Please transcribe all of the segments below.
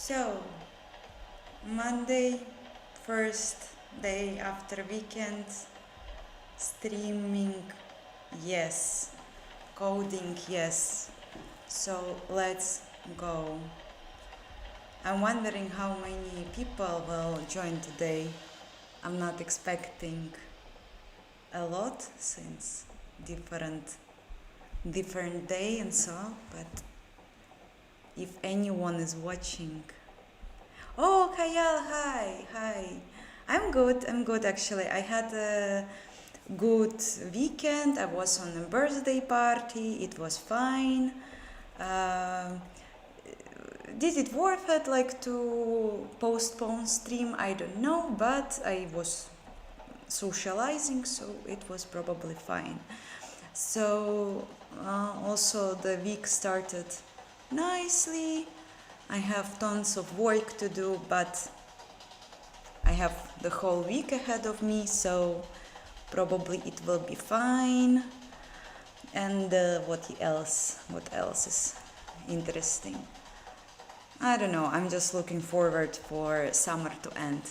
So, Monday, first day after weekend, streaming, yes, coding, yes. So, let's go. I'm wondering how many people will join today. I'm not expecting a lot since different day and so, but if anyone is watching. Oh, Kayal, hi. I'm good actually. I had a good weekend. I was on a birthday party. It was fine. Uh, did it worth it like to postpone stream? I don't know, but I was socializing, so it was probably fine. So also the week started nicely. I have tons of work to do, but I have the whole week ahead of me, so probably it will be fine. And what else? What else is interesting? I don't know. I'm just looking forward for summer to end.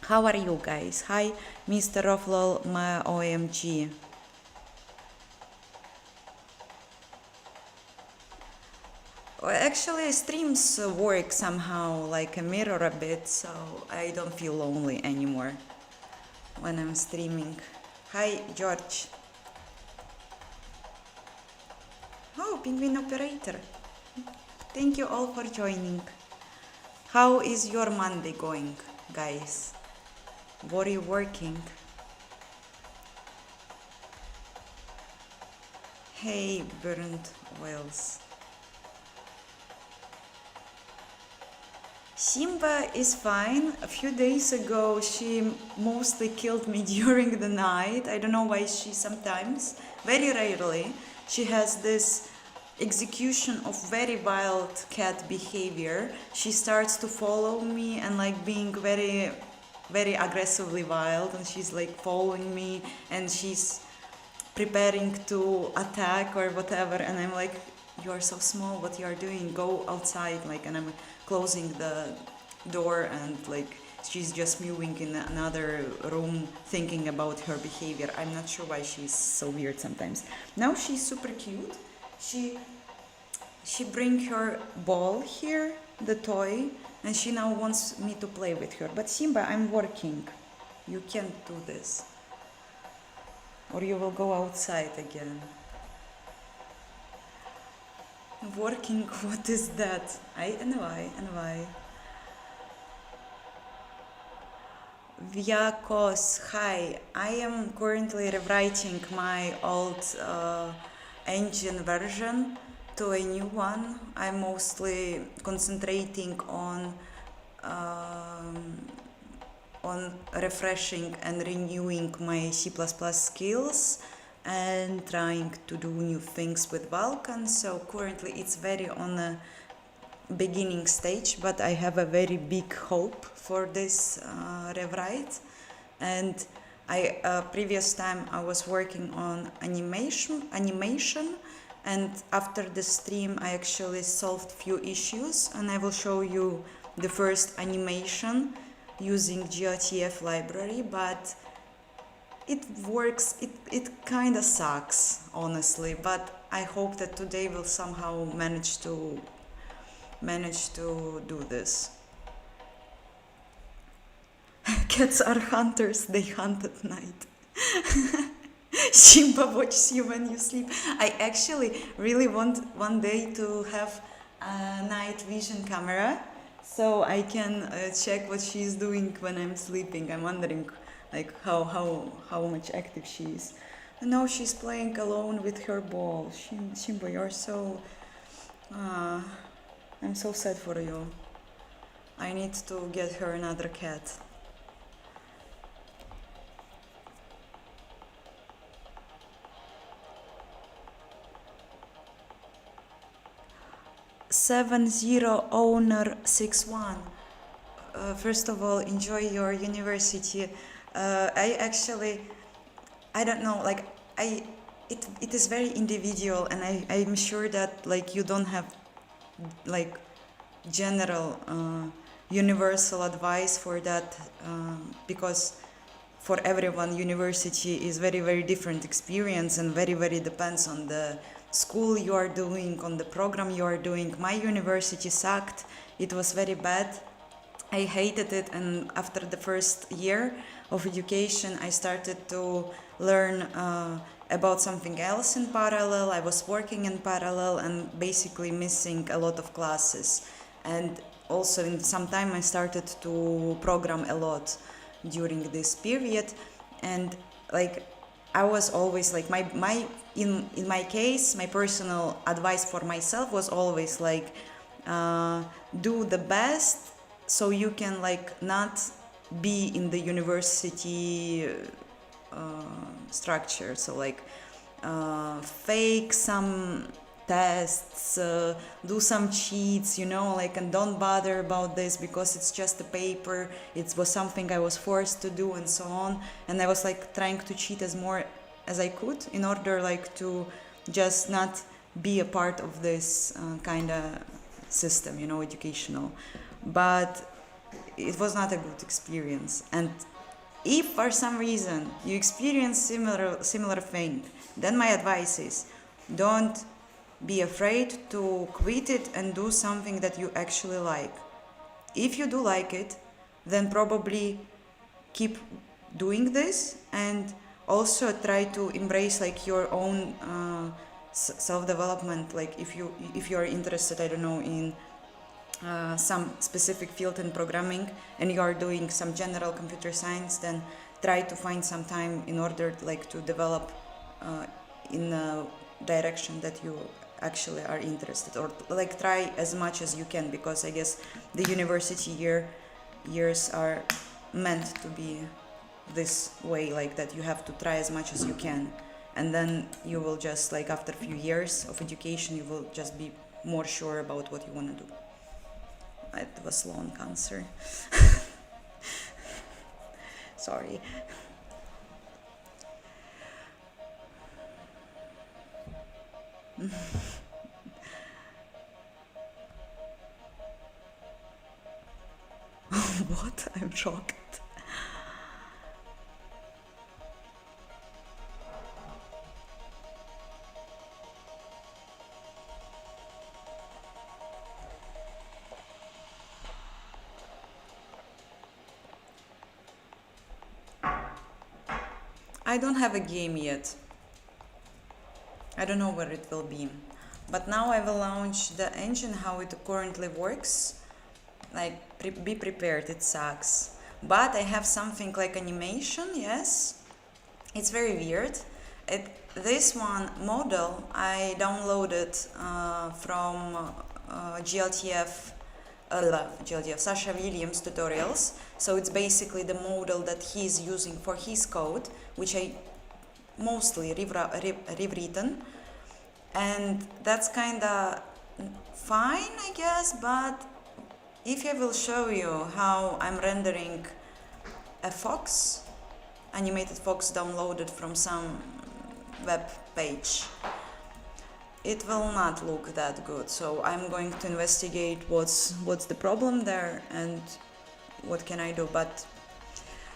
How are you guys? Hi, Mr. Roflol, my OMG. Well, actually, streams work somehow like a mirror a bit, so I don't feel lonely anymore when I'm streaming. Hi, George. Oh, Penguin Operator. Thank you all for joining. How is your Monday going, guys? What are you working? Hey, burnt oils. Simba is fine. A few days ago, she mostly killed me during the night. I don't know why she sometimes, very rarely, she has this execution of very wild cat behavior. She starts to follow me and like being very aggressively wild, and she's like following me and she's preparing to attack or whatever, and I'm like, you are so small, what you are doing, go outside, like, and I'm closing the door, and like she's just mewing in another room thinking about her behavior. I'm not sure why she's so weird sometimes. Now she's super cute. She bring her ball here, the toy, and she now wants me to play with her. But Simba, I'm working. You can't do this. Or you will go outside again. Working, what is that? I why. Vyakos, hi. I am currently rewriting my old engine version to a new one. I'm mostly concentrating on refreshing and renewing my C++ skills and trying to do new things with Vulkan. So currently it's very on a beginning stage, but I have a very big hope for this rewrite. And previous time I was working on animation, and after the stream I actually solved few issues, and I will show you the first animation using GOTF library, but it works. It kind of sucks, honestly, but I hope that today we'll somehow manage to do this. Cats are hunters, they hunt at night. Simba watches you when you sleep. I actually really want one day to have a night vision camera so I can check what she's doing when I'm sleeping. I'm wondering like how much active she is. And now she's playing alone with her ball. Simba, you're so... I'm so sad for you. I need to get her another cat. owner61. First of all, enjoy your university. I don't know, like it is very individual, and I'm sure that like you don't have like general universal advice for that, because for everyone university is very very different experience and very very depends on the school you are doing, on the program you are doing. My university sucked, it was very bad, I hated it, and after the first year of education I started to learn about something else in parallel. I was working in parallel and basically missing a lot of classes, and also in some time I started to program a lot during this period. And like I was always like my in my case my personal advice for myself was always like do the best so you can like not be in the university structure, so like fake some tests, do some cheats, you know, like, and don't bother about this because it's just a paper, it was something I was forced to do and so on. And I was like trying to cheat as more as I could in order like to just not be a part of this kind of system, you know, educational. But it was not a good experience. And if for some reason you experience similar thing, then my advice is don't be afraid to quit it and do something that you actually like. If you do like it, then probably keep doing this, and also try to embrace like your own self-development. Like if you are interested, I don't know, in some specific field in programming and you are doing some general computer science, then try to find some time in order like to develop in a direction that you actually are interested, or like try as much as you can, because I guess the university years are meant to be this way, like that you have to try as much as you can, and then you will just like after a few years of education you will just be more sure about what you want to do. It was lung cancer. Sorry. What? I'm shocked. I don't have a game yet. I don't know where it will be. But now I will launch the engine, how it currently works. Like, be prepared, it sucks. But I have something like animation, yes. It's very weird. This one model I downloaded from GLTF Sasha Williams tutorials. So it's basically the model that he's using for his code, which I mostly rewritten, and that's kinda fine, I guess. But if I will show you how I'm rendering a fox, animated fox downloaded from some web page, it will not look that good. So I'm going to investigate what's the problem there and what can I do. But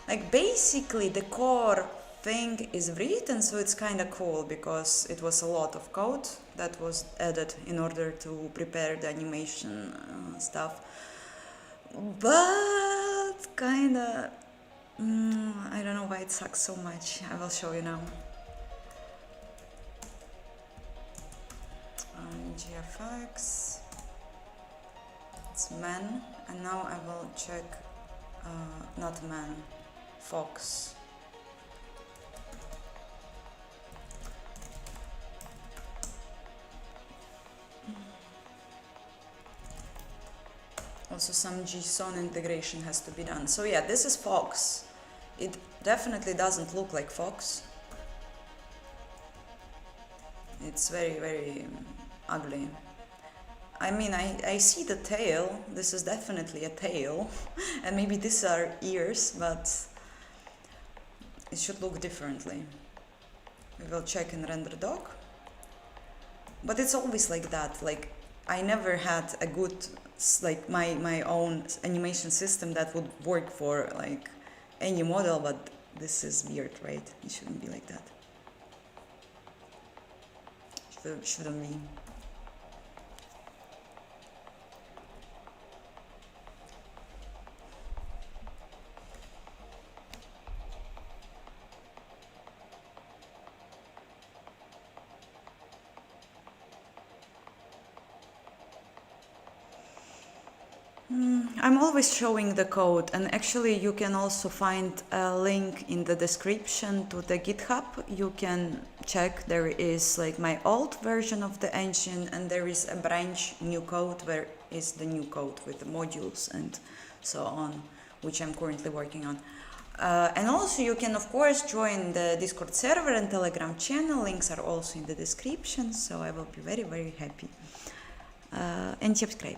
like basically the core thing is written, so it's kind of cool because it was a lot of code that was added in order to prepare the animation stuff. But kind of I don't know why it sucks so much. I will show you now. GFX, it's man, and now I will check not man, fox. Also some JSON integration has to be done. So yeah, this is fox. It definitely doesn't look like fox. It's very, very ugly. I mean, I see the tail. This is definitely a tail. And maybe these are ears, but it should look differently. We will check in render doc. But it's always like that. Like I never had a good like my own animation system that would work for like any model, but this is weird, right? It shouldn't be like that. Shouldn't be. I'm always showing the code, and actually you can also find a link in the description to the GitHub. You can check, there is like my old version of the engine, and there is a branch new code where is the new code with the modules and so on, which I'm currently working on. And also you can of course join the Discord server and Telegram channel. Links are also in the description, so I will be very, very happy. And subscribe.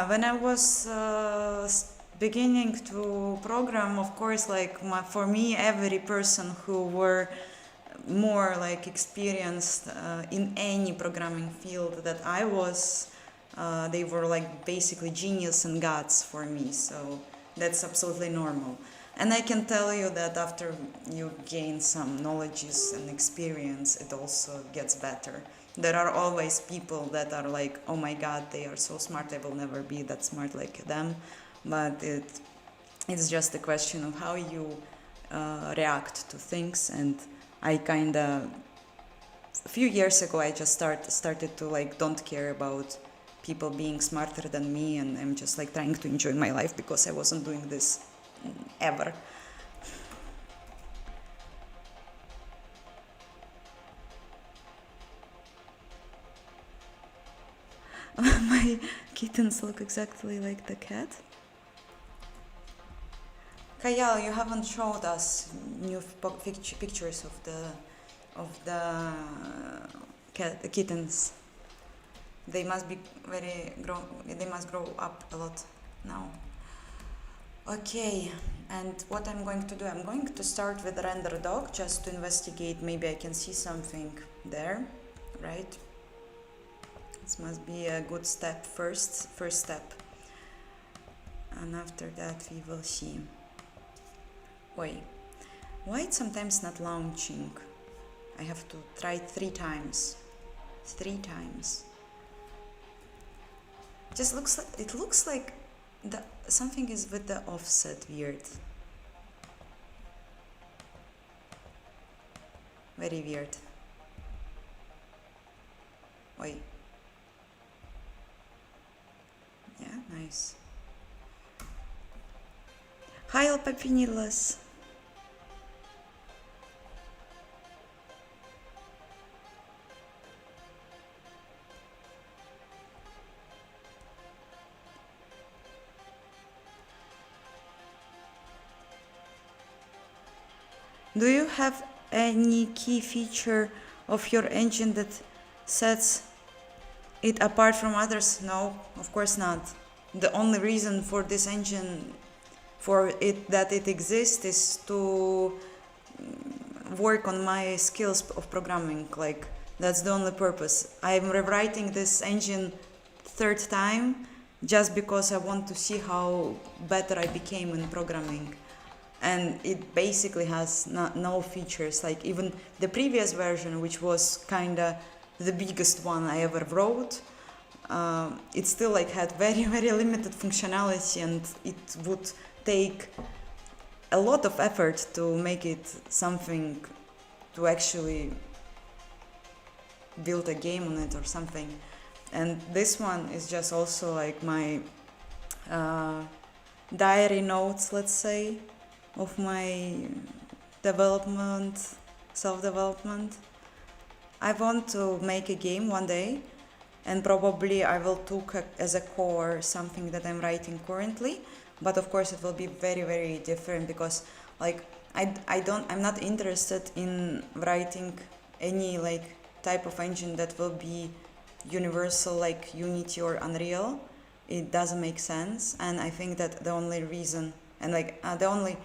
When I was beginning to program, of course, like for me, every person who were more like experienced in any programming field that I was, they were like basically genius and gods for me. So that's absolutely normal. And I can tell you that after you gain some knowledges and experience, it also gets better. There are always people that are like, oh my god, they are so smart, I will never be that smart like them. But it's just a question of how you react to things. And I kind of, a few years ago, I just started to like don't care about people being smarter than me, and I'm just like trying to enjoy my life because I wasn't doing this ever. My kittens look exactly like the cat. Kayal, you haven't showed us new pictures of the kittens. They must be they must grow up a lot now. Okay, and what I'm going to do, I'm going to start with render dog just to investigate, maybe I can see something there, right? This must be a good step, first step. And after that we will see. Wait, why it's sometimes not launching? I have to try 3 times. 3 times. Just looks like, it looks like something is with the offset weird. Very weird. Wait. Yeah, nice. Hi, Alpapinilas. Do you have any key feature of your engine that sets it apart from others? No, of course not. The only reason for this engine, for it that it exists, is to work on my skills of programming. Like, that's the only purpose. I'm rewriting this engine 3rd time just because I want to see how better I became in programming. And it basically has no features. Like even the previous version, which was kind of the biggest one I ever wrote, it still like had very, very limited functionality, and it would take a lot of effort to make it something to actually build a game on it or something. And this one is just also like my diary notes, let's say, of my development, self-development. I want to make a game one day, and probably I will took as a core something that I'm writing currently, but of course it will be very very different because like I'm not interested in writing any like type of engine that will be universal like Unity or Unreal. It doesn't make sense, and I think that the only reason and like the only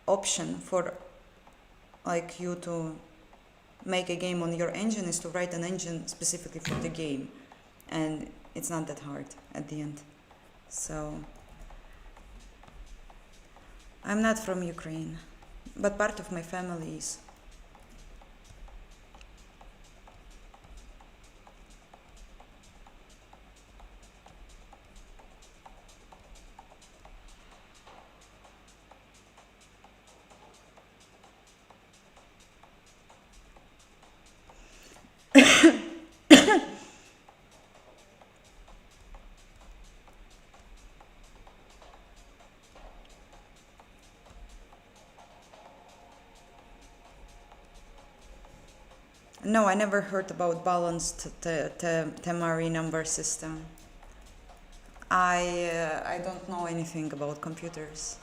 option for like you to make a game on your engine is to write an engine specifically for the game, and it's not that hard at the end. So I'm not from Ukraine, but part of my family is. No, I never heard about balanced Temari number system. I don't know anything about computers.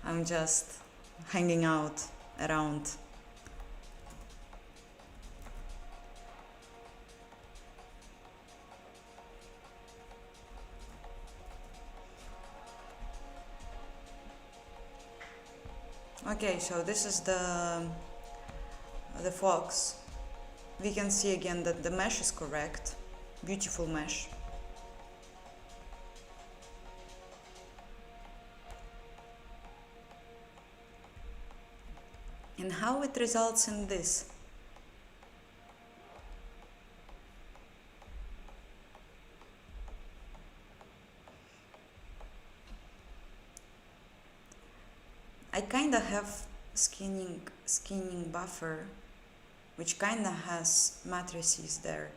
I'm just hanging out around. Okay, so this is the fox. We can see again that the mesh is correct. Beautiful mesh. And how it results in this? I kinda have skinning buffer, which kinda has matrices there.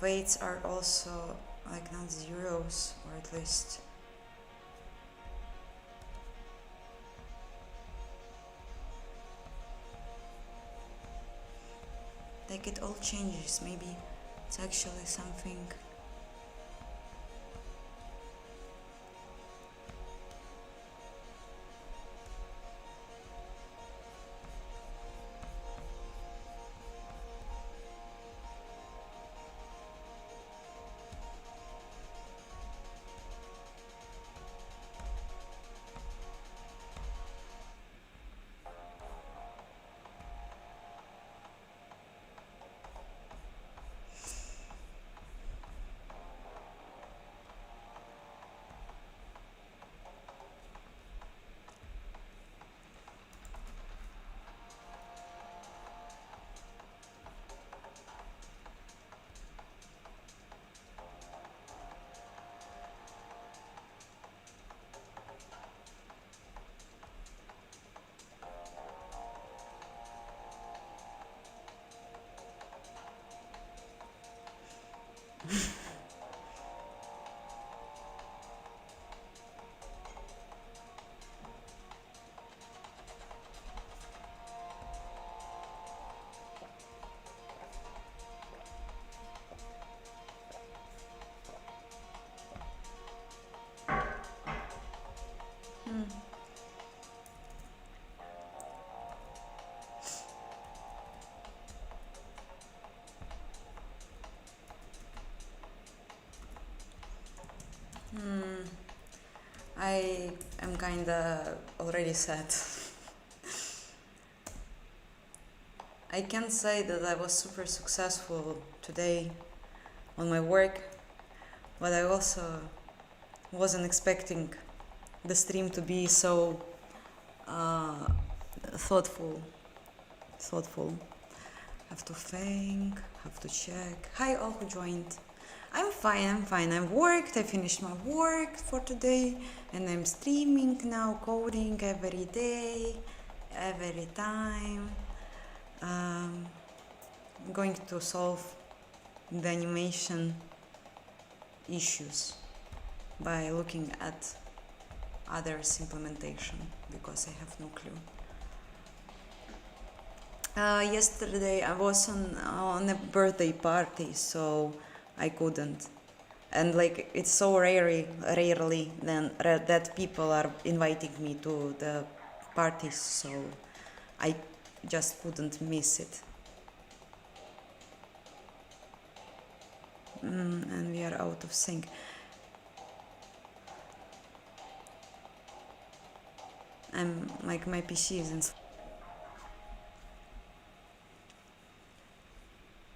Weights are also like not zeros, or at least like it all changes. Maybe it's actually something. I am kinda already sad. I can say that I was super successful today on my work, but I also wasn't expecting the stream to be so uh, thoughtful. Have to think, have to check. Hi all who joined. I'm fine. I've worked, I finished my work for today, and I'm streaming now, coding every day, every time. I'm going to solve the animation issues by looking at others implementation because I have no clue. Yesterday I was on a birthday party, so I couldn't. And like it's so rarely that people are inviting me to the parties, so I just couldn't miss it. And we are out of sync. I'm like my PC isn't.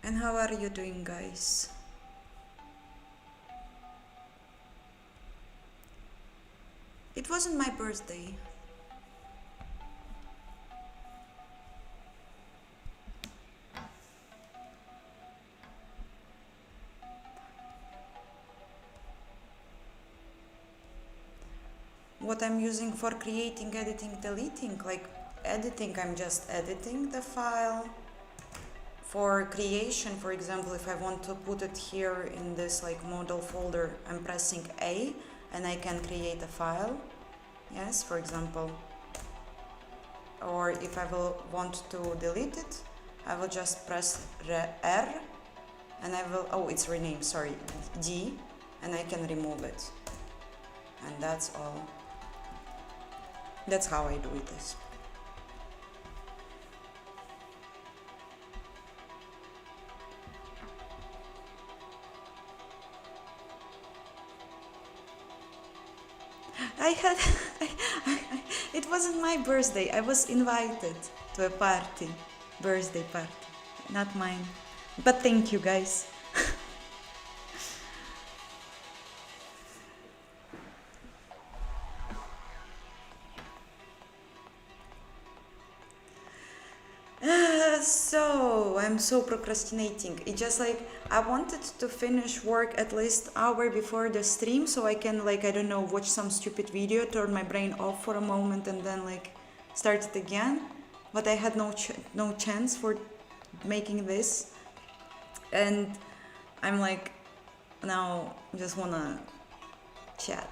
And how are you doing, guys? It wasn't my birthday. What I'm using for creating, editing, deleting, like editing, I'm just editing the file. For creation, for example, if I want to put it here in this like model folder, I'm pressing A and I can create a file. Yes, for example. Or if I will want to delete it, I will just press R and I will, oh, it's renamed, sorry, D, and I can remove it. And that's all. That's how I do this. I had, it wasn't my birthday. I was invited to a party, birthday party, not mine. But thank you, guys. So I'm so procrastinating. It's just like I wanted to finish work at least hour before the stream so I can like I don't know watch some stupid video, turn my brain off for a moment and then like start it again. But I had no chance for making this, and I'm like now just wanna chat.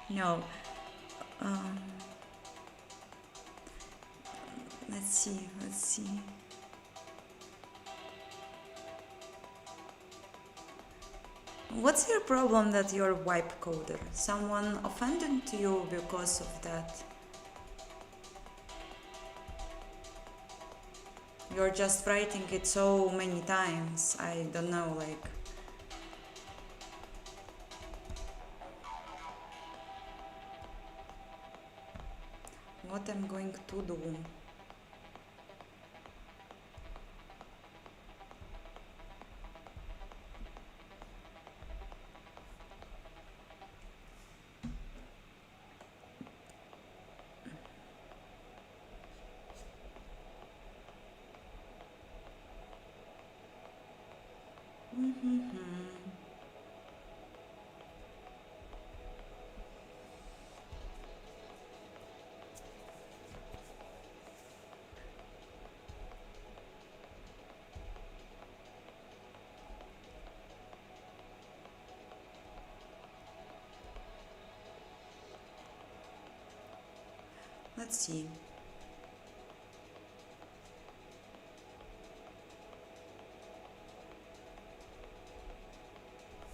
No. Let's see. What's your problem that you're a wipe coder? Someone offended you because of that? You're just writing it so many times. I don't know, like. What I'm going to do? Let's see.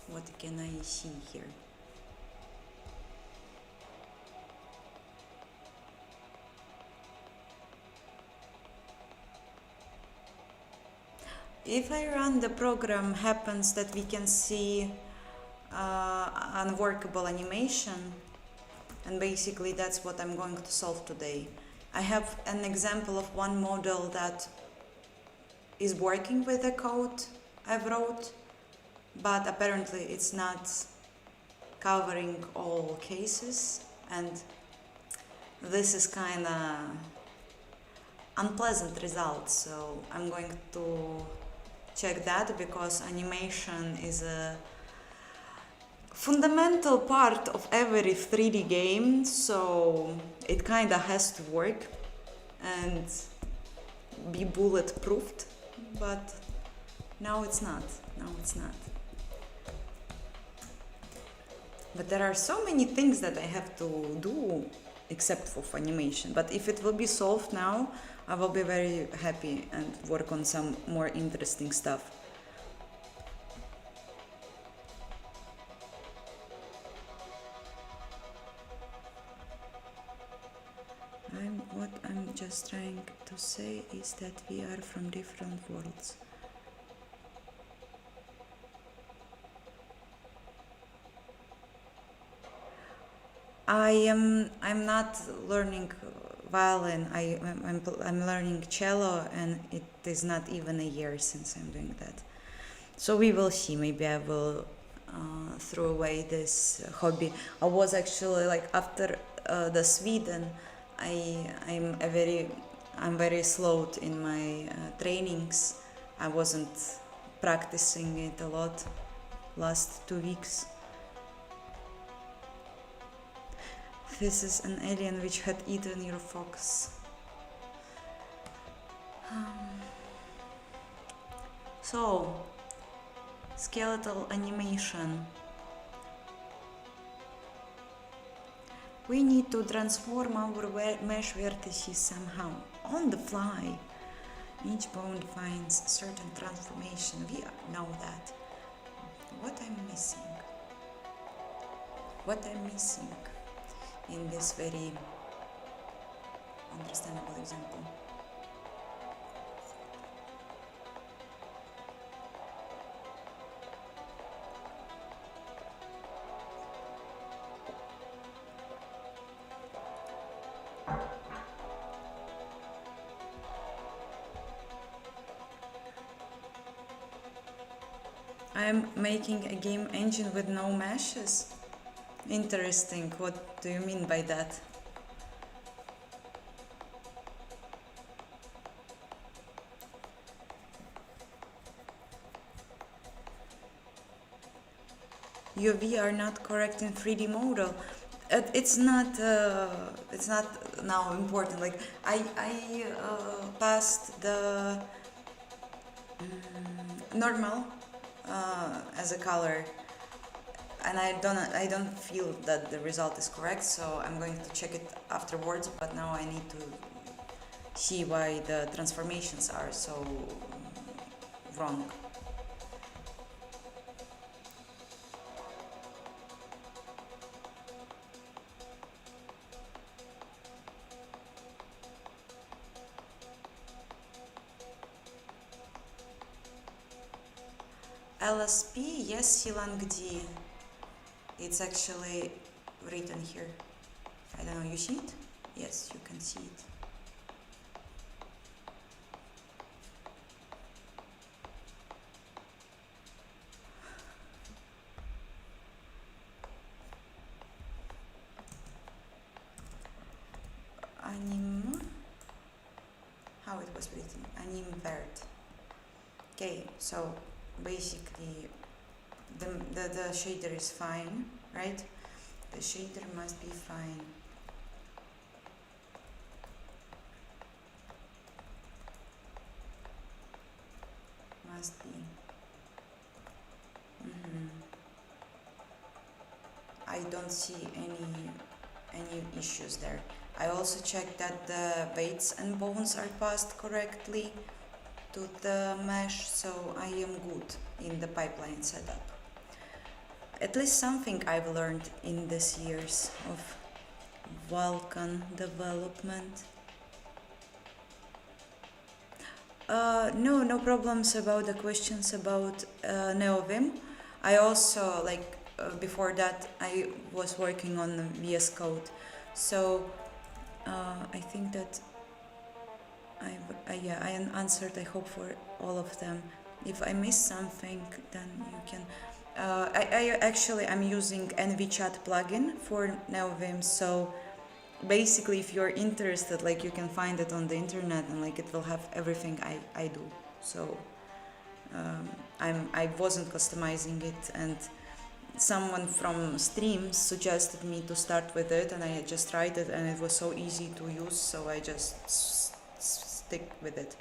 What can I see here? If I run the program, happens that we can see unworkable animation, and basically that's what I'm going to solve today. I have an example of one model that is working with the code I've wrote, but apparently it's not covering all cases, and this is kind of unpleasant result, so I'm going to check that because animation is a fundamental part of every 3D game, so it kind of has to work and be bulletproofed, but now it's not. But there are so many things that I have to do except for animation. But if it will be solved now, I will be very happy and work on some more interesting stuff. What I'm just trying to say is that we are from different worlds. I'm not learning violin. I'm learning cello, and it is not even a year since I'm doing that. So we will see. Maybe I will throw away this hobby. I was actually like after the Sweden, I'm very slow in my trainings. I wasn't practicing it a lot last 2 weeks. This is an alien which had eaten your fox. So, skeletal animation. We need to transform our mesh vertices somehow, on the fly. Each bone defines a certain transformation. We know that. What I'm missing? What I'm missing in this very understandable example? I'm making a game engine with no meshes. Interesting. What do you mean by that? UV are not correct in 3D model. It's not now important. Like I passed the normal as a color, and I don't feel that the result is correct, so I'm going to check it afterwards. But now I need to see why the transformations are so wrong. LSP, yes, Silangdi. It's actually written here. I don't know, you see it? Yes, you can see it. Anim, how it was written? Anim vert. Okay, so basically the shader is fine, right? The shader must be fine. Must be. I don't see any issues there. I also checked that the weights and bones are passed correctly to the mesh, so I am good in the pipeline setup. At least something I've learned in these years of vulkan development. No problems about the questions about NeoVim. I also, before that, I was working on VS Code. So I think that I answered, I hope, for all of them. If I missed something, then you can. I'm using NVChat plugin for NeoVim, so basically if you're interested, like, you can find it on the internet, and like it will have everything I do. So I wasn't customizing it, and someone from Streams suggested me to start with it, and I just tried it, and it was so easy to use, so I just stick with it.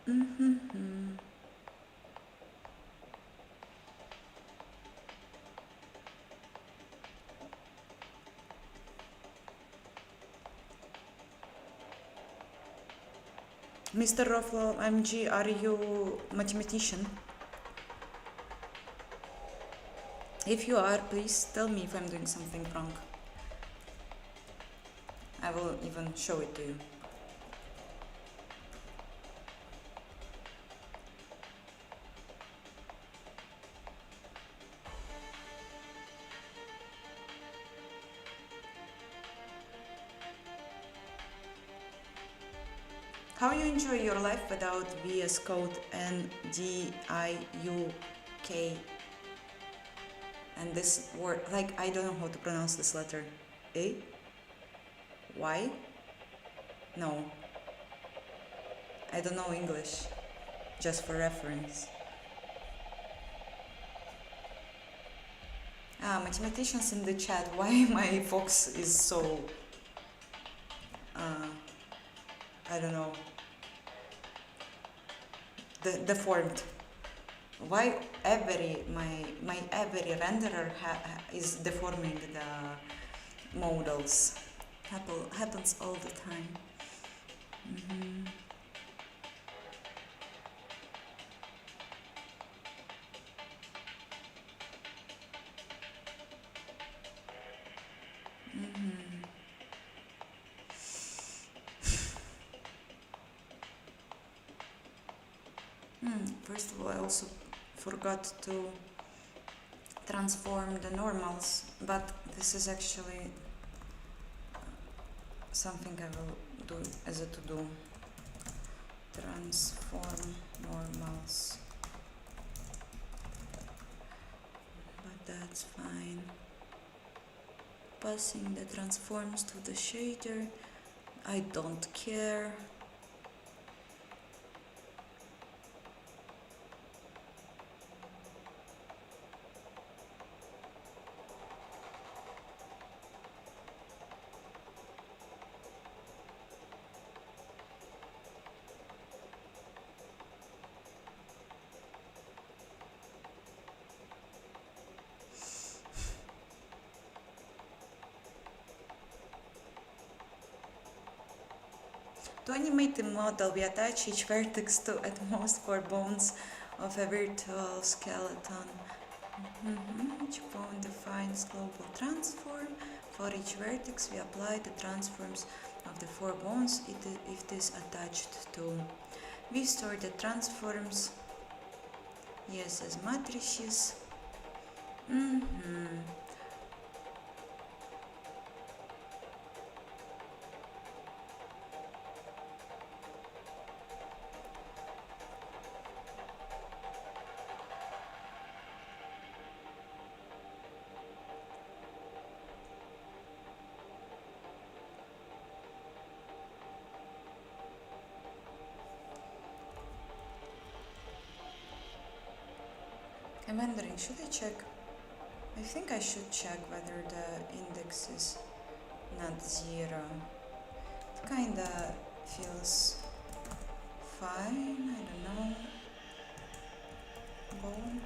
Mm-hmm. Mr. Roflo MG, are you mathematician? If you are, please tell me if I'm doing something wrong. I will even show it to you. How you enjoy your life without VS Code and DIUK and this word? Like, I don't know how to pronounce this letter. A? Y? No. I don't know English. Just for reference. Mathematicians in the chat, why my Fox is so, I don't know, deformed. Why my every renderer is deforming the models. Happens all the time. Mm-hmm. Mm-hmm. First of all, I also forgot to transform the normals, but this is actually something I will do as a to-do. Transform normals, but that's fine. Passing the transforms to the shader, I don't care. To animate the model, we attach each vertex to at most 4 bones of a virtual skeleton. Each bone defines global transform. For each vertex, we apply the transforms of the 4 bones if it is attached to. We store the transforms, yes, as matrices. I'm wondering, should I check? I think I should check whether the index is not 0. It kinda feels fine, I don't know. Bone.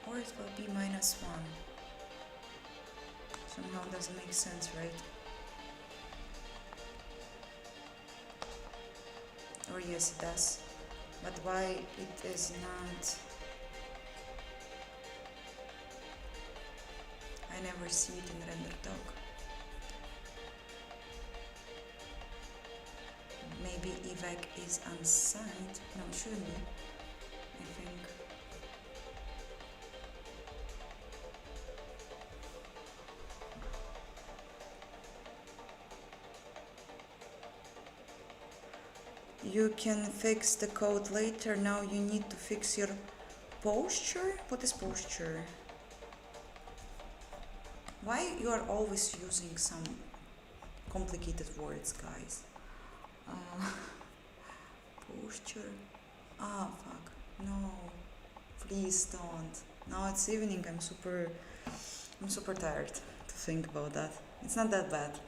Or it will be -1. So Somehow doesn't make sense, right? Or yes, it does. But why it is not? I never see it in render doc. Maybe evac is unsigned. No, it shouldn't be. I think. You can fix the code later. Now you need to fix your posture. What is posture? Why you are always using some complicated words, guys? Posture. Ah, fuck. No. Please don't. Now it's evening. I'm super tired to think about that. It's not that bad.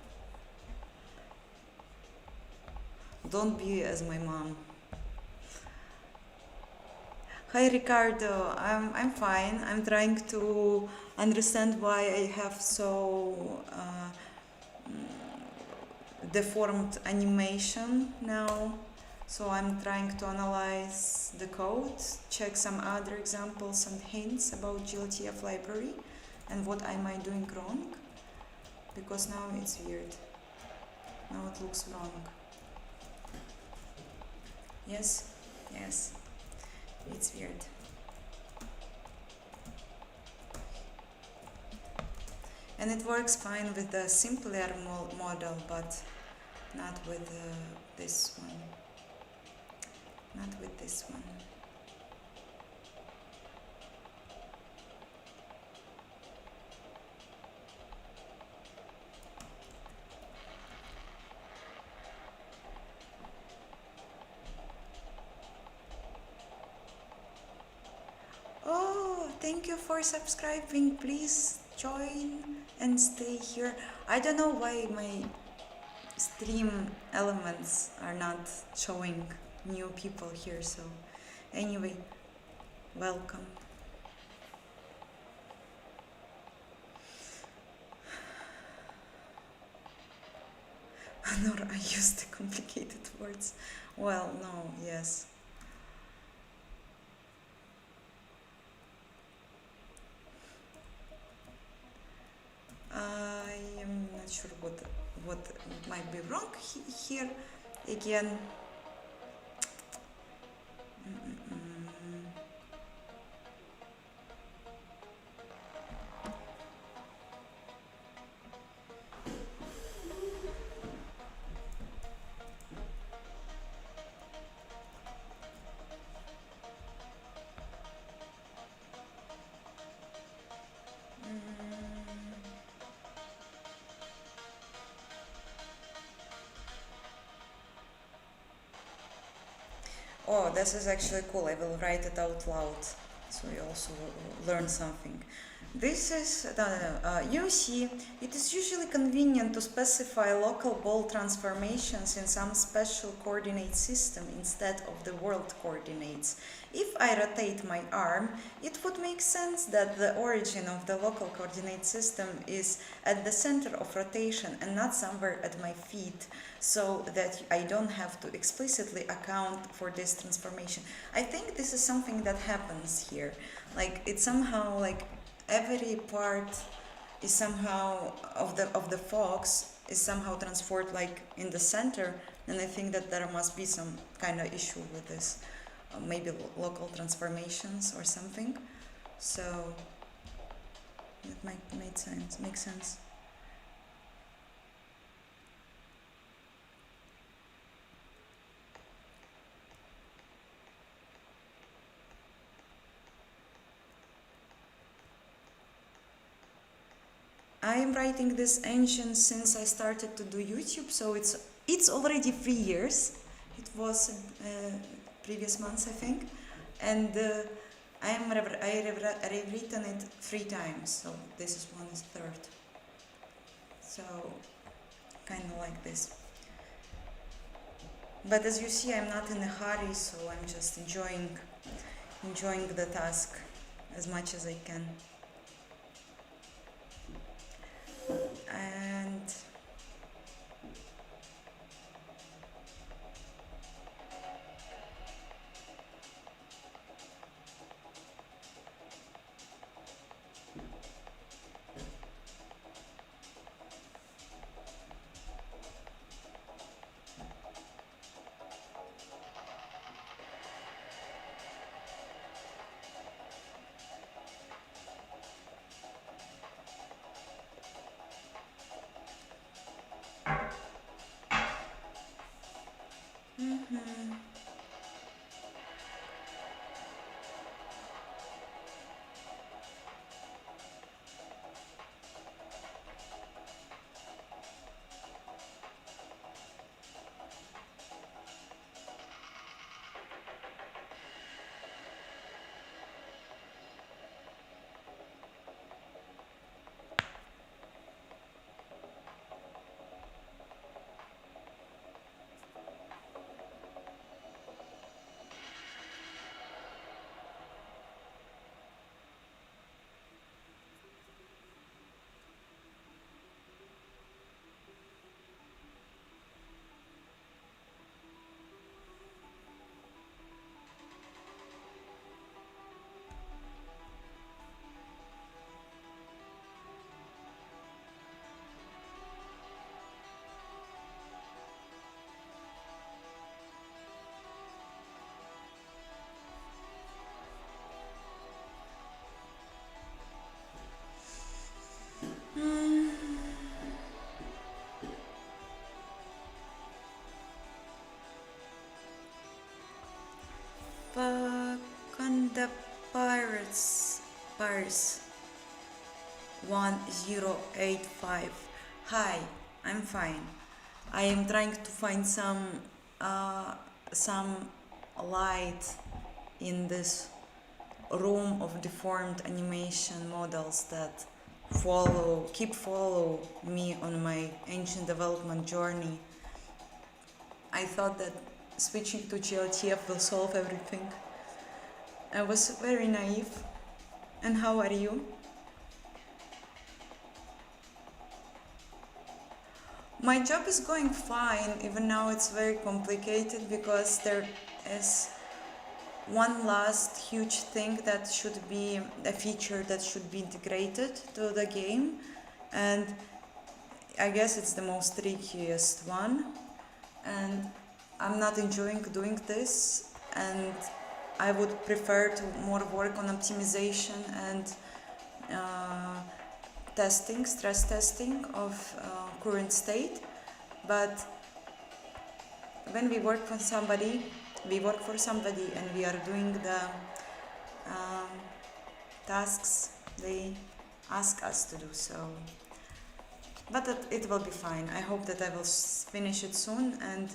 Don't be as my mom. Hi Ricardo, I'm fine. I'm trying to understand why I have so deformed animation now. So I'm trying to analyze the code, check some other examples and hints about GLTF library and what am I doing wrong, because now it's weird. Now it looks wrong. Yes, it's weird. And it works fine with the simpler model, but not with this one. Not with this one. Oh, thank you for subscribing. Please join and stay here. I don't know why my stream elements are not showing new people here, so anyway, welcome. Nor I use the complicated words. Well, no, yes. I am not sure what might be wrong here again. Oh, this is actually cool. I will write it out loud, so you also learn something. This is, you see, it is usually convenient to specify local ball transformations in some special coordinate system instead of the world coordinates. If I rotate my arm, it would make sense that the origin of the local coordinate system is at the center of rotation and not somewhere at my feet, so that I don't have to explicitly account for this transformation. I think this is something that happens here. Like, it's somehow like every part is somehow of the fox is somehow transformed like in the center, and I think that there must be some kind of issue with this, maybe local transformations or something. So it might make sense. I am writing this engine since I started to do YouTube, so it's already 3 years. It was previous months, I think, and I've rewritten it 3 times. So this one is third. So kind of like this. But as you see, I'm not in a hurry, so I'm just enjoying the task as much as I can. Pars 1085. Hi, I'm fine. I am trying to find some light in this room of deformed animation models that keep follow me on my ancient development journey. I thought that switching to GLTF will solve everything. I was very naive. And how are you? My job is going fine, even now it's very complicated because there is one last huge thing that should be a feature that should be integrated to the game, and I guess it's the most trickiest one, and I'm not enjoying doing this, and I would prefer to more work on optimization and stress testing of current state. But when we work for somebody and we are doing the tasks they ask us to do so. But it will be fine. I hope that I will finish it soon, and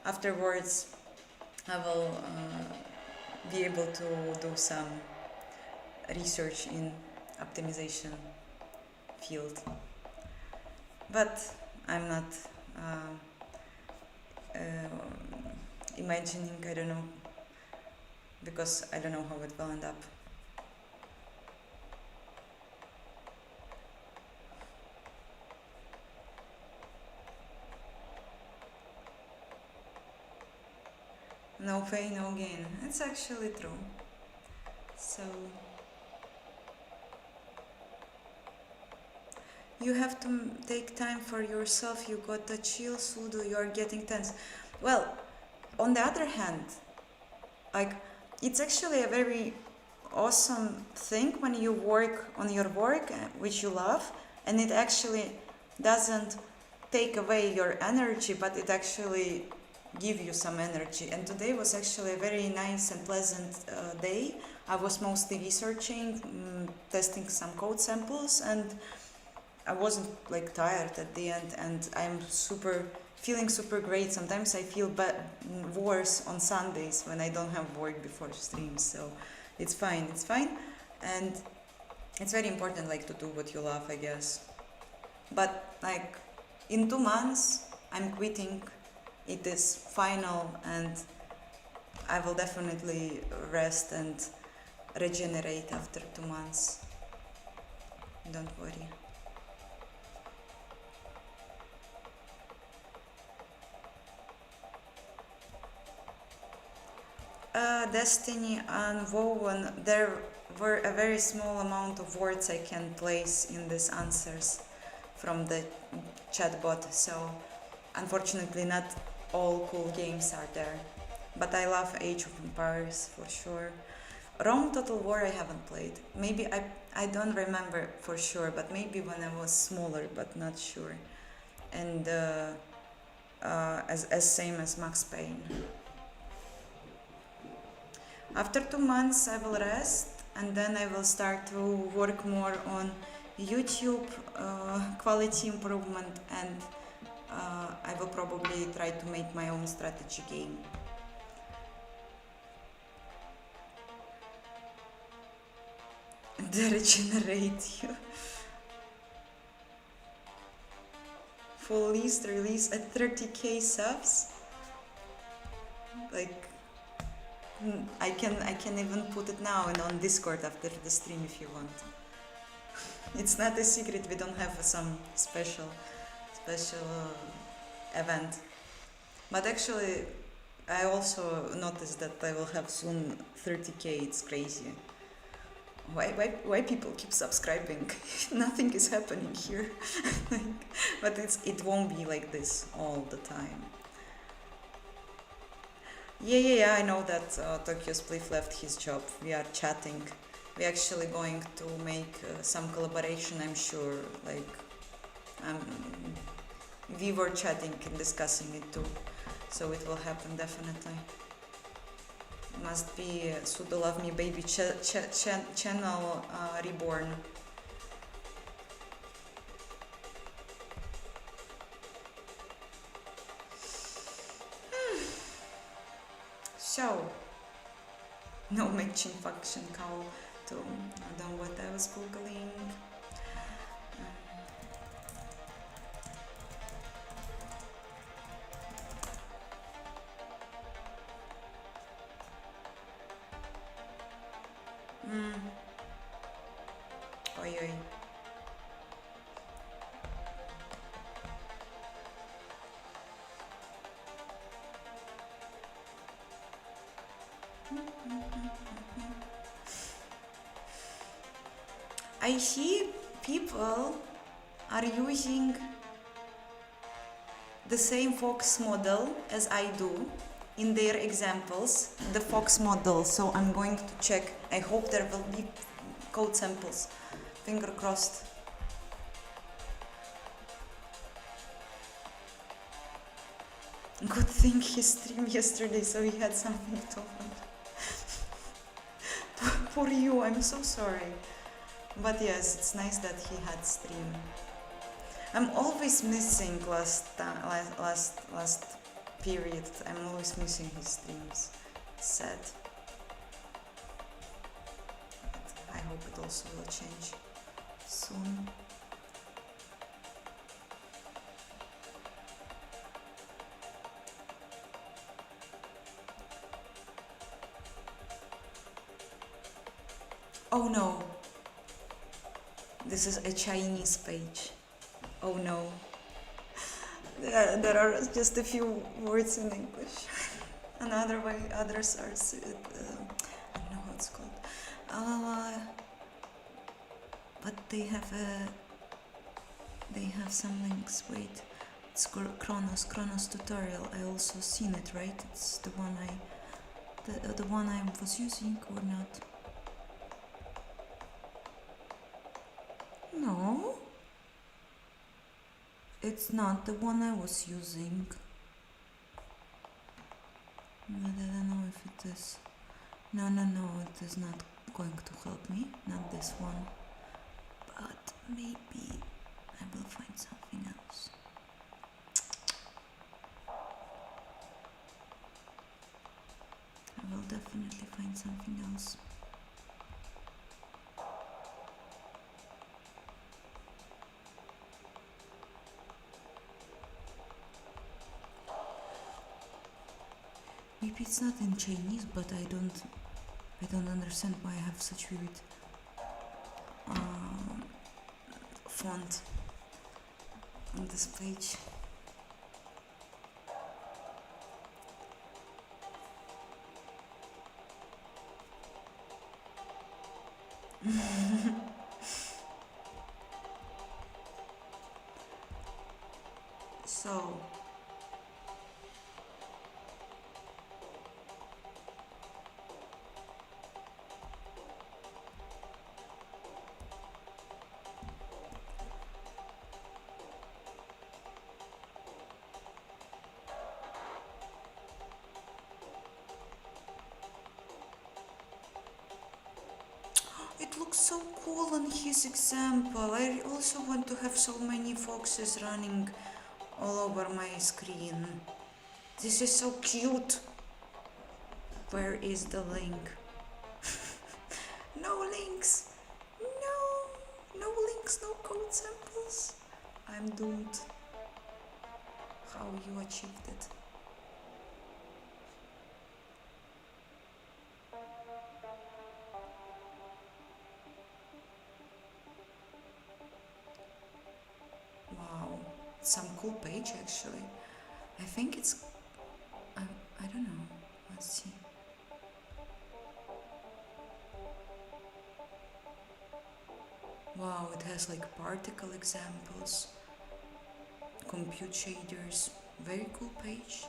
afterwards I will be able to do some research in optimization field. But I'm not imagining, I don't know, because I don't know how it will end up. No pain, no gain. It's actually true. So you have to take time for yourself. You got the chill, Sudo, you are getting tense. Well, on the other hand, like, it's actually a very awesome thing when you work on your work, which you love, and it actually doesn't take away your energy, but it actually give you some energy. And today was actually a very nice and pleasant day. I was mostly researching, testing some code samples, and I wasn't like tired at the end, and I'm feeling super great. Sometimes I feel worse on Sundays when I don't have work before streams, so it's fine, and it's very important like to do what you love, I guess. But like in 2 months I'm quitting. It is final, and I will definitely rest and regenerate after 2 months. Don't worry. Destiny Unwoven, there were a very small amount of words I can place in these answers from the chatbot, so unfortunately not all cool games are there. But I love Age of Empires for sure. Rome Total War I haven't played. Maybe I don't remember for sure, but maybe when I was smaller, but not sure. And as same as Max Payne. After 2 months I will rest, and then I will start to work more on YouTube quality improvement, and I will probably try to make my own strategy game. They regenerate you. Full list release at 30k subs. Like, I can even put it now and on Discord after the stream if you want. It's not a secret, we don't have some special event. But actually, I also noticed that I will have soon 30k, it's crazy. Why people keep subscribing? Nothing is happening here. But it won't be like this all the time. Yeah, I know that Tokyo Spliff left his job. We are chatting. We're actually going to make some collaboration, I'm sure. Like, we were chatting and discussing it too. So it will happen definitely. must be Sudo Love Me Baby channel reborn. So, no matching function call to, I don't know what I was googling. Oi, oi. I see people are using the same Fox model as I do in their examples, the Fox model. So I'm going to check. I hope there will be code samples. Finger crossed. Good thing he streamed yesterday, so he had something to offer. For you, I'm so sorry. But yes, it's nice that he had stream. I'm always missing last period. I'm always missing his streams. Sad. But I hope it also will change soon. Oh no. This is a Chinese page. Oh no. There are just a few words in English. And others are, I don't know how it's called. But they have some links. Wait, it's Chronos tutorial. I also seen it, right? It's the one I was using or not? No, it's not the one I was using. But I don't know if it is. No, it is not going to help me. Not this one. But maybe I will find something else. I will definitely find something else. Maybe it's not in Chinese, but I don't understand why I have such weird font on this page. So it looks so cool on his example. I also want to have so many foxes running all over my screen. This is so cute. Where is the link? No links. No links, no code samples. I'm doomed. How you achieved it? Wow, some cool page actually. I think it's, I don't know, let's see. Wow, it has like particle examples, compute shaders, very cool page.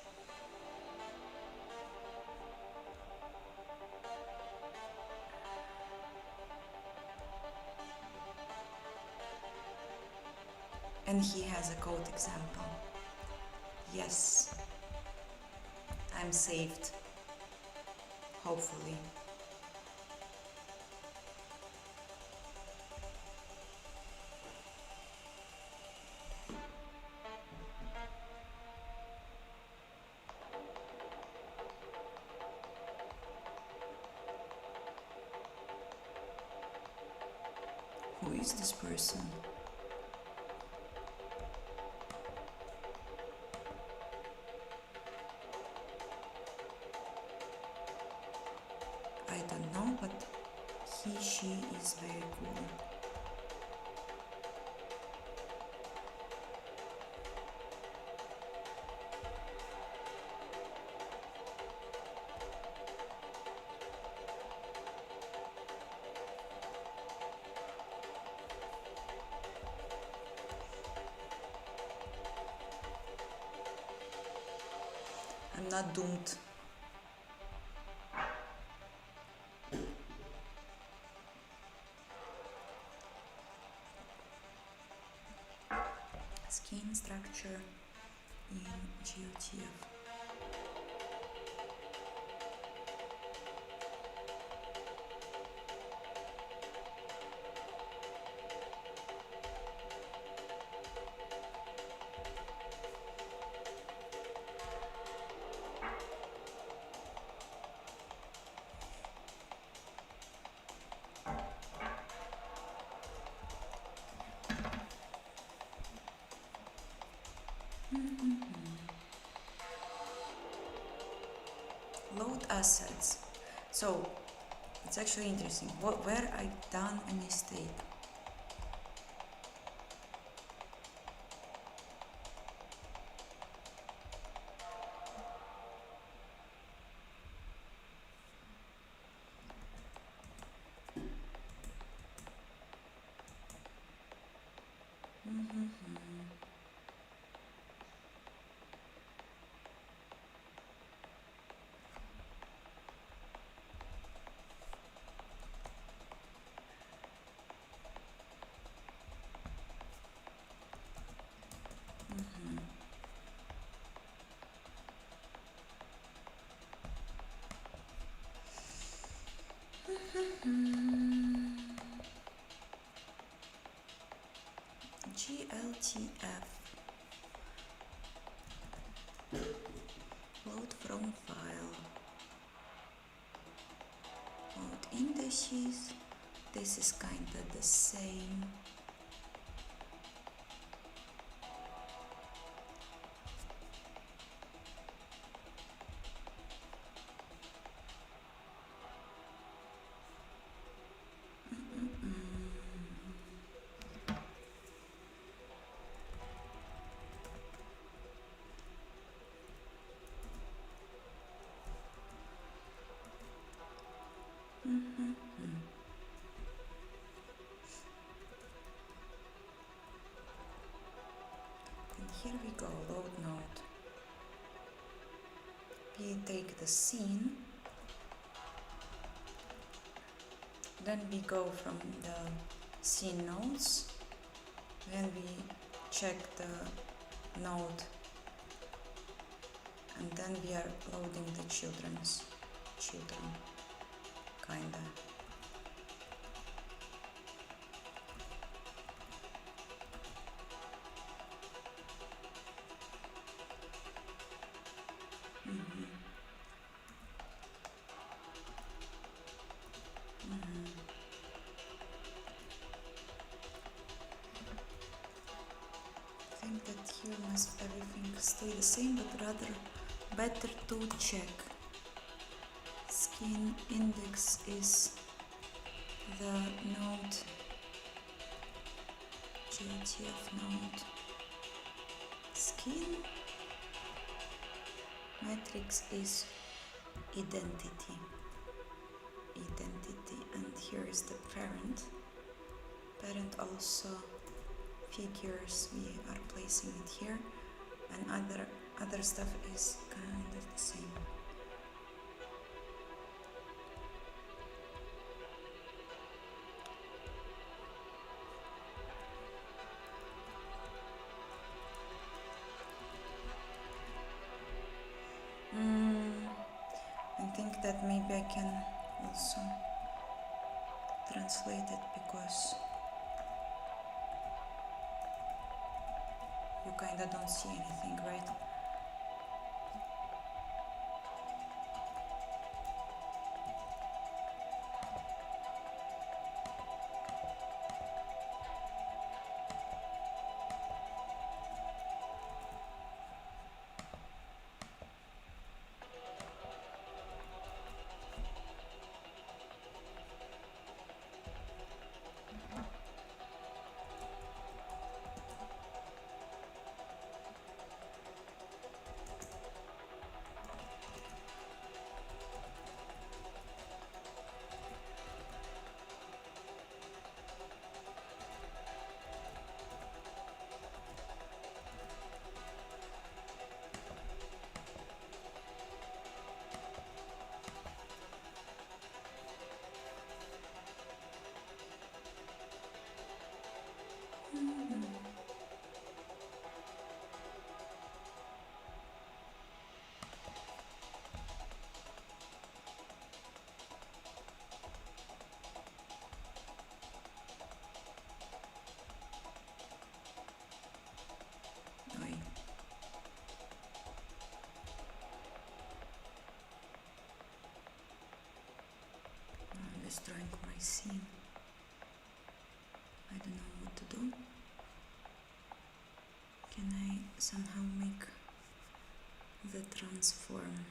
And he has a code example. Yes, I'm saved. hopefully. Who is this person? I don't know, but she is very cool. I'm not doomed. Skin structure in GeoTF. Load assets. So it's actually interesting. Where I done a mistake? GLTF. Load from file. Load indices. This is kinda the same. Here we go, load node. We take the scene, then we go from the scene nodes, then we check the node, and then we are loading the children, kinda. I think that here must everything stay the same, but rather better to check. Skin index is the node, GTF node. Skin matrix is identity, and here is the parent also figures, we are placing it here, and other stuff is kind of the same. I think that maybe I can also translate it, because you kinda don't see anything, right? Oi. I'm destroying my scene. I don't know what to do. Can I somehow make the transform?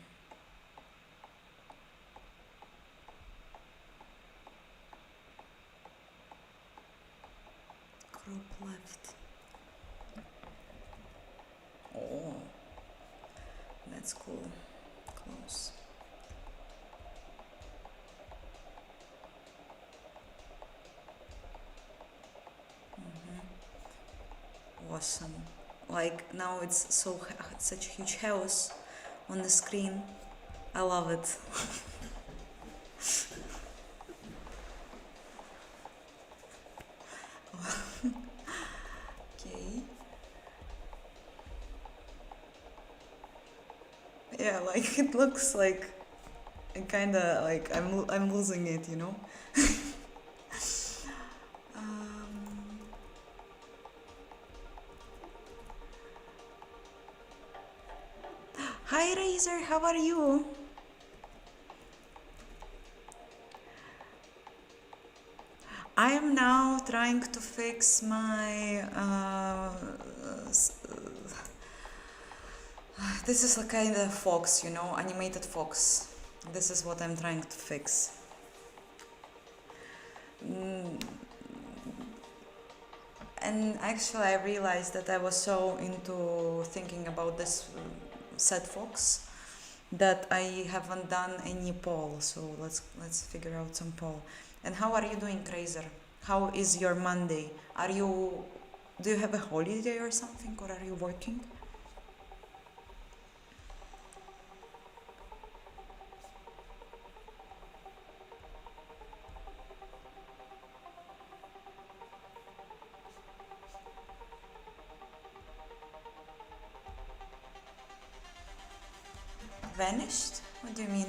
Crop left. Oh, that's cool. Close. Awesome. Like now it's such a huge house on the screen. I love it. Okay. Yeah, like it looks like kinda like I'm losing it, you know. um, Hi Razor, how are you? I am now trying to fix my this is a kind of fox, you know, animated fox. This is what I'm trying to fix. And actually I realized that I was so into thinking about this set fox that I haven't done any poll, so let's figure out some poll. And how are you doing, Krazer? How is your Monday? Do you have a holiday or something, or are you working? Vanished? What do you mean?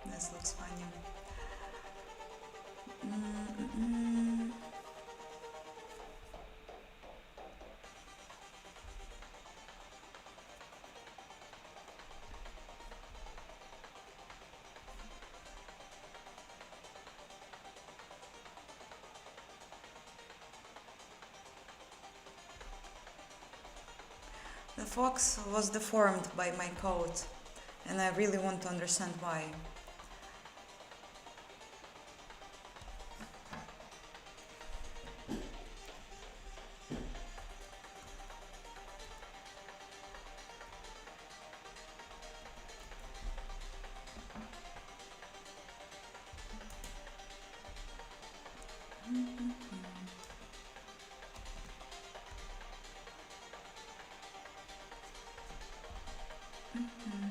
This looks funny. Mm-mm. The fox was deformed by my code, and I really want to understand why. Mhm.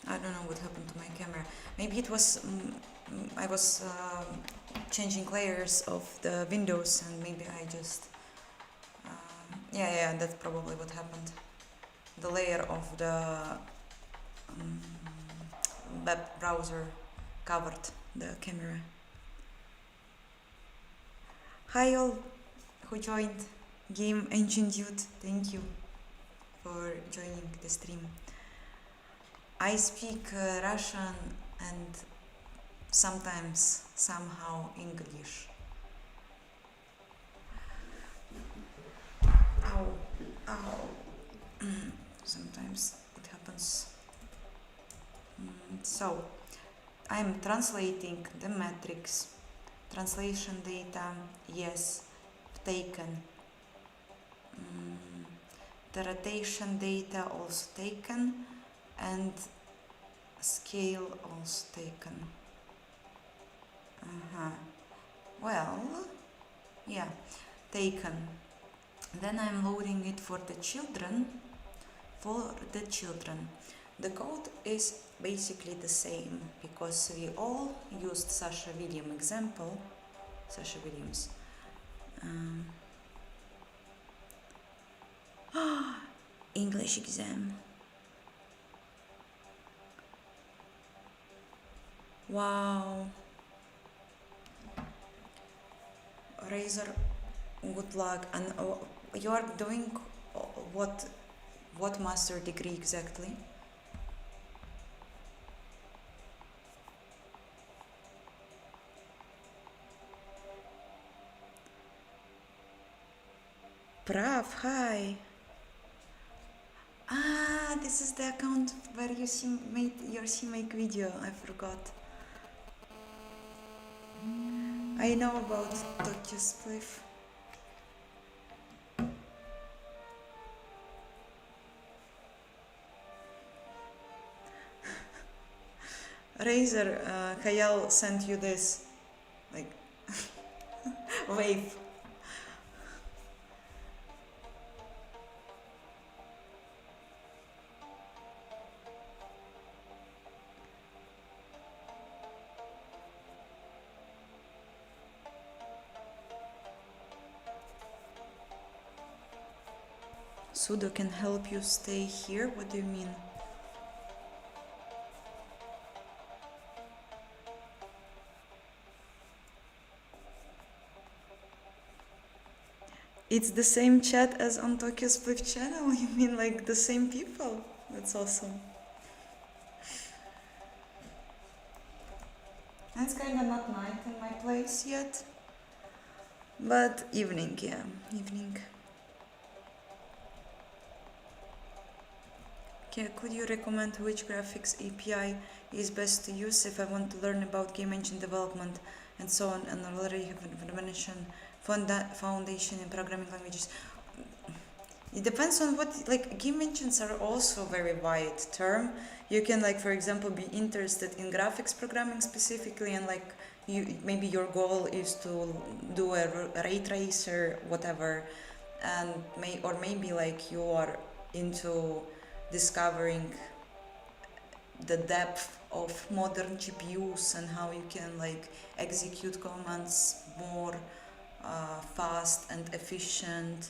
I don't know what happened to my camera. Maybe it was I was changing layers of the windows, and maybe I just yeah, that's probably what happened. The layer of the um, web browser covered the camera. Hi all who joined Game Engine Dude. Thank you for joining the stream. I speak Russian and sometimes somehow English. Ow, ow. Sometimes it happens. So, I'm translating the metrics. Translation data, yes, taken. The rotation data also taken, and scale also taken. Well, yeah, taken. Then I'm loading it for the children. The code is basically the same because we all used Sasha Williams example. Sasha Williams. English exam. Wow. Razor, good luck. And you are doing what master degree exactly? Prav, hi. Ah, this is the account where you made your CMake video. I forgot. I know about Tokyo Spliff. Razor, Kayal sent you this, like, wave. Sudo can help you stay here? What do you mean? It's the same chat as on Tokyo Spliff channel? You mean like the same people? That's awesome. It's kinda not night in my place yet. But evening, yeah, evening. Okay, could you recommend which graphics API is best to use if I want to learn about game engine development and so on, and already have foundation in programming languages? It depends on what, like, game engines are also very wide term. You can, like, for example, be interested in graphics programming specifically, and like maybe your goal is to do a ray tracer, whatever, and maybe like you are into discovering the depth of modern GPUs and how you can like execute commands more fast and efficient,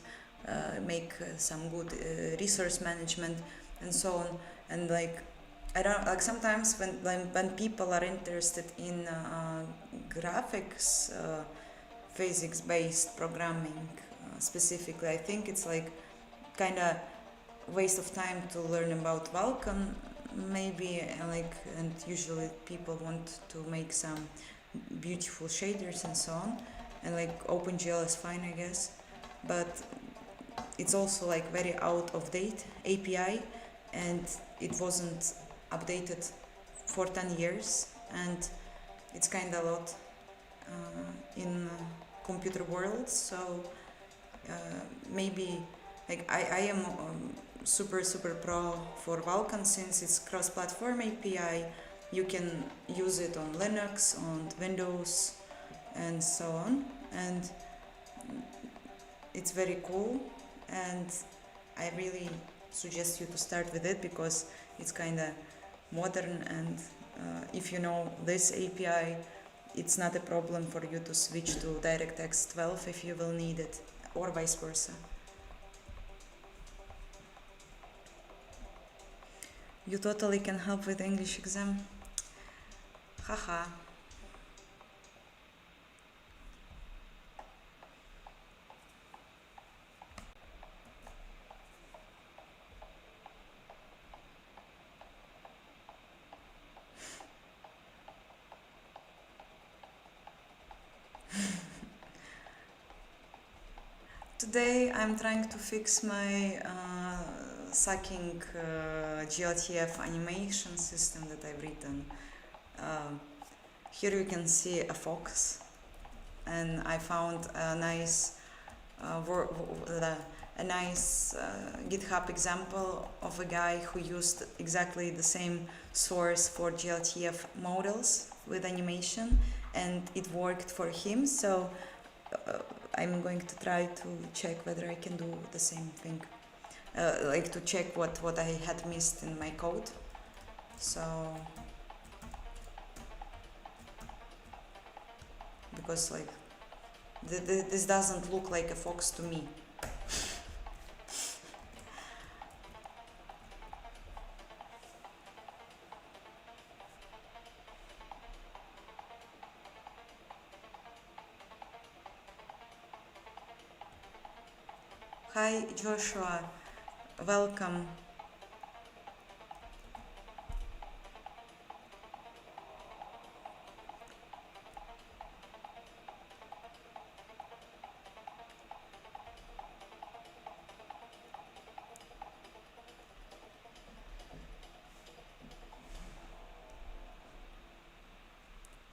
make some good resource management and so on. And like I don't like sometimes when people are interested in graphics, physics based programming specifically, I think it's like kind of waste of time to learn about Vulkan maybe, and usually people want to make some beautiful shaders and so on, and like OpenGL is fine, I guess, but it's also like very out of date API, and it wasn't updated for 10 years, and it's kind of a lot in computer world. So maybe like I am super pro for Vulkan since it's cross-platform API. You can use it on Linux, on Windows, and so on. And it's very cool, and I really suggest you to start with it because it's kind of modern, and if you know this API, it's not a problem for you to switch to DirectX 12 if you will need it, or vice versa. You totally can help with English exam. Haha. Today I'm trying to fix my sucking GLTF animation system that I've written. Here you can see a fox, and I found a nice GitHub example of a guy who used exactly the same source for GLTF models with animation, and it worked for him. So I'm going to try to check whether I can do the same thing, like to check what I had missed in my code. So because like this doesn't look like a fox to me. Hi Joshua, welcome.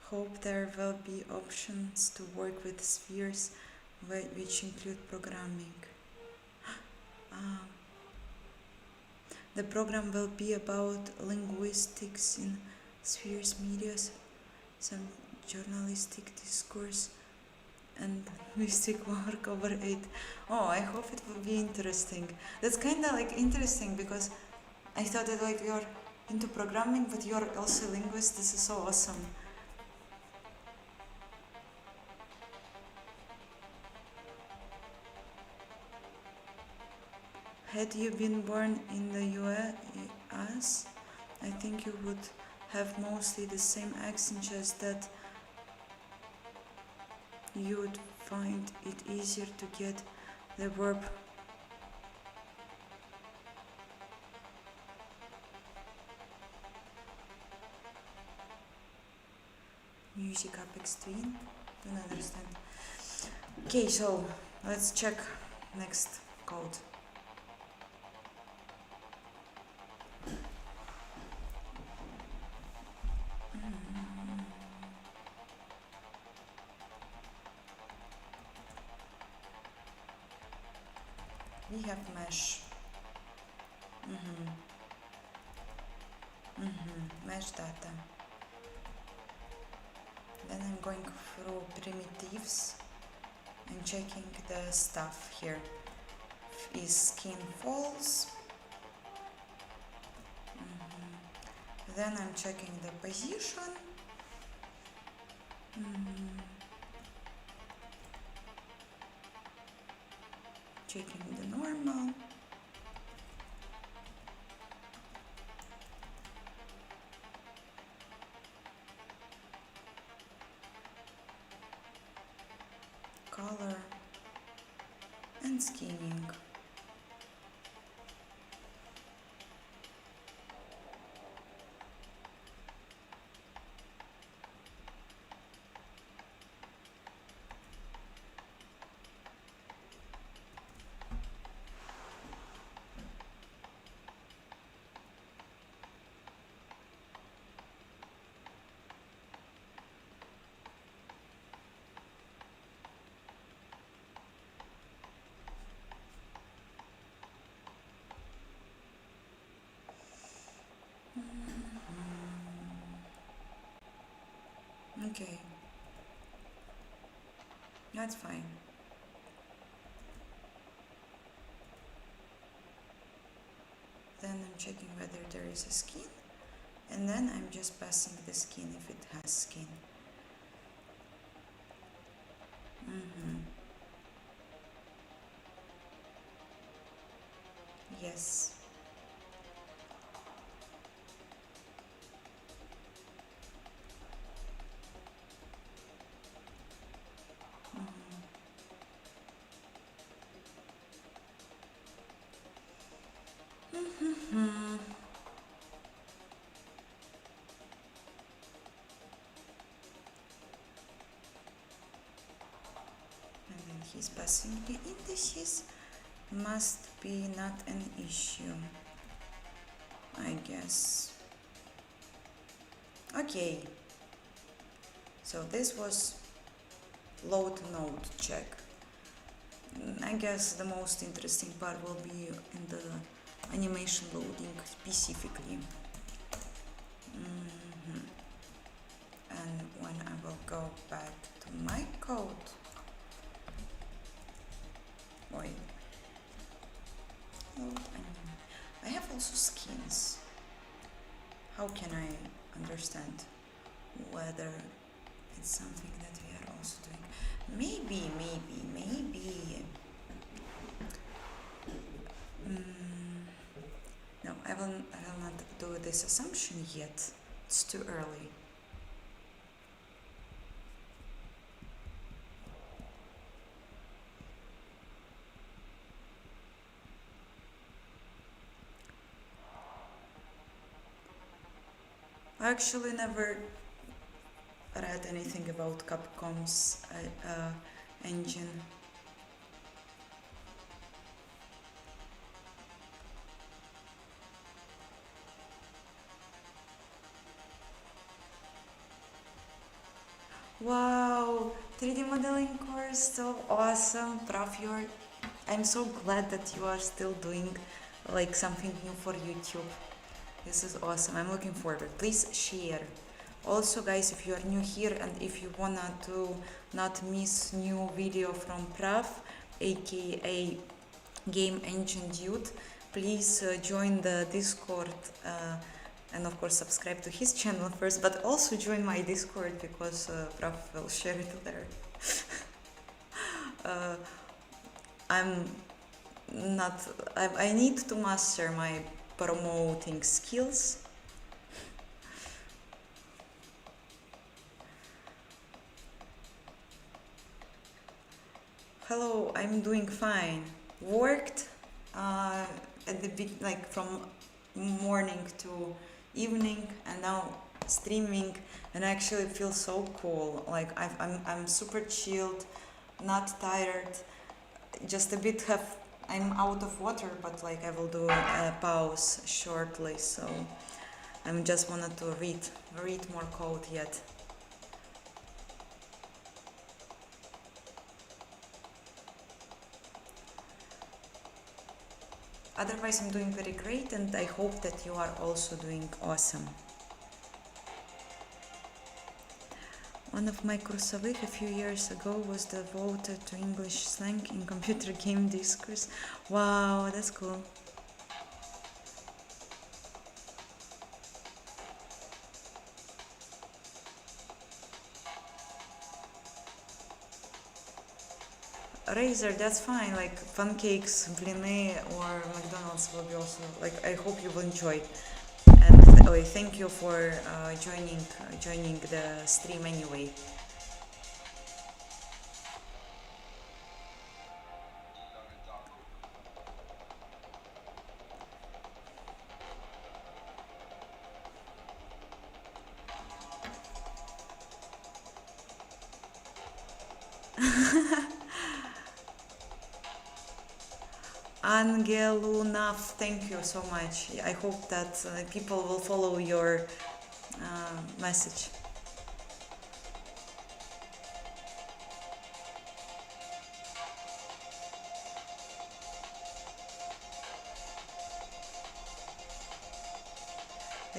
Hope there will be options to work with spheres which include programming. The program will be about linguistics in spheres, media, some journalistic discourse, and linguistic work over it. Oh, I hope it will be interesting. That's kind of like interesting because I thought that like you're into programming, but you're also a linguist. This is so awesome. Had you been born in the US, I think you would have mostly the same accent, just that you would find it easier to get the verb. Music Apex Twin? Don't understand. Okay, so let's check next code. We have mesh. Mesh data. Then I'm going through primitives and checking the stuff here. Is skin false? Then I'm checking the position. Checking the normal. Color and skinning. Okay, that's fine. Then I'm checking whether there is a skin, and then I'm just passing the skin if it has skin. Yes. And then he's passing the indices. Must be not an issue, I guess. Okay, so this was load node check. I guess the most interesting part will be in the animation loading specifically. And when I will go back to my code, load anime. I have also skins. How can I understand whether it's something that we are also doing? Maybe. No, I will not do this assumption yet. It's too early. I actually never read anything about Capcom's engine. Wow, 3D modeling course, so awesome. Prof, I'm so glad that you are still doing like something new for YouTube. This is awesome. I'm looking forward. Please share. Also, guys, if you are new here and if you wanna to not miss new video from Prof, aka Game Engine Dude, please join the Discord and of course subscribe to his channel first, but also join my Discord because Prof will share it there. I'm not. I need to master my promoting skills. Hello, I'm doing fine. Worked at the bit like from morning to evening, and now streaming, and I actually feel so cool. Like I'm super chilled, not tired. Just a bit I'm out of water, but like I will do a pause shortly. So I'm just wanted to read more code yet. Otherwise, I'm doing very great, and I hope that you are also doing awesome. One of my kursovых a few years ago was devoted to English slang in computer game discourse. Wow, that's cool. Razer, that's fine. Like pancakes, blины, or McDonald's will be also like. I hope you will enjoy. And thank you for joining the stream anyway. Angelunaf, thank you so much. I hope that people will follow your message.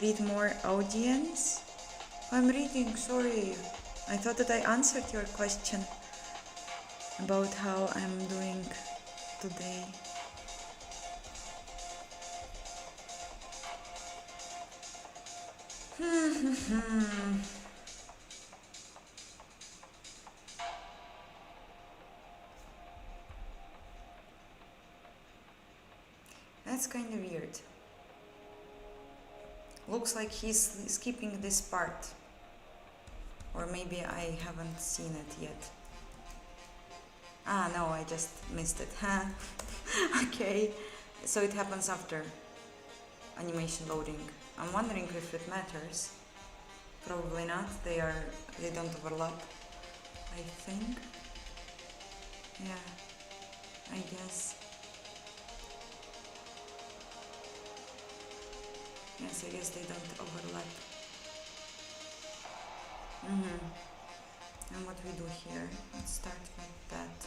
Read more audience. I'm reading, sorry. I thought that I answered your question about how I'm doing today. That's kind of weird. Looks like he's skipping this part. Or maybe I haven't seen it yet. Ah, no, I just missed it. Okay, so it happens after animation loading. I'm wondering if it matters. Probably not. They don't overlap, I think. Yeah, I guess. Yes, I guess they don't overlap. And what we do here? Let's start with that.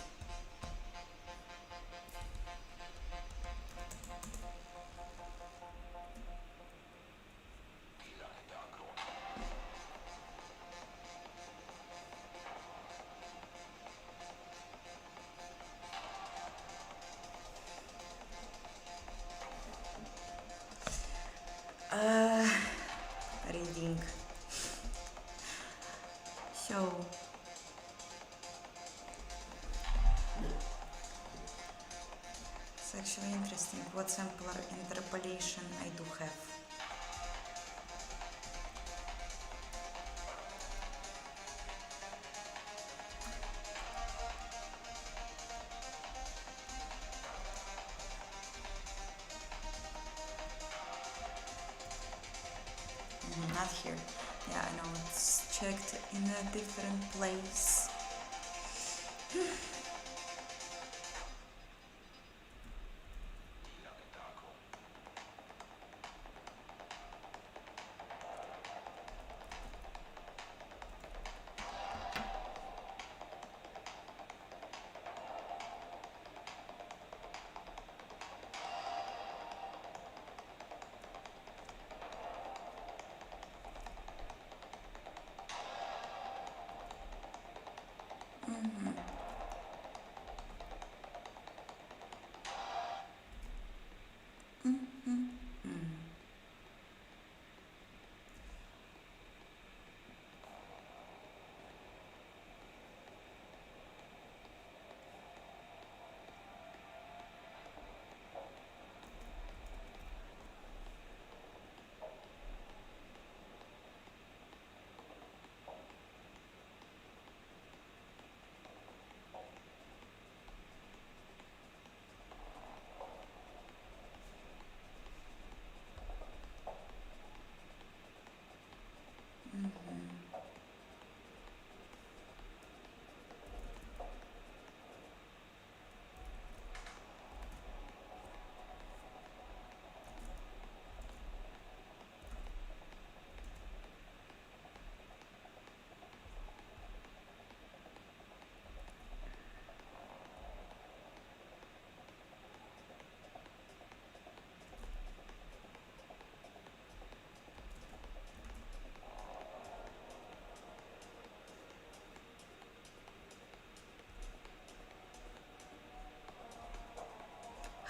Reading. So, it's actually interesting what sampler interpolation I do have. Not here. Yeah, I know, it's checked in a different place.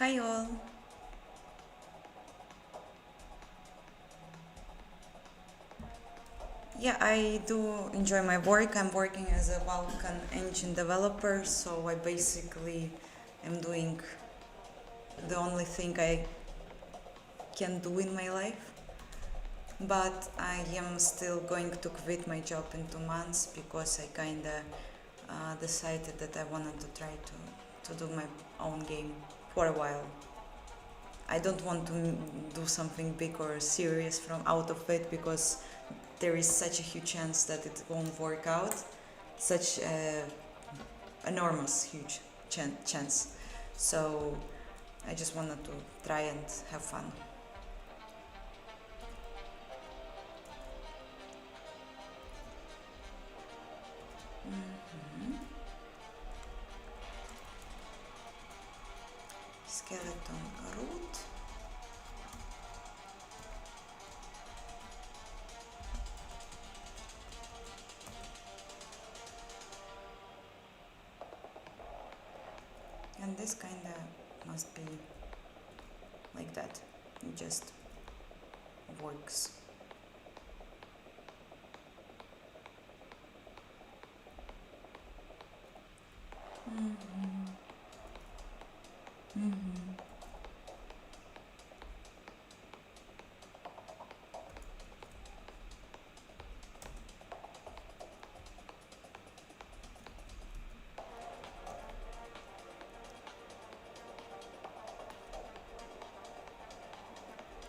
Hi all. Yeah, I do enjoy my work. I'm working as a Vulkan engine developer, so I basically am doing the only thing I can do in my life. But I am still going to quit my job in 2 months because I kinda decided that I wanted to try to do my own game for a while. I don't want to do something big or serious from out of it because there is such a huge chance that it won't work out, such a enormous huge chance. So I just wanted to try and have fun. Skeleton root. it's kinda must be like that. It just works. Mm-hmm. Mm-hmm.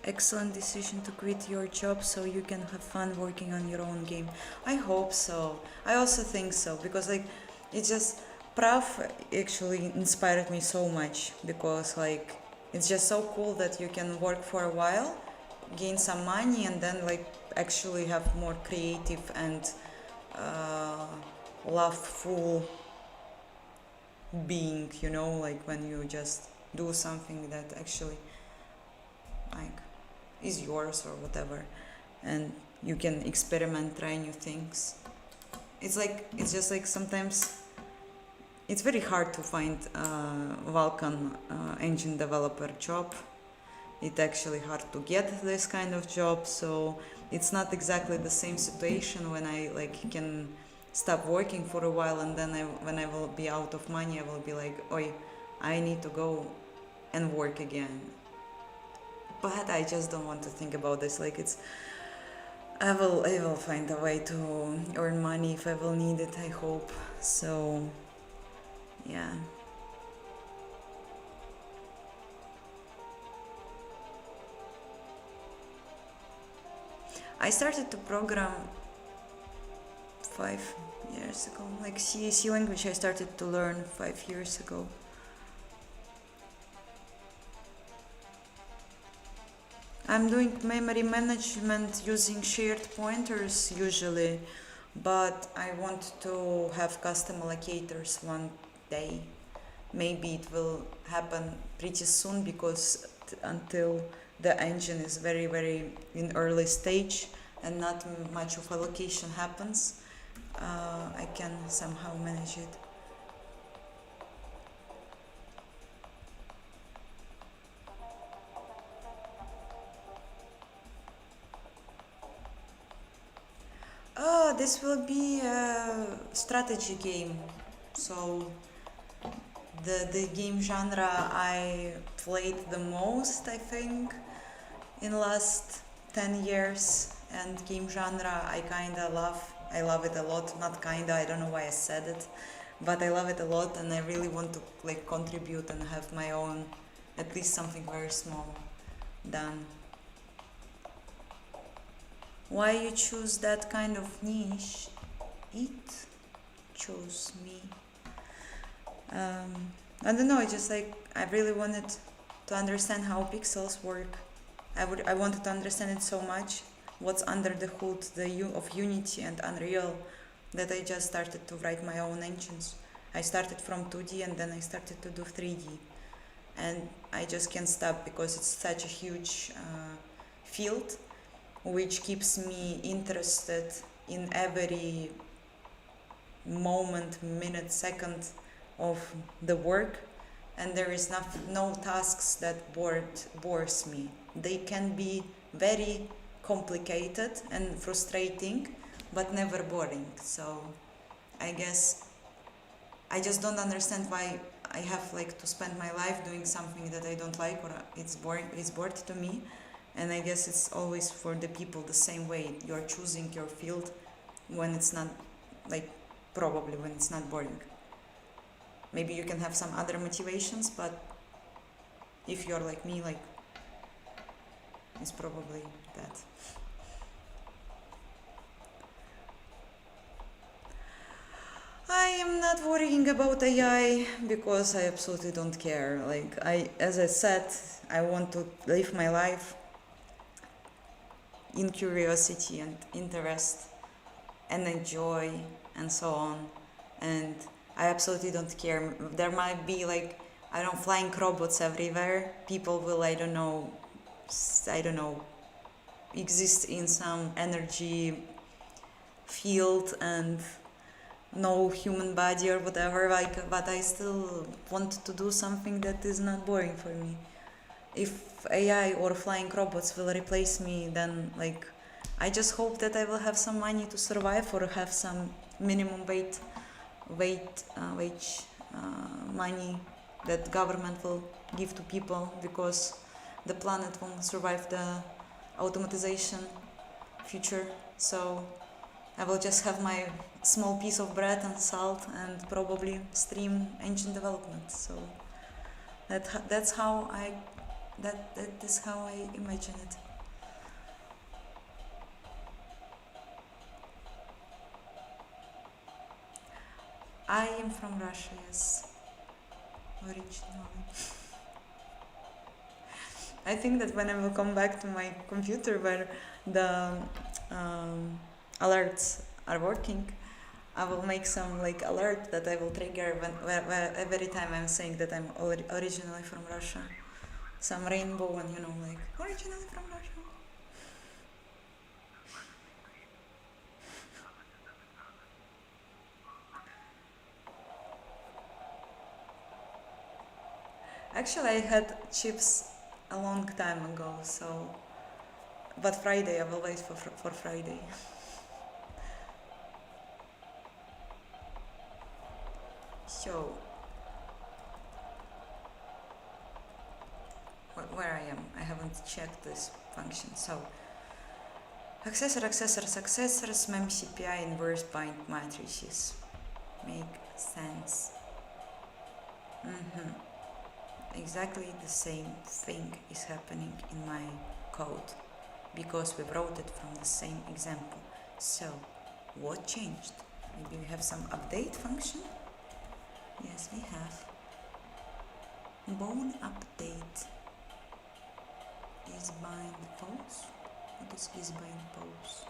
Excellent decision to quit your job so you can have fun working on your own game. I hope so. I also think so because like it just Prav actually inspired me so much because like it's just so cool that you can work for a while, gain some money, and then like actually have more creative and uh, loveful being. You know, like when you just do something that actually like is yours or whatever, and you can experiment, try new things. It's just like sometimes it's very hard to find vulkan engine developer job. It's actually hard to get this kind of job, so it's not exactly the same situation when I like can stop working for a while, and then when I will be out of money, I will be like, oi, I need to go and work again. But I just don't want to think about this. Like it's I will find a way to earn money if I will need it, I hope. So yeah. I started to program 5 years ago. Like C language I started to learn 5 years ago. I'm doing memory management using shared pointers usually, but I want to have custom allocators one day. Maybe it will happen pretty soon because until the engine is very in early stage and not much of allocation happens, I can somehow manage it. Oh, this will be a strategy game. So the game genre I played the most, I think, in last 10 years, and game genre I kinda love. I love it a lot. Not kinda, I don't know why I said it, but I love it a lot, and I really want to like contribute and have my own, at least something very small done. Why you choose that kind of niche? It chose me. I don't know. I just like I really wanted to understand how pixels work. I wanted to understand it so much. What's under the hood, of Unity and Unreal, that I just started to write my own engines. I started from 2D and then I started to do 3D, and I just can't stop because it's such a huge field, which keeps me interested in every moment, minute, second of the work, and there is no tasks that bores me. They can be very complicated and frustrating, but never boring. So I guess I just don't understand why I have like to spend my life doing something that I don't like or it's boring. It's bored to me, and I guess it's always for the people the same way. You're choosing your field when it's not like probably when it's not boring. Maybe you can have some other motivations, but if you're like me, like it's probably that. I am not worrying about AI because I absolutely don't care. Like as I said, I want to live my life in curiosity and interest and enjoy and so on. And I absolutely don't care. There might be like I don't flying robots everywhere. People will I don't know exist in some energy field and no human body or whatever, like, but I still want to do something that is not boring for me. If AI or flying robots will replace me, then like I just hope that I will have some money to survive or have some minimum wage money that government will give to people, because the planet won't survive the automatization future. So I will just have my small piece of bread and salt and probably stream ancient development. So that's how that is how I imagine it. I am from Russia, yes, originally. I think that when I will come back to my computer where the um, alerts are working, I will make some like alert that I will trigger where every time I'm saying that I'm originally from Russia. Some rainbow and like originally from Russia. Actually, I had chips a long time ago, so but Friday I will wait for Friday. So where I am, I haven't checked this function. So successors, mem CPI inverse bind matrices make sense. Exactly the same thing is happening in my code because we wrote it from the same example. So what changed? Maybe we have some update function? Yes, we have. Bone update. Is bind pose? What is bind pose?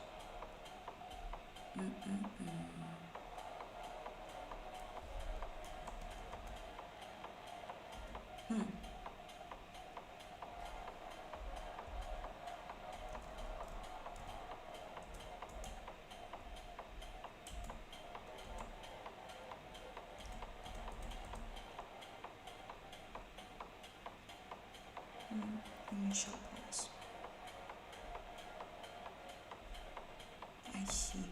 Initial pose. I see.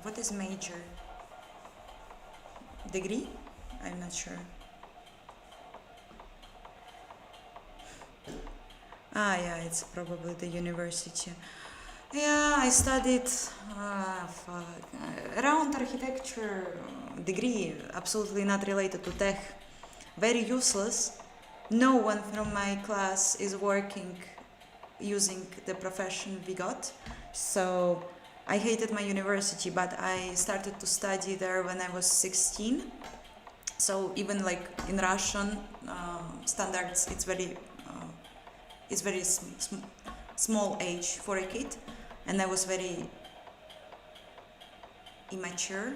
What is major? Degree? I'm not sure. Yeah, it's probably the university. Yeah, I studied around architecture degree, absolutely not related to tech. Very useless. No one from my class is working using the profession we got. So I hated my university, but I started to study there when I was 16. So even like in Russian standards, it's very small age for a kid, and I was very immature,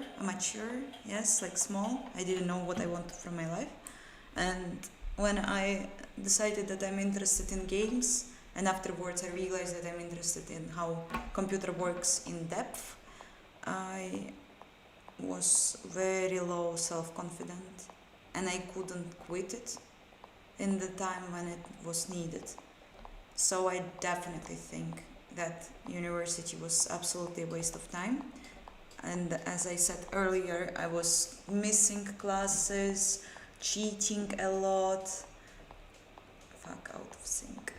yes, like small. I didn't know what I wanted from my life, and when I decided that I'm interested in games, and afterwards I realized that I'm interested in how computer works in depth, I was very low self-confident, and I couldn't quit it in the time when it was needed. So I definitely think that university was absolutely a waste of time. And as I said earlier, I was missing classes, cheating a lot. Fuck, out of sync.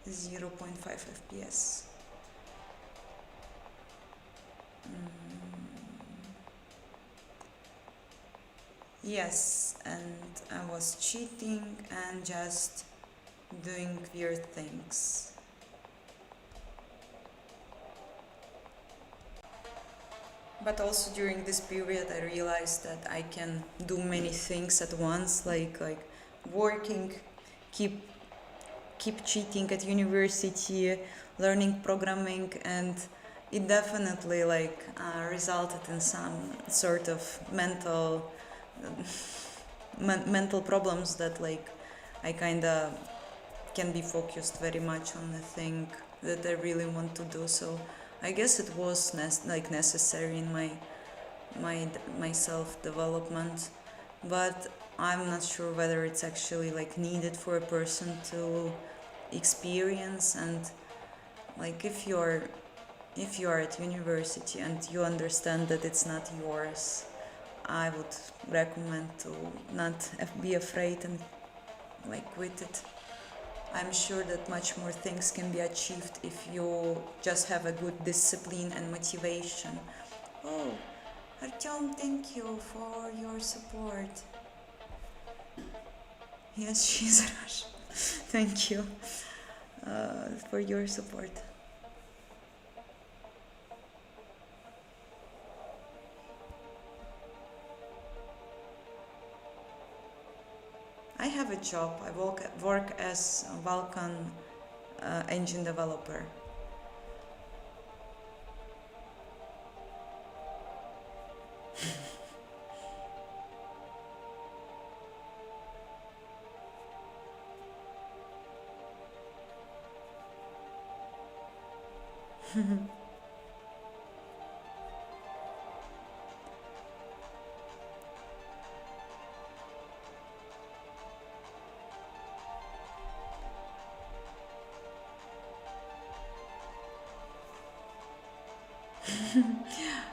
0.5 FPS. Yes, and I was cheating and just doing weird things. But also during this period I realized that I can do many things at once, like working, keep cheating at university, learning programming, and it definitely resulted in some sort of mental problems that I kind of can be focused very much on the thing that I really want to do. So I guess it was like necessary in my self development, but I'm not sure whether it's actually like needed for a person to experience. And like if you're at university and you understand that it's not yours, I would recommend to not be afraid and like quit it. I'm sure that much more things can be achieved if you just have a good discipline and motivation. Oh, Artyom, thank you for your support. Yes, she's Russian. Thank you for your support. I have a job. I work as a Vulkan engine developer.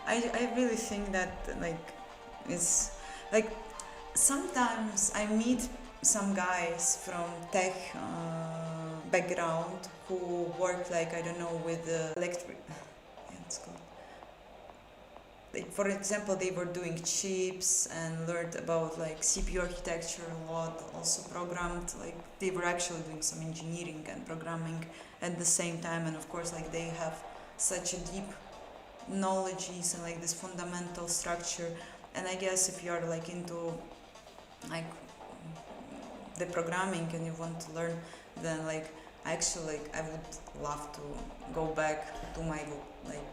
I really think that like it's like sometimes I meet some guys from tech background who work like I don't know with electric. Yeah, it's called. Like for example, they were doing chips and learned about like CPU architecture a lot. Also programmed like they were actually doing some engineering and programming at the same time. And of course, like they have such a deep knowledges and like this fundamental structure. And I guess if you're like into like the programming and you want to learn, then like actually like I would love to go back to my like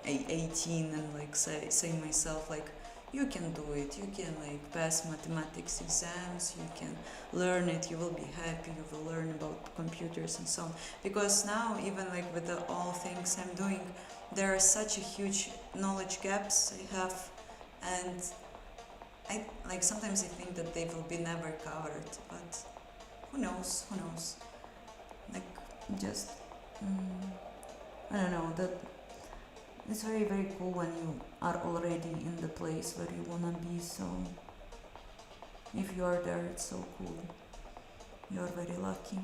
18 and like say myself like you can do it, you can like pass mathematics exams, you can learn it, you will be happy, you will learn about computers and so on. Because now even like with all things I'm doing, there are such a huge knowledge gaps I have. And I like sometimes I think that they will be never covered, but who knows, like just I don't know, that it's very very cool when you are already in the place where you wanna be. So if you are there, it's so cool, you are very lucky.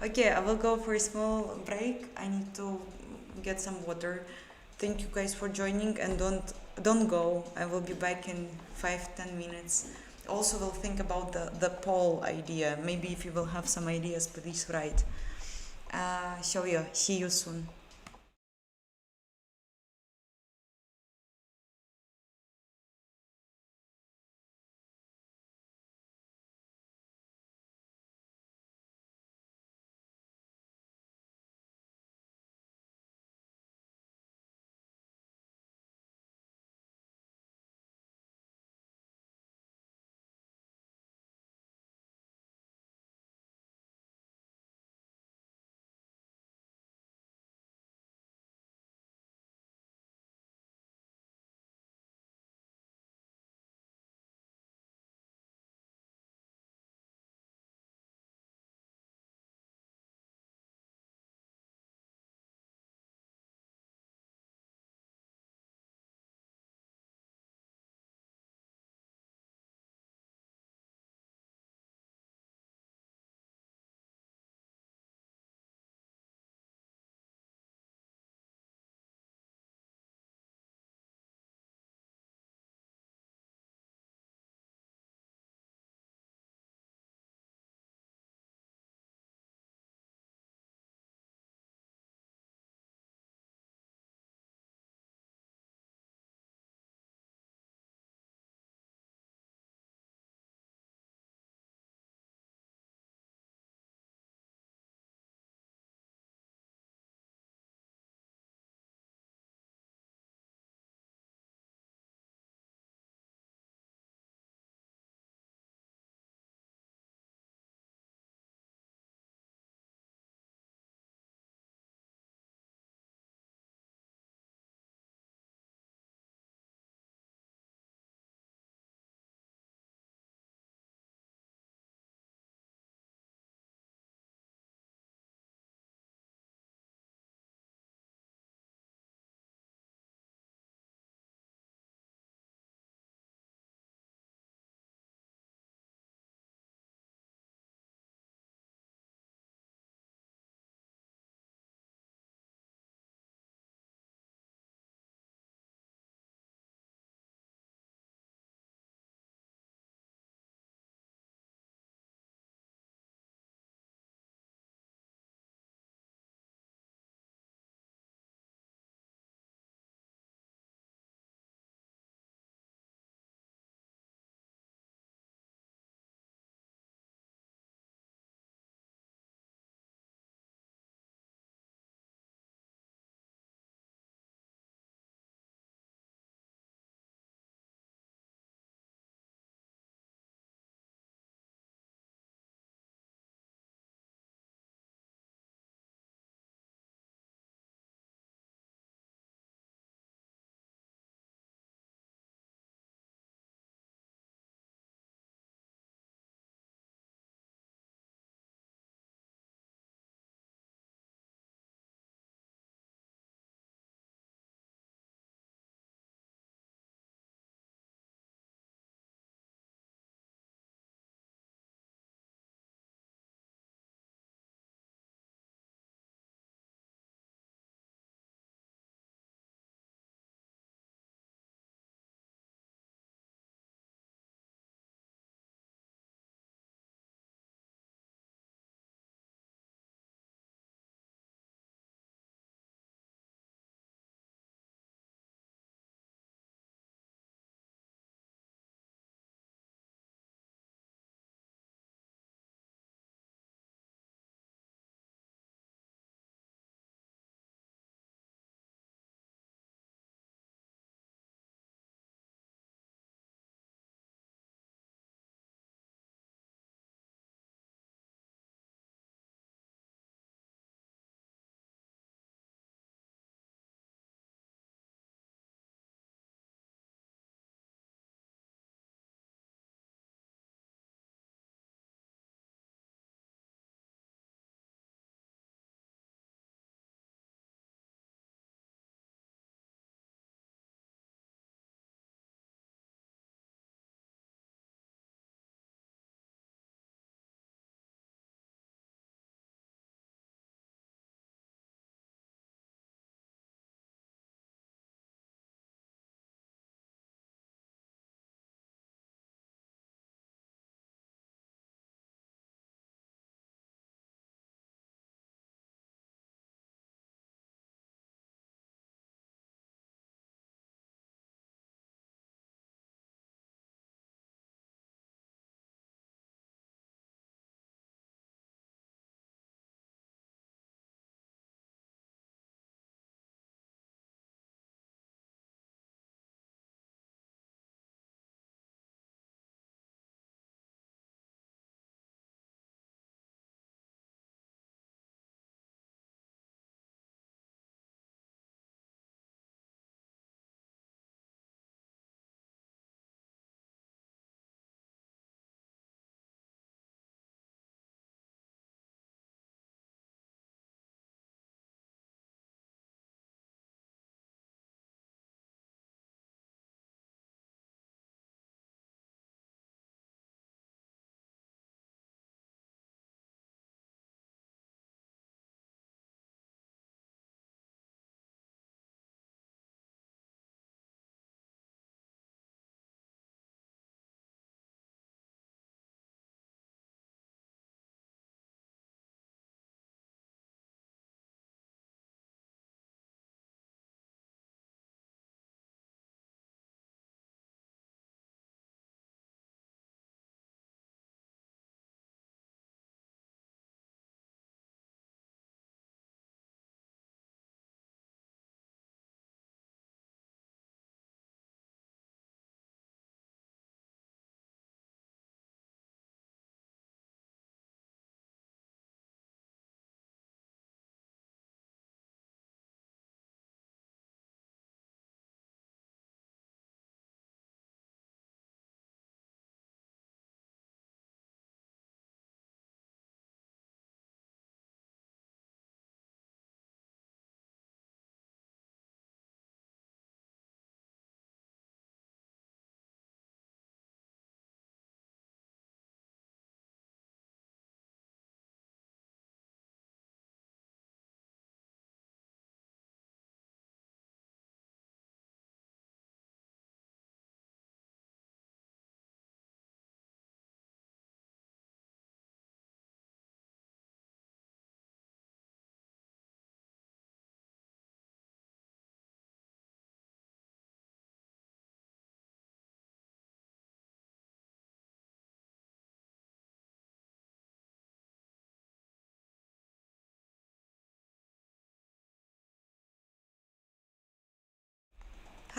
Okay, I will go for a small break. I need to get some water. Thank you guys for joining, and don't go. I will be back in 5-10 minutes. Also, we'll think about the poll idea. Maybe if you will have some ideas, please write. See you soon.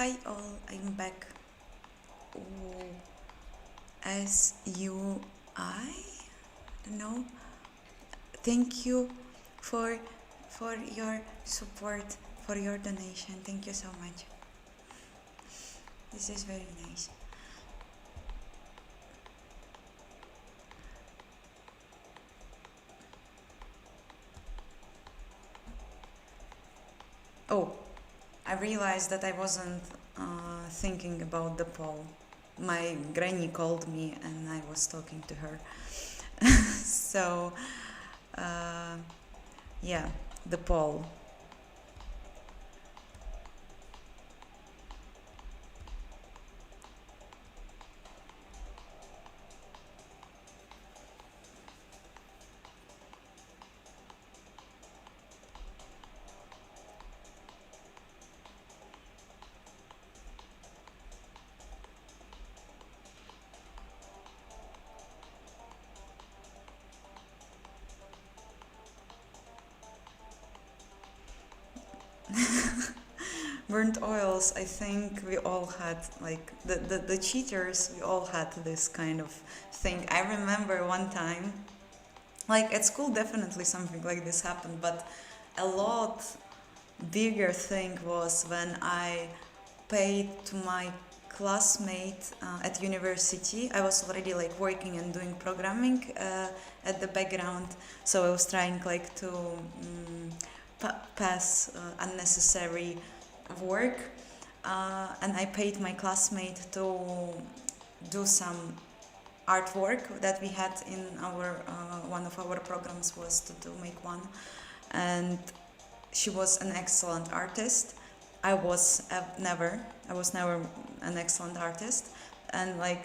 Hi all, I'm back. Oh, as you, I don't know. Thank you for for your support, for your donation. Thank you so much. This is very nice. Oh, I realized that I wasn't thinking about the poll. My granny called me and I was talking to her. So, uh, yeah, the poll. Burnt oils, I think we all had, like, the cheaters, we all had this kind of thing. I remember one time, like, at school, definitely something like this happened, but a lot bigger thing was when I paid to my classmate at university. I was already like working and doing programming at the background, so I was trying like to pass unnecessary work, and I paid my classmate to do some artwork that we had in our one of our programs was to make one, and she was an excellent artist. I was never an excellent artist, and like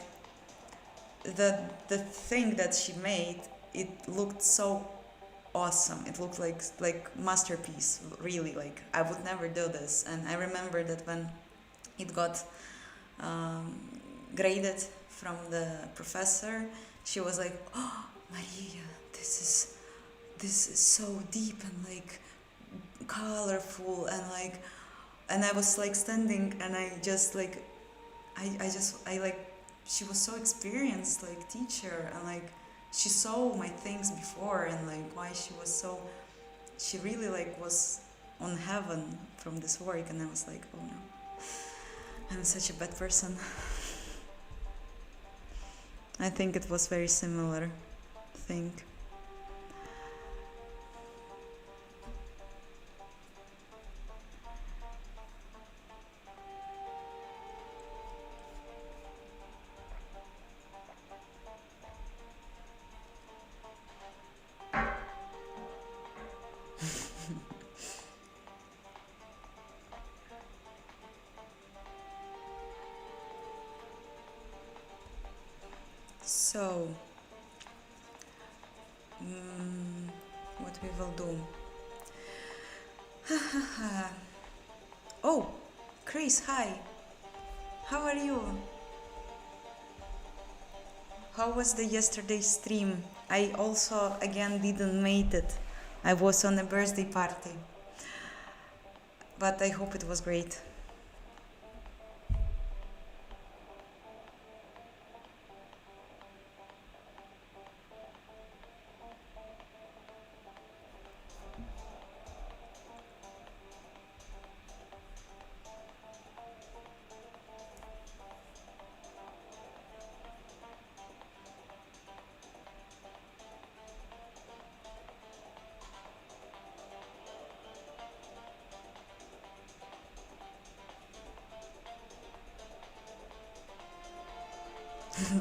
the thing that she made, it looked so awesome. It looked like masterpiece, really. Like I would never do this. And I remember that when it got um, graded from the professor, she was like, "Oh, Maria, this is so deep and like colorful and like," and I was like standing and I just like I like, she was so experienced like teacher, and like she saw my things before, and like why she was so, she really like was on heaven from this work, and I was like, oh no, I'm such a bad person. I think it was very similar thing. So, what we will do? Oh, Chris, hi. How are you? How was the yesterday stream? I also again didn't make it. I was on a birthday party, but I hope it was great.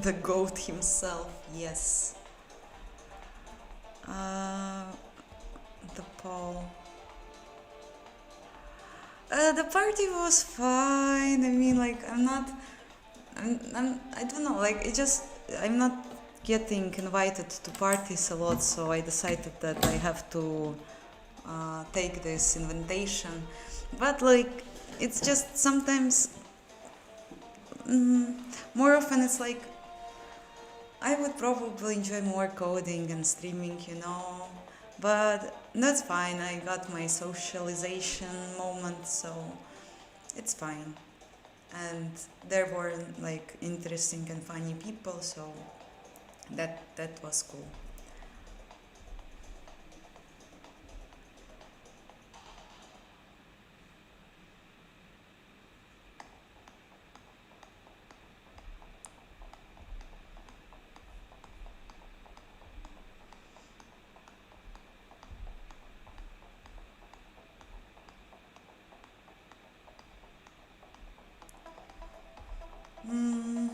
The goat himself, yes. Uh, the poll. The party was fine. I mean, like, I don't know, like, it just, I'm not getting invited to parties a lot, so I decided that I have to take this invitation. But, like, it's just sometimes, more often it's like, I would probably enjoy more coding and streaming, you know. But that's fine. I got my socialization moment, so it's fine. and there were like interesting and funny people, so that was cool. Mm,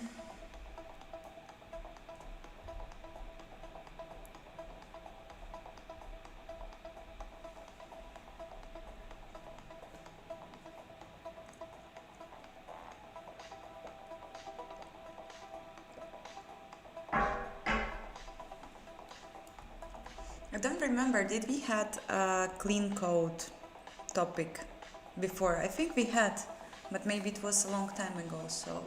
I don't remember, did we had a clean code topic before? I think we had, but maybe it was a long time ago, so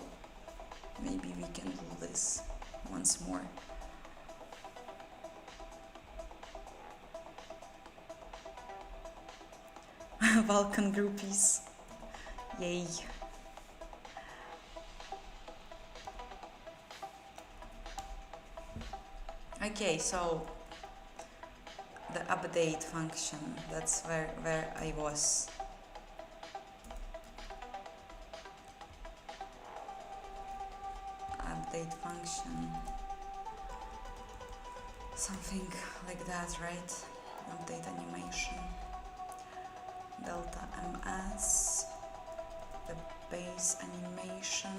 maybe we can do this once more. Vulkan groupies. Yay. Okay, so the update function, that's where I was. Update function. Something like that, right? Update animation. Delta MS. The base animation.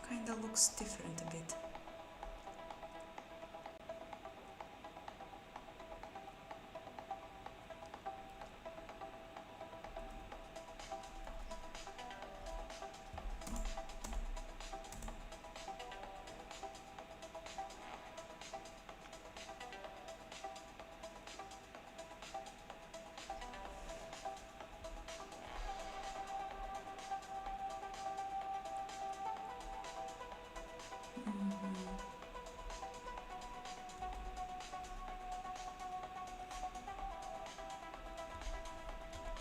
Kinda looks different a bit.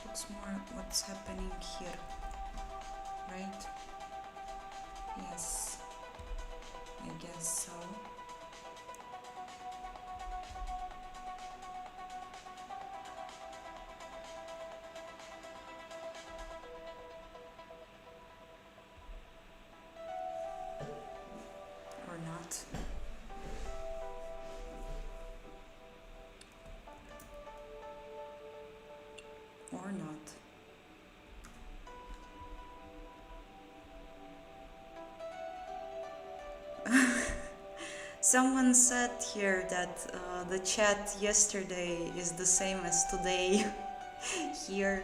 Looks more what's happening here, right? Yes, I guess so. Or not. Or not. Someone said here that the chat yesterday is the same as today here.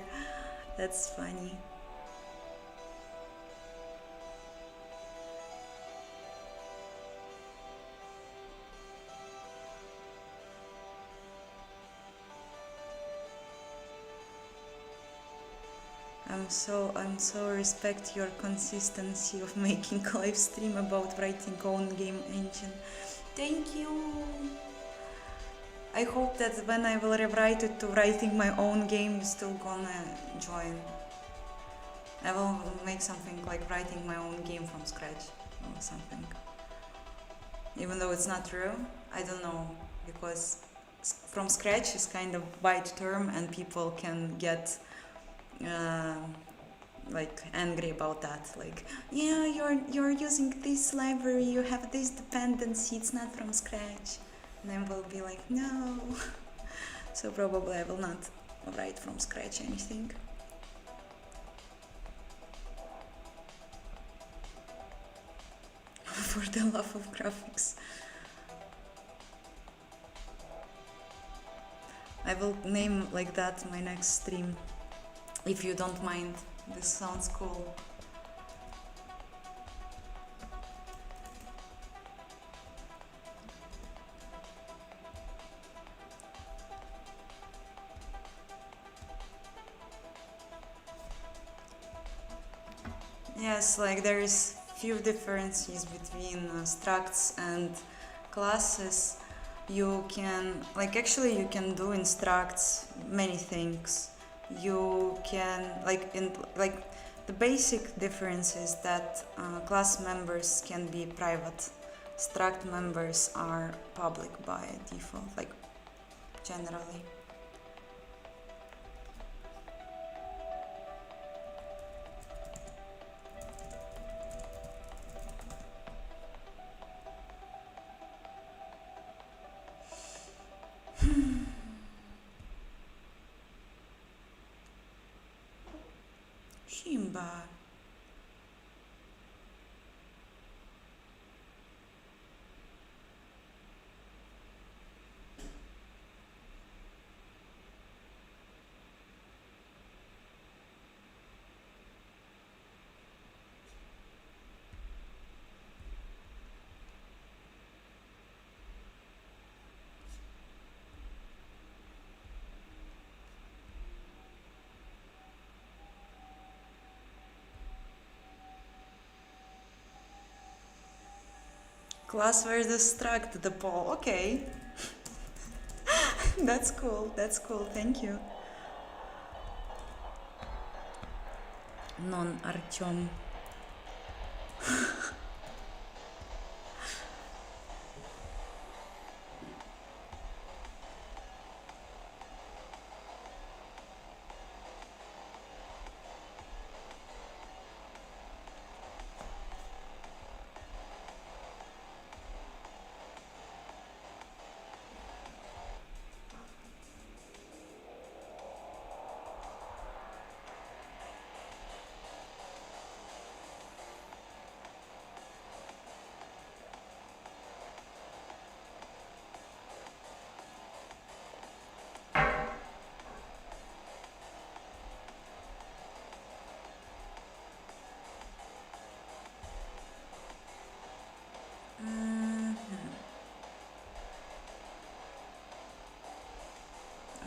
That's funny. I'm so respect your consistency of making live stream about writing own game engine. Thank you. I hope that when I will rewrite it to writing my own game, you're still gonna join. I will make something like writing my own game from scratch or something. Even though it's not true, I don't know, because from scratch is kind of wide term and people can get like angry about that, like, yeah, you're using this library, you have this dependency, it's not from scratch, and then we'll be like, no. So probably I will not write from scratch anything. For the love of graphics. I will name like that my next stream, if you don't mind. This sounds cool. Yes, like there is few differences between structs and classes. You can like actually you can do in structs many things. You can like in like the basic difference is that class members can be private. Struct members are public by default, like generally. Shimba. Class versus struct, the poll. Okay. That's cool. That's cool. Thank you. Non Artyom.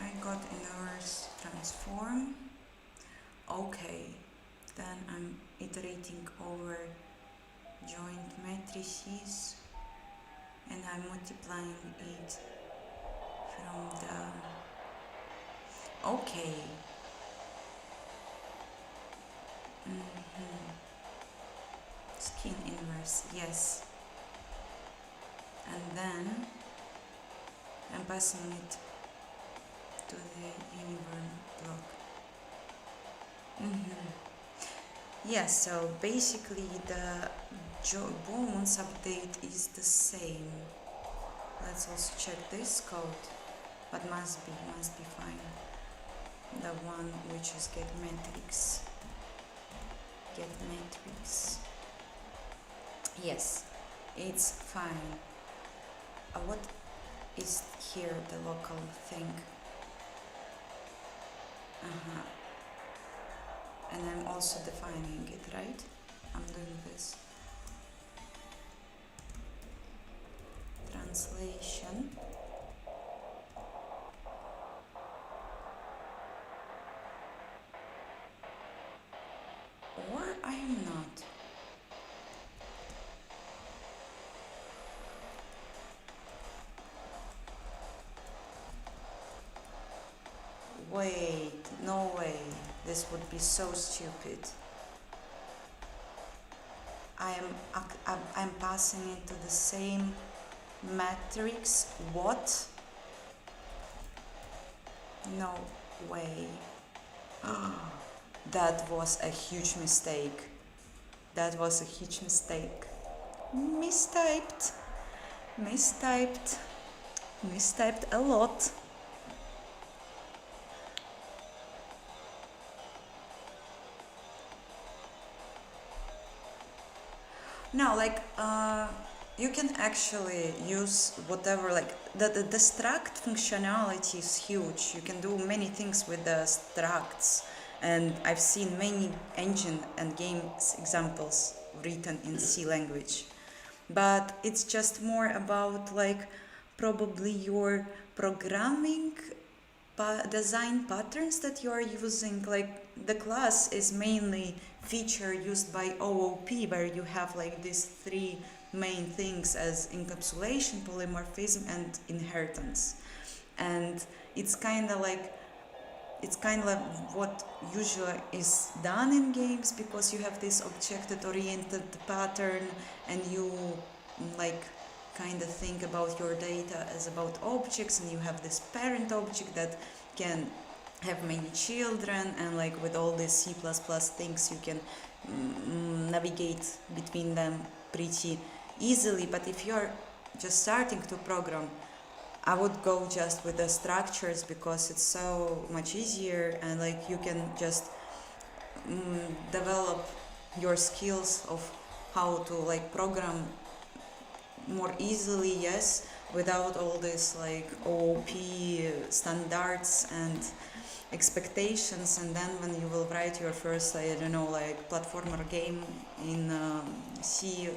I got inverse transform. Okay, then I'm iterating over joint matrices and I'm multiplying it from the. Okay. Mm-hmm. Skin inverse, yes. And then I'm passing it to the uniform block. Yes, so basically the bones update is the same. Let's also check this code, but must be fine. The one which is get matrix. Yes, it's fine. What is here the local thing? And I'm also defining it, right? I'm doing this. Translation. Or I am not. Wait, no way. This would be so stupid. I'm passing it to the same matrix. What? No way. That was a huge mistake. Mistyped a lot. No, like you can actually use whatever, like the struct functionality is huge. You can do many things with the structs, and I've seen many engine and games examples written in C language. But it's just more about like probably your programming design patterns that you are using, like the class is mainly feature used by OOP, where you have like these three main things as encapsulation, polymorphism, and inheritance. And it's kind of like what usually is done in games, because you have this object oriented pattern, and you like kind of think about your data as about objects, and you have this parent object that can have many children, and like with all these C++ things you can navigate between them pretty easily. But if you're just starting to program, I would go just with the structures, because it's so much easier, and like you can just develop your skills of how to like program more easily, yes, without all this like OOP standards and expectations. And then when you will write your first, I don't know, like platformer game in C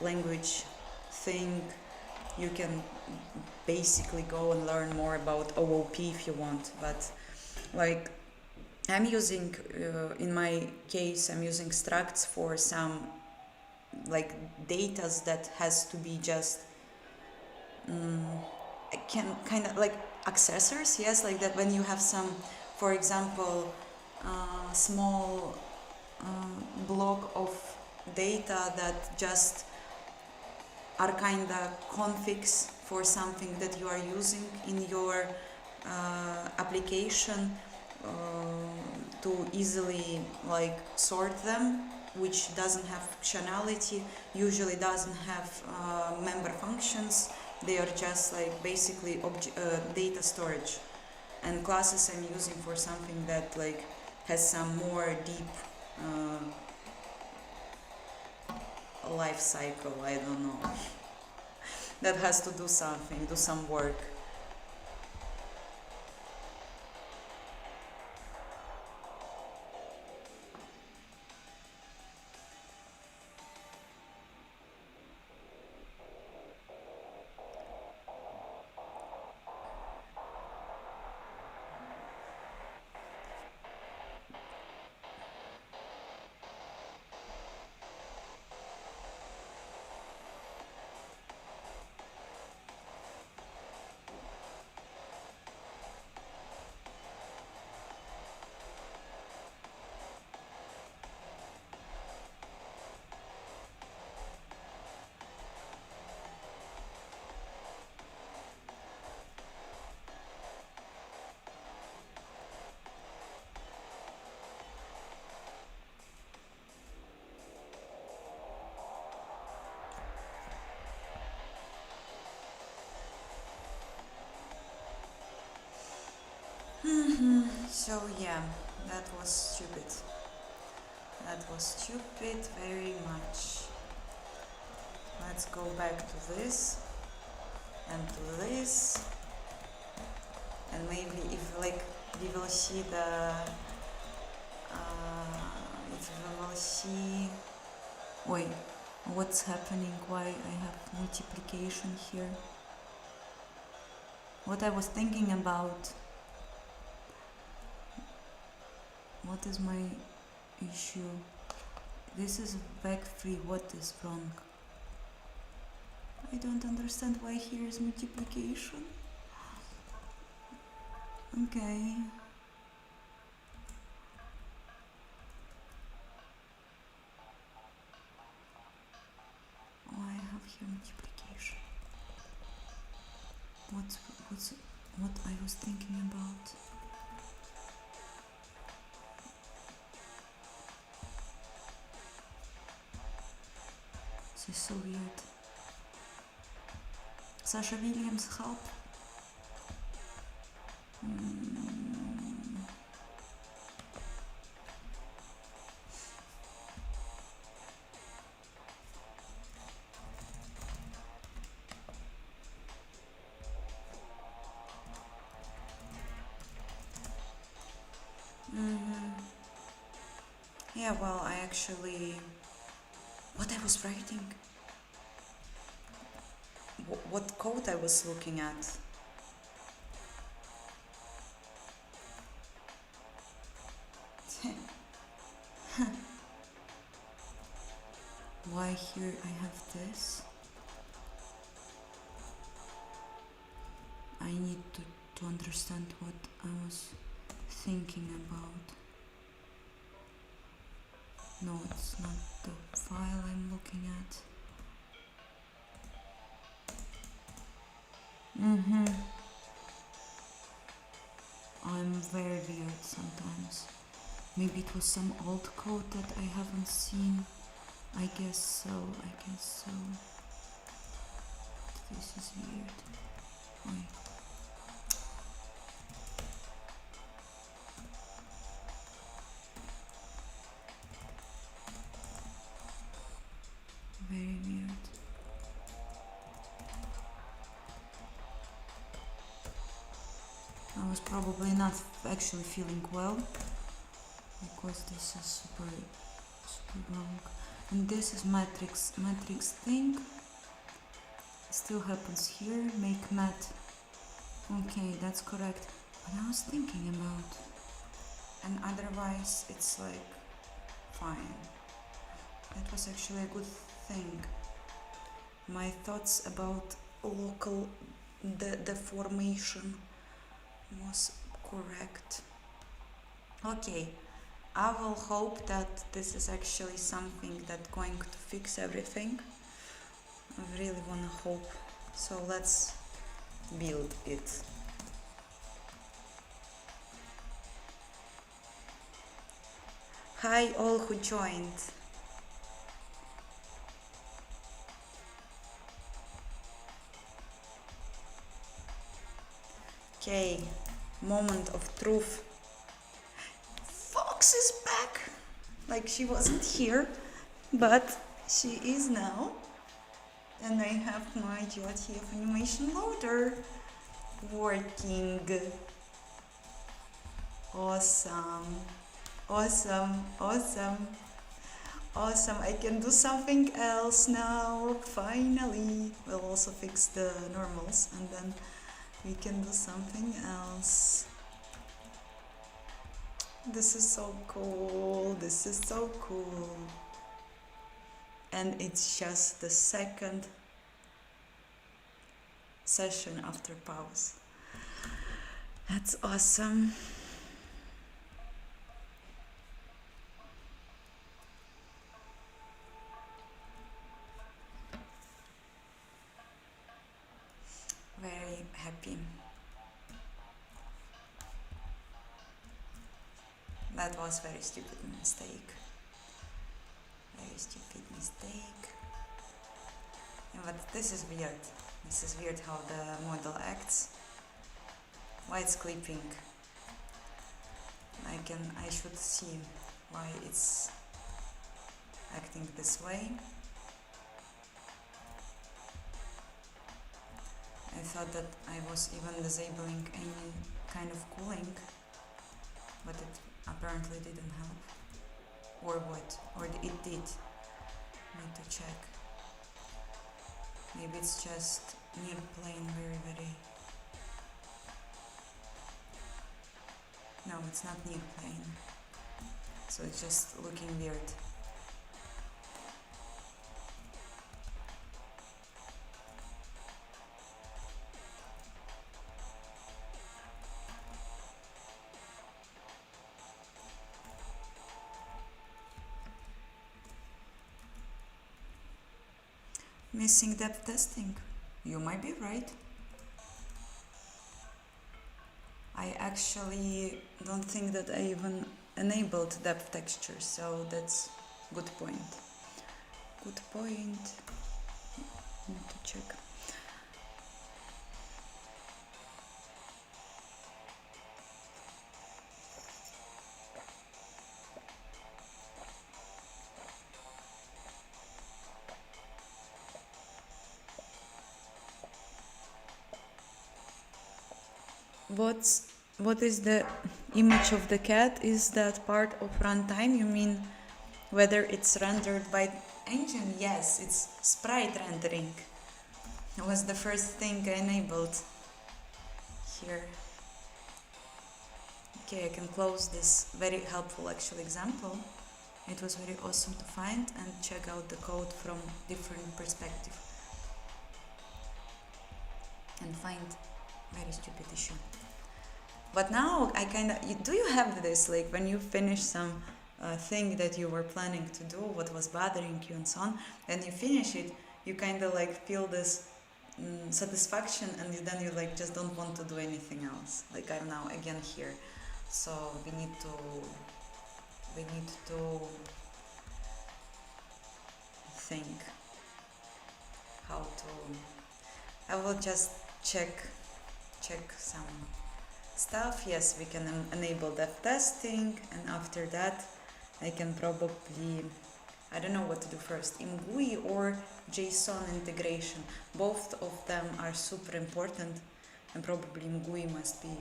language thing, you can basically go and learn more about OOP if you want. But like I'm using, in my case, I'm using structs for some like datas that has to be just can kind of like accessors, yes, like that when you have some, for example, small block of data that just are kind of configs for something that you are using in your application, uh, to easily like sort them, which doesn't have functionality, usually doesn't have member functions. They are just like basically data storage. And classes I'm using for something that like has some more deep life cycle, I don't know, that has to do something, do some work. So yeah, that was stupid. That was stupid very much. Let's go back to this and to this, and maybe if like we will see the if we will see, wait, what's happening, why I have multiplication here, what I was thinking about, what is my issue, this is back free, what is wrong, I don't understand why here is multiplication. Okay. Oh, I have here multiplication. What I was thinking about? This is so weird. Sasha Williams, help. Yeah, well, I actually, what I was writing, what code I was looking at. Why here I have this? I need to understand what I was thinking about. No, it's not the file I'm looking at. I'm very weird sometimes. Maybe it was some old code that I haven't seen. I guess so. This is weird. Oi. Very weird. I was probably not actually feeling well because this is super long. And this is matrix thing. Still happens here. Make math. Okay, that's correct. But I was thinking about, and otherwise it's like fine. That was actually a good thing. My thoughts about local deformation was correct. Okay, I will hope that this is actually something that's going to fix everything. I really wanna hope. So let's build it. Hi all who joined. Okay, moment of truth. Fox is back! Like she wasn't here, but she is now. And I have my GeoTF animation loader working. Awesome. Awesome, I can do something else now, finally. We'll also fix the normals and then we can do something else. This is so cool, And it's just the second session after pause. That's awesome. Very happy. That was very stupid mistake. Yeah, but this is weird. This is weird how the model acts. Why it's clipping. I should see why it's acting this way. I thought that I was even disabling any kind of cooling, but it apparently didn't help. Or what? Or it did. Need to check. Maybe it's just near plane very. No, it's not near plane. So it's just looking weird. Missing depth testing. You might be right. I actually don't think that I even enabled depth texture, so that's good point. Good point. Need to check. What is the image of the cat? Is that part of runtime? You mean whether it's rendered by engine? Yes, it's sprite rendering. It was the first thing I enabled here. Okay, I can close this very helpful actual example. It was very awesome to find and check out the code from different perspective and find very stupid issue. But now I kind of, do you have this, like when you finish some thing that you were planning to do, what was bothering you and so on, and you finish it, you kind of like feel this satisfaction, and then you like just don't want to do anything else. Like I'm now again here, so we need to think how to. I will just check some stuff. Yes, we can enable dev testing, and after that I can probably, I don't know what to do first, ImGUI or JSON integration. Both of them are super important, and probably ImGUI must be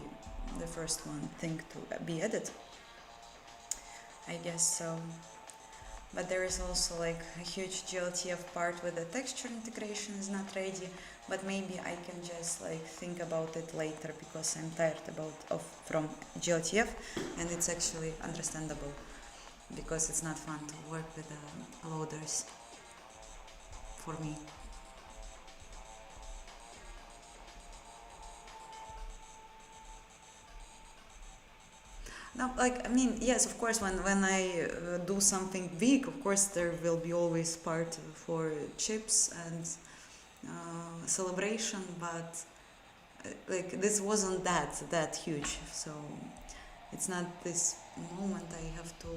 the first one thing to be added. I guess so. But there is also like a huge GLTF part with the texture integration is not ready, but maybe I can just like think about it later because I'm tired from GLTF, and it's actually understandable because it's not fun to work with loaders for me. No, like I mean, yes, of course. When I do something big, of course there will be always part for chips and celebration, but like this wasn't that huge, so it's not this moment I have to.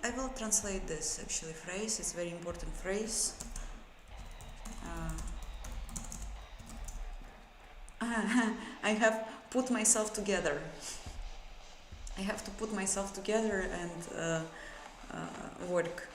I will translate this actually phrase. It's a very important phrase. I have put myself together. I have to put myself together and work.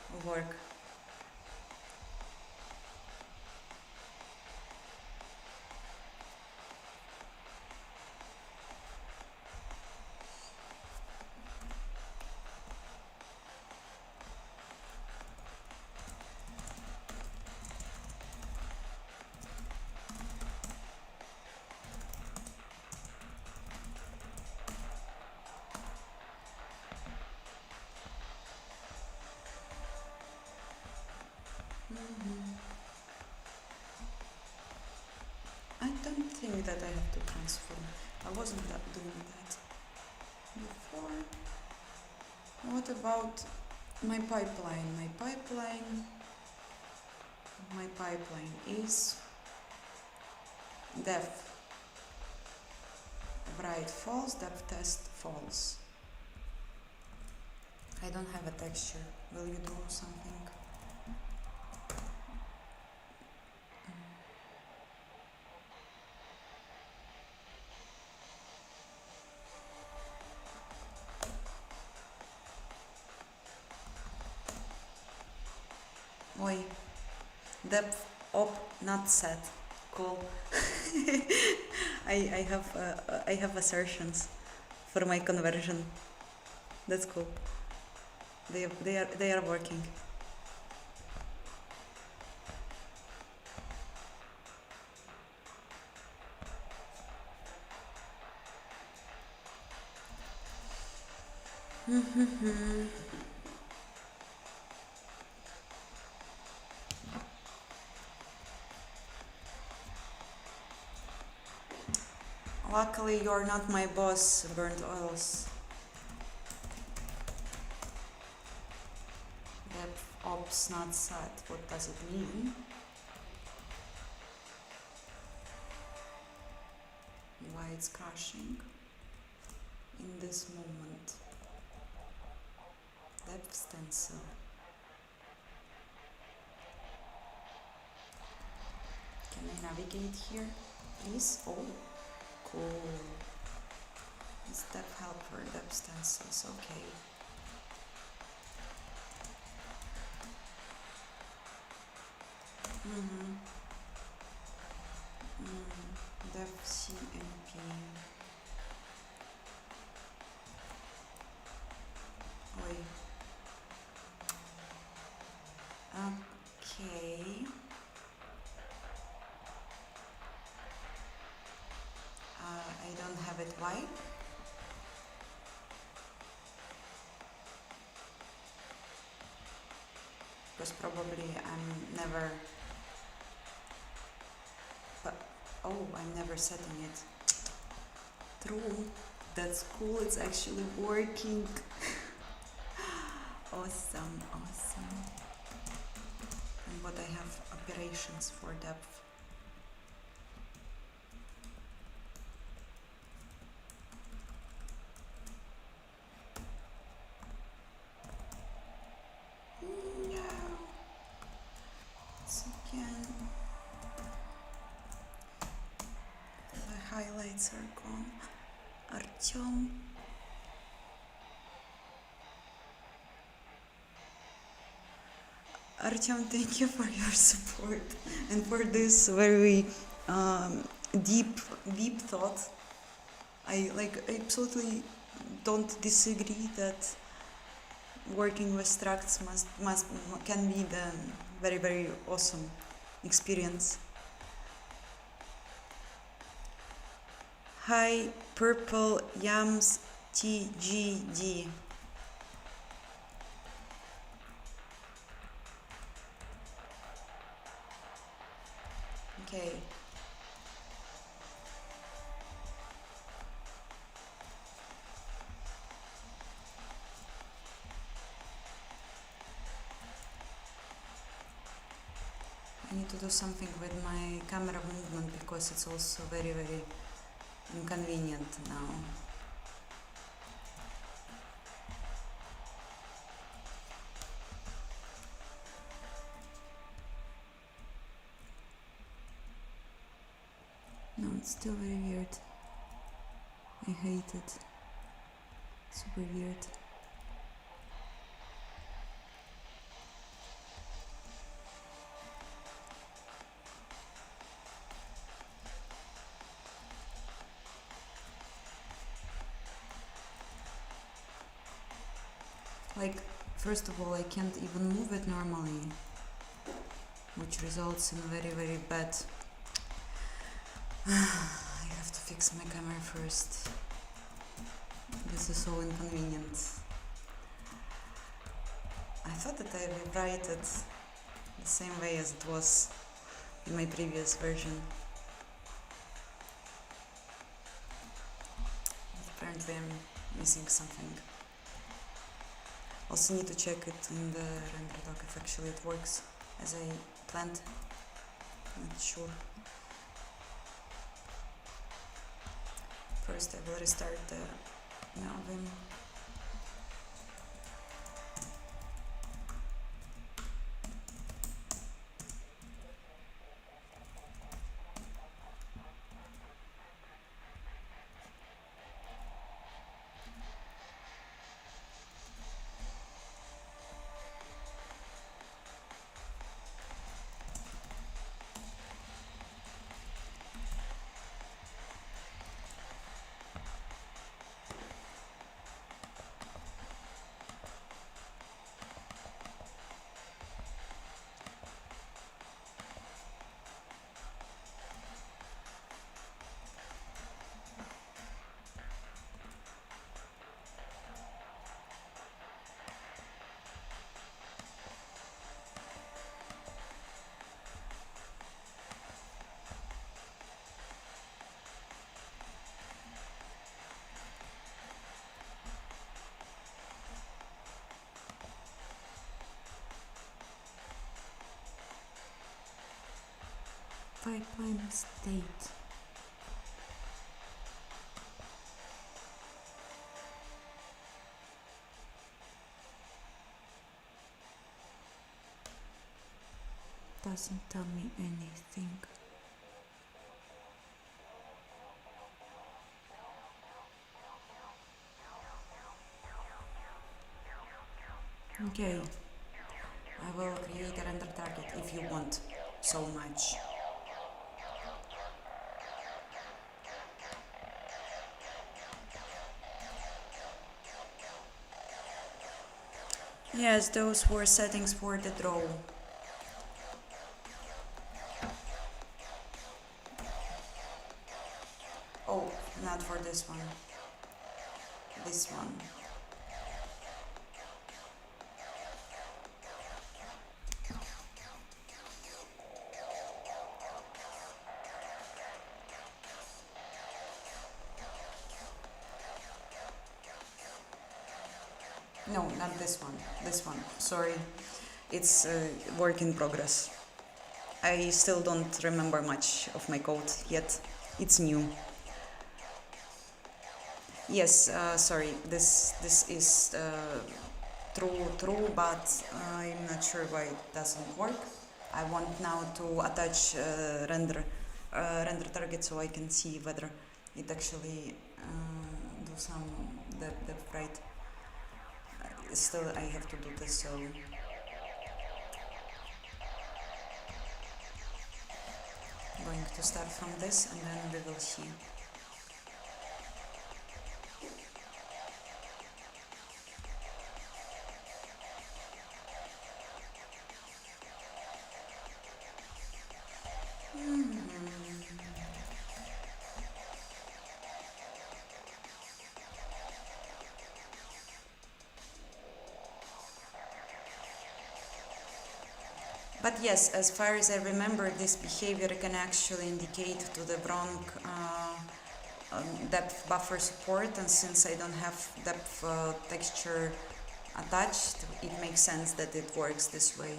I don't think that I have to transform. I wasn't doing that before. What about my pipeline? My pipeline is def write false, def test false. I don't have a texture. Will you do something? Oi, depth op not set. Cool. I have assertions for my conversion. That's cool. They are working. Luckily, you're not my boss, burnt oils. Depth ops not set. What does it mean? Why it's crashing in this moment? Depth stencil. Can I navigate here, please? Oh, cool. It's depth helper, depth stencils. Okay. Dev CMP. Wait. Okay. I don't have it. Why? because probably I'm never. But oh, I'm never setting it. True. That's cool. It's actually working. Awesome, awesome. And what I have operations for depth. No. So again, the highlights are gone. Artyom. Artyom, thank you for your support and for this very deep thought. I absolutely don't disagree that working with structs can be the very awesome experience. Hi, Purple Yams TGD. Okay. I need to do something with my camera movement because it's also very inconvenient now. No, it's still very weird. I hate it. Super weird. Like, first of all, I can't even move it normally, which results in very bad. I have to fix my camera first. This is so inconvenient. I thought that I rewrite it the same way as it was in my previous version. Apparently I'm missing something. Also need to check it in the render doc if actually it works as I planned. Not sure. First I will restart the Vim. Pipeline state. Doesn't tell me anything. Okay, I will create a render target if you want so much. Yes, those were settings for the draw. Oh, not for this one. This one. No, not this one. This one. Sorry. It's a work in progress. I still don't remember much of my code yet. It's new. Yes, sorry. This is true, but I'm not sure why it doesn't work. I want now to attach render target so I can see whether it actually do some depth right. Still, I have to do this, so I'm going to start from this and then we will see. But yes, as far as I remember, this behavior can actually indicate to the wrong depth buffer support, and since I don't have depth texture attached, it makes sense that it works this way.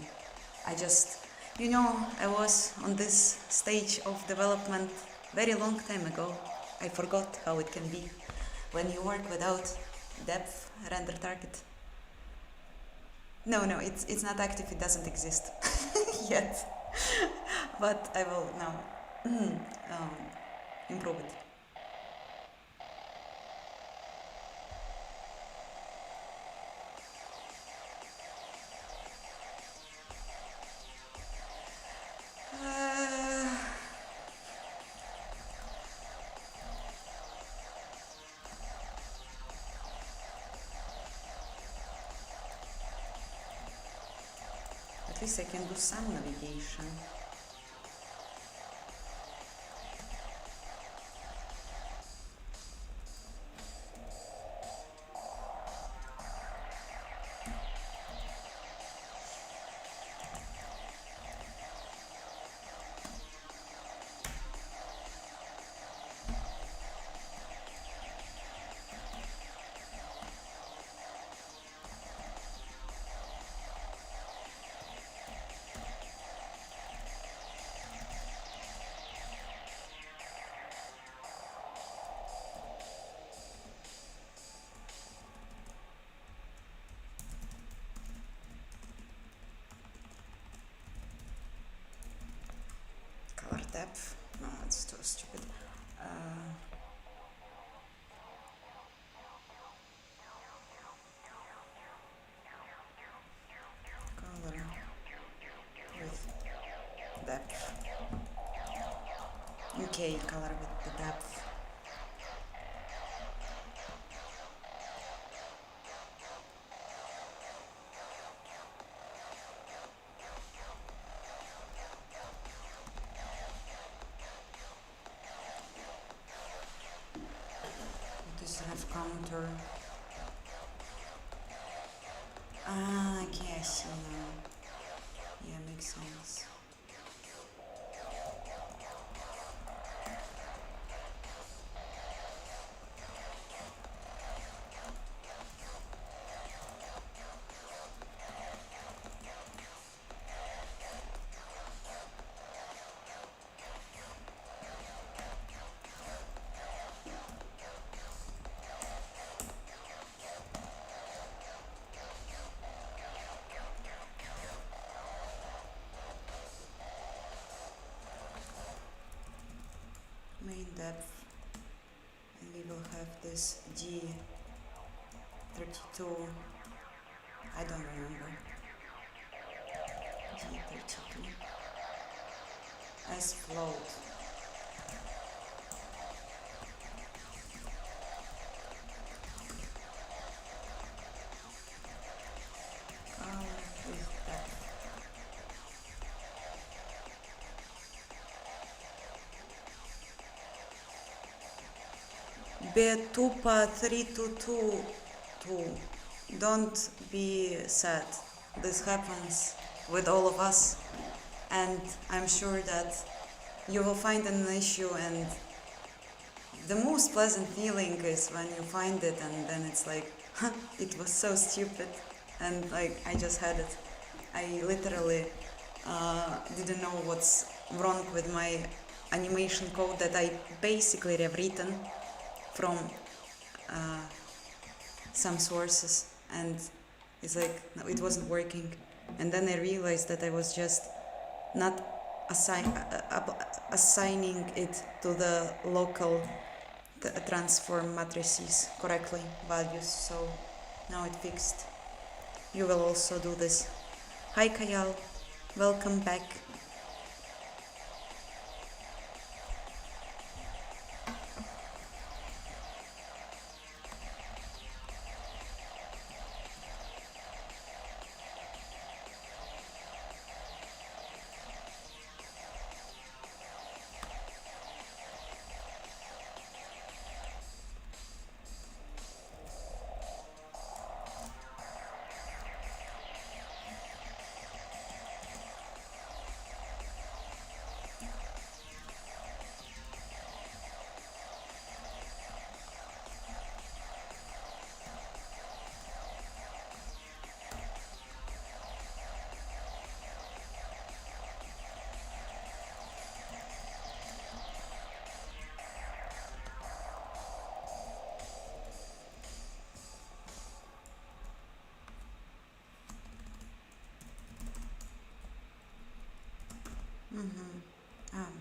I just, I was on this stage of development very long time ago. I forgot how it can be when you work without depth render target. No, it's not active, it doesn't exist yet. But I will now improve it. At least I can do some navigation. Color depth. No, it's too stupid. Color with depth. Okay, color with the depth. This have counter. Okay, I see now. Yeah, makes sense. Main depth, and we will have this D32. I don't remember. D32 as float. With depth. B2 322. Don't be sad. This happens with all of us, and I'm sure that you will find an issue and the most pleasant feeling is when you find it and then it's like, it was so stupid, and like I just had it. I literally didn't know what's wrong with my animation code that I basically have written from some sources, and it's like no, it wasn't working. And then I realized that I was just not assigning it to the local transform matrices correctly values. So now it fixed. You will also do this. Hi Kayal, welcome back.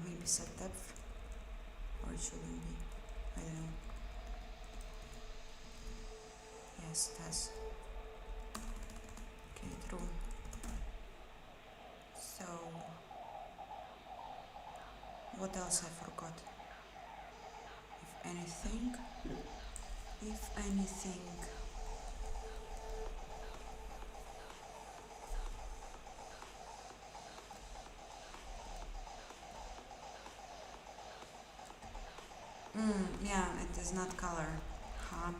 Maybe set depth, or it shouldn't be. I don't know. Yes, it has. Okay, true. So, what else I forgot? If anything. Yeah, it is not color. Huh?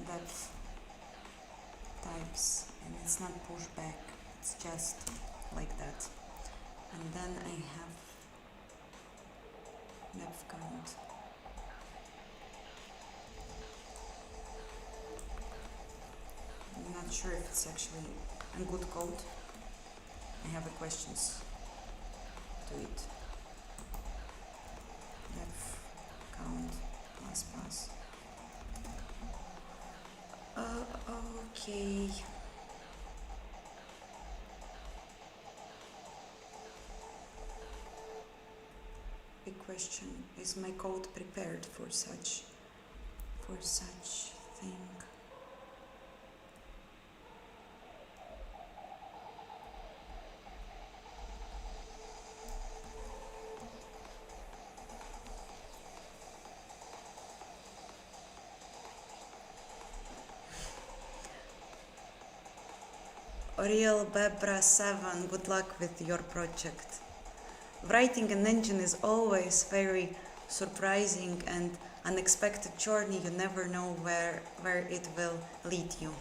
Depth types, and it's not pushback, it's just like that. And then I have depth count. I'm not sure if it's actually a good code. I have questions to it. Depth count plus plus. Okay. Big question: is my code prepared for such thing? Oriel Bebra 7, good luck with your project. Writing an engine is always very surprising and unexpected journey. You never know where it will lead you.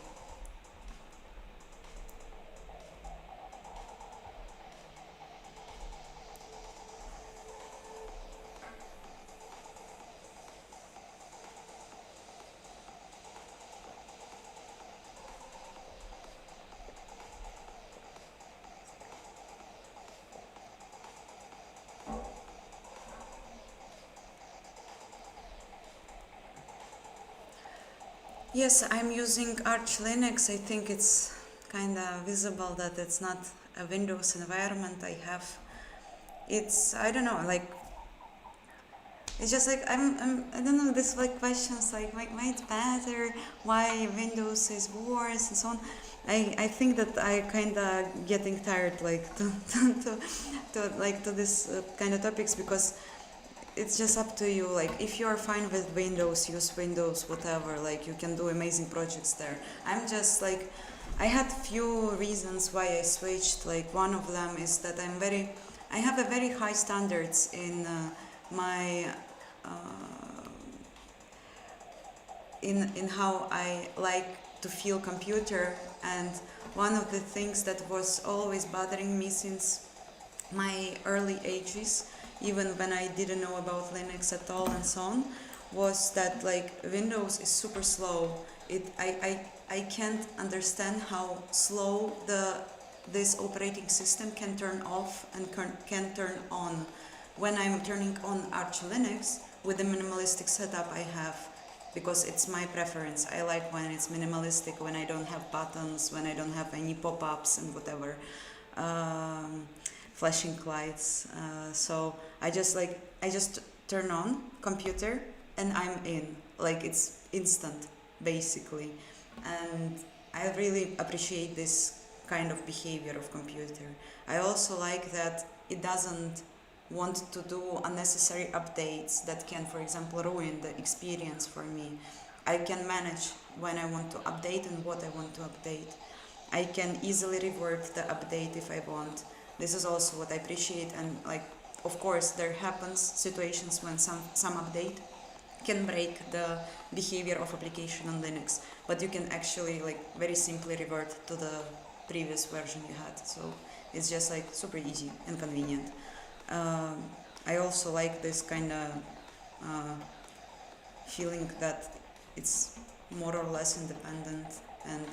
Yes, I'm using Arch Linux. I think it's kind of visible that it's not a Windows environment I have. It's, I don't know, like, it's just like, I don't know, this like questions like, why it's better, why Windows is worse, and so on. I think that I kind of getting tired, like, to this kind of topics, because it's just up to you. Like, if you are fine with Windows, use Windows, whatever, like you can do amazing projects there. I'm just like, I had few reasons why I switched. Like, one of them is that I have a very high standards in my in how I like to feel computer, and one of the things that was always bothering me since my early ages even when I didn't know about Linux at all and so on, was that like Windows is super slow. I can't understand how slow this operating system can turn off and can turn on. When I'm turning on Arch Linux with the minimalistic setup I have, because it's my preference. I like when it's minimalistic, when I don't have buttons, when I don't have any pop-ups and whatever, um, flashing lights. So I just turn on computer and I'm in. Like it's instant, basically. And I really appreciate this kind of behavior of computer. I also like that it doesn't want to do unnecessary updates that can, for example, ruin the experience for me. I can manage when I want to update and what I want to update. I can easily revert the update if I want. This is also what I appreciate, and like, of course, there happens situations when some update can break the behavior of application on Linux, but you can actually like very simply revert to the previous version you had. So it's just like super easy and convenient. Um, I also like this kind of uh, feeling that it's more or less independent, and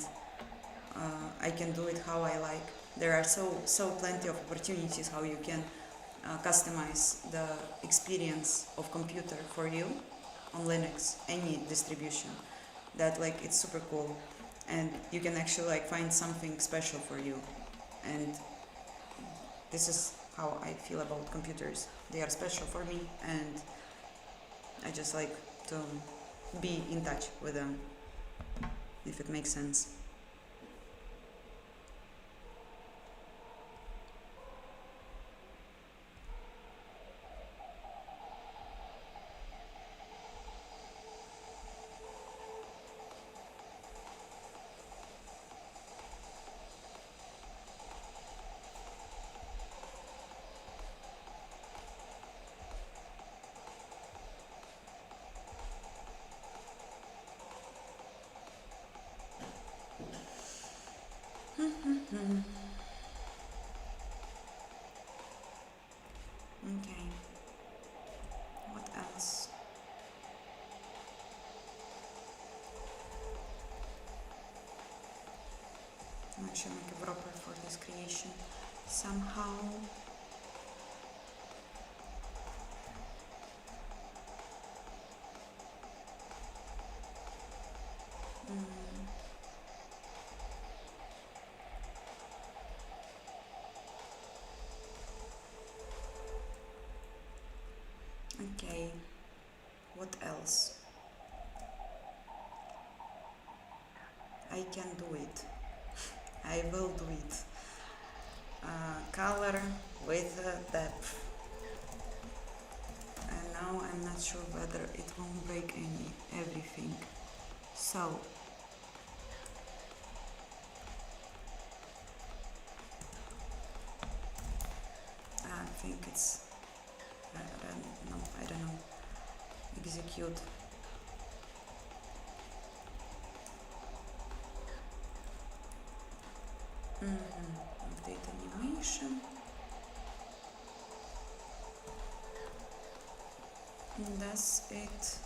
I can do it how I like. There are so plenty of opportunities how you can customize the experience of computer for you on Linux, any distribution. That like it's super cool, and you can actually like find something special for you. And this is how I feel about computers. They are special for me, and I just like to be in touch with them, if it makes sense. Okay, what else? I should make a wrapper for this creation somehow. Mm, okay, what else? I can do it. I will do it. Color with depth. And now I'm not sure whether it won't break everything. So I think it's no, I don't know. Execute. Update animation. And that's it.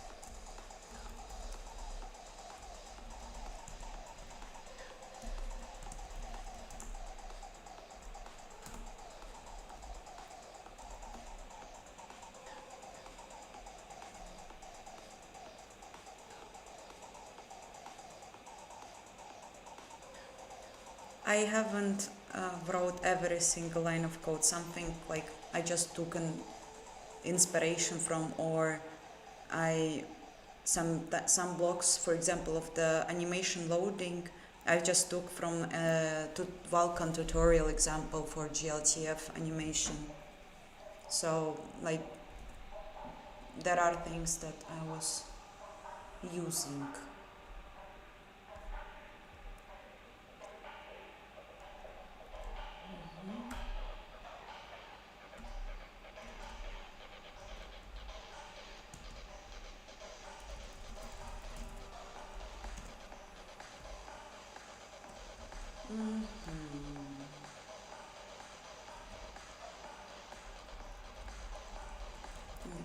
I haven't wrote every single line of code. Something like I just took an inspiration from, or I some blocks, for example, of the animation loading. I just took from vulkan tutorial example for GLTF animation. So like there are things that I was using.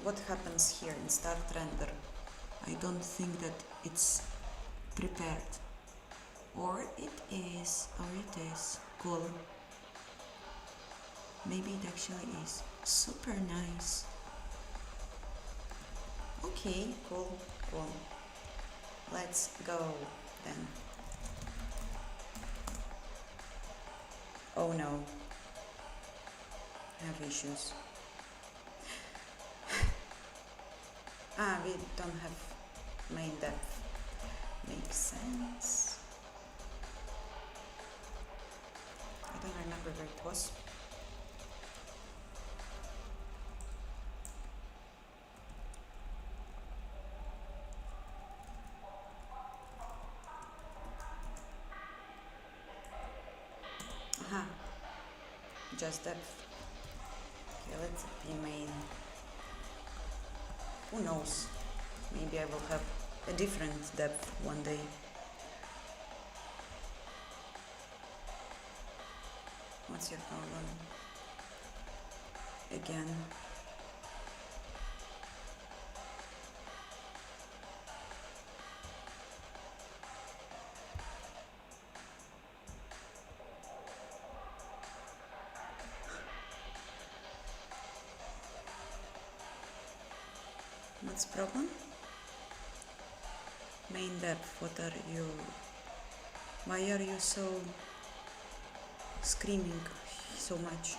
what happens here in start render? I don't think that it's prepared. Or it is. Cool. Maybe it actually is. Super nice. Okay, cool. Let's go then. Oh no. I have issues. We don't have main depth. Makes sense. I don't remember where it was. Just depth. Okay, let's be main. Who knows? Maybe I will have a different depth one day. What's your problem? Again. What's the problem? Main depth, what are you? Why are you so screaming so much?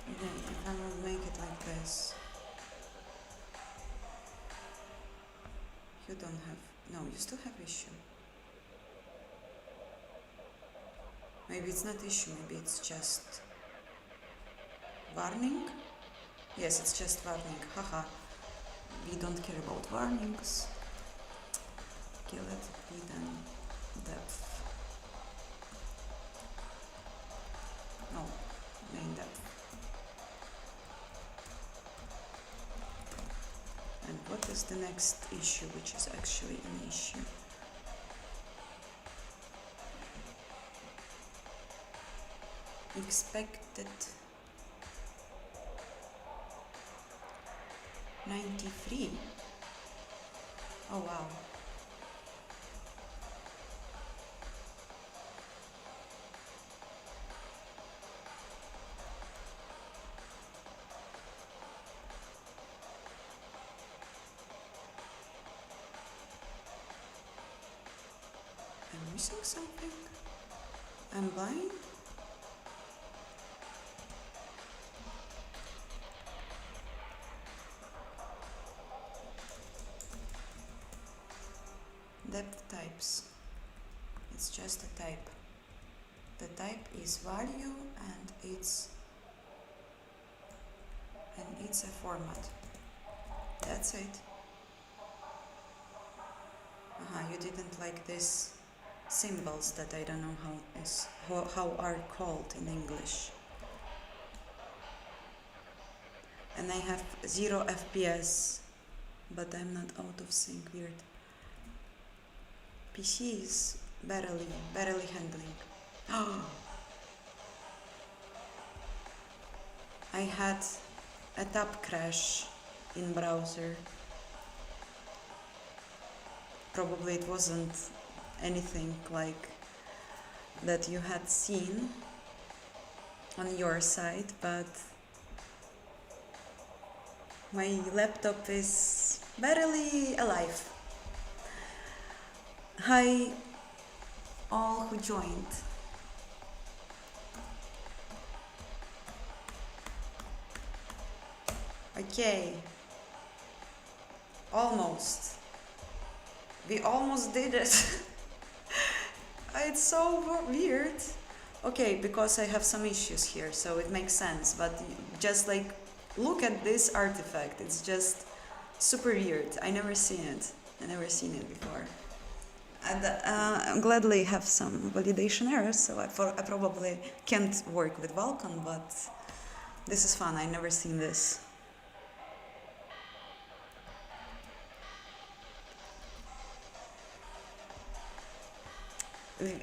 Okay, if I will make it like this. You don't have, no, you still have issue. Maybe it's not issue, maybe it's just warning. Yes, it's just warning, haha. We don't care about warnings. Okay, let it be then depth. No, main depth. And what is the next issue, which is actually an issue? Expected 93. Oh wow. I'm missing something. I'm blind. Depth types. It's just a type. The type is value and it's a format. That's it. You didn't like these symbols that I don't know how are called in English. And I have 0 FPS, but I'm not out of sync. Weird. PC is barely handling. I had a tab crash in browser. Probably it wasn't anything like that you had seen on your side, but my laptop is barely alive. Hi all who joined. Okay, almost. We almost did it. It's so weird. Okay, because I have some issues here, so it makes sense, but just like look at this artifact. It's just super weird. I never seen it before. And gladly have some validation errors, so I probably can't work with Vulkan, but this is fun. I never seen this.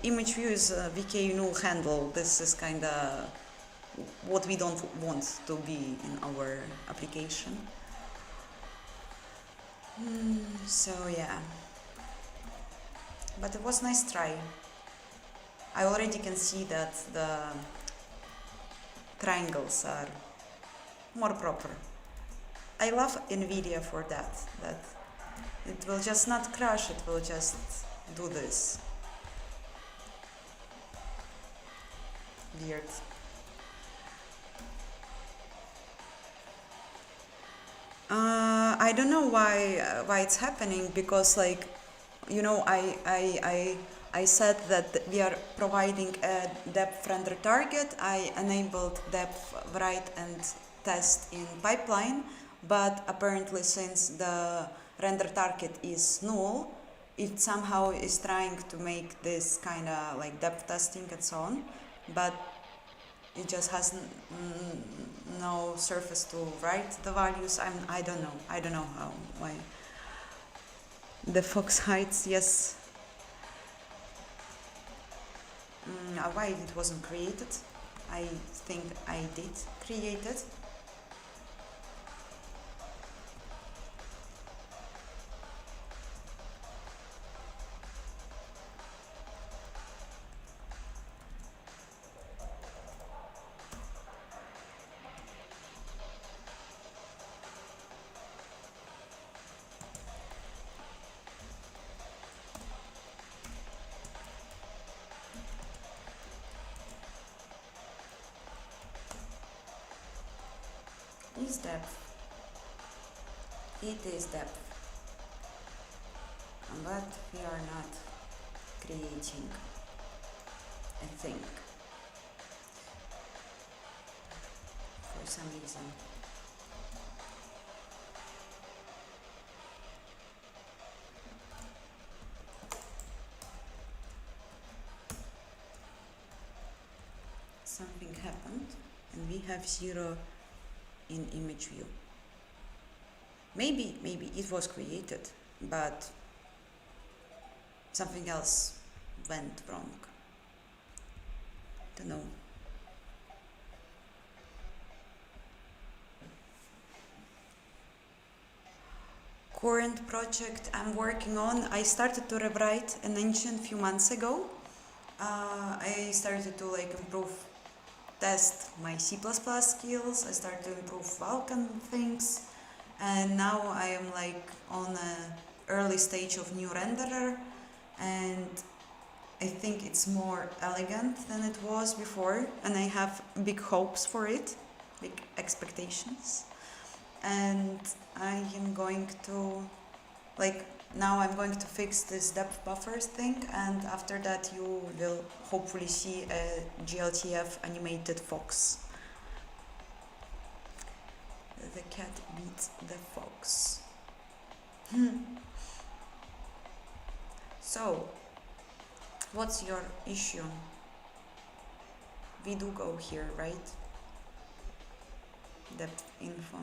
image view is VK null handle. This is kind of what we don't want to be in our application. So yeah, but it was nice try. I already can see that the triangles are more proper. I love NVIDIA for that it will just not crash, it will just do this. Weird. I don't know why it's happening, because like, you know, I said that we are providing a depth render target. I enabled depth write and test in pipeline, but apparently since the render target is null, it somehow is trying to make this kind of like depth testing and so on, but it just has no surface to write the values. I don't know how, why. The fox heights, yes. Why it wasn't created? I think I did create it. Is depth. It is depth. But we are not creating a thing for some reason. Something happened and we have 0 in image view. Maybe it was created, but something else went wrong. Don't know. Current project I'm working on, I started to rewrite an engine few months ago. I started to like test my C++ skills, I started to improve Vulkan things, and now I am like on an early stage of new renderer, and I think it's more elegant than it was before, and I have big hopes for it, big expectations, and I am going to now I'm going to fix this depth buffers thing, and after that you will hopefully see a GLTF animated fox. The cat beats the fox. So, what's your issue? We do go here, right? Depth info.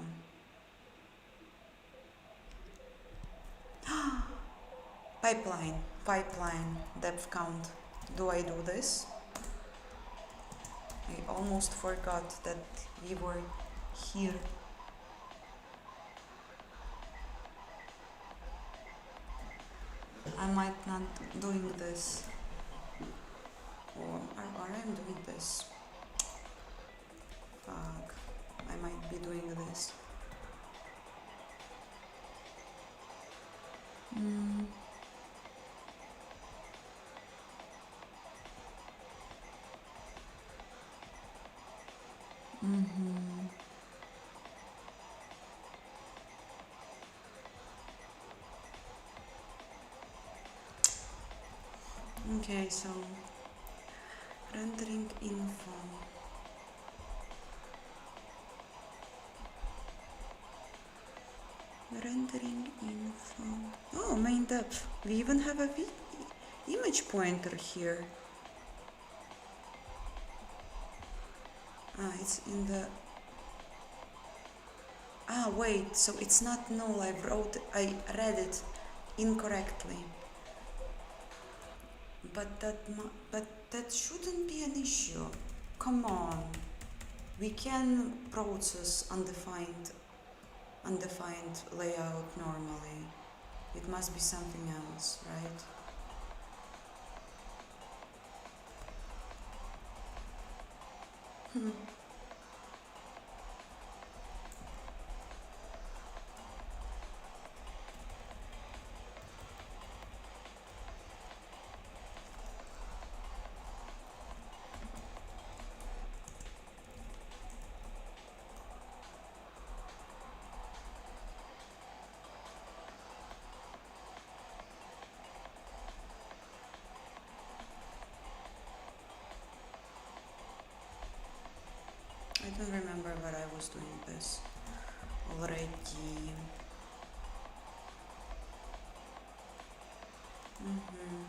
Pipeline, depth count. Do I do this? I almost forgot that we were here. I might not doing this. Or I'm doing this. Fuck. I might be doing this. Okay, so rendering info. Rendering info. Oh, main depth. We even have a image pointer here. It's in the... wait, so it's not null. I read it incorrectly. but that shouldn't be an issue. Come on, we can process undefined layout normally. It must be something else, right? Hmm. I don't remember what I was doing this already. Mm-hmm.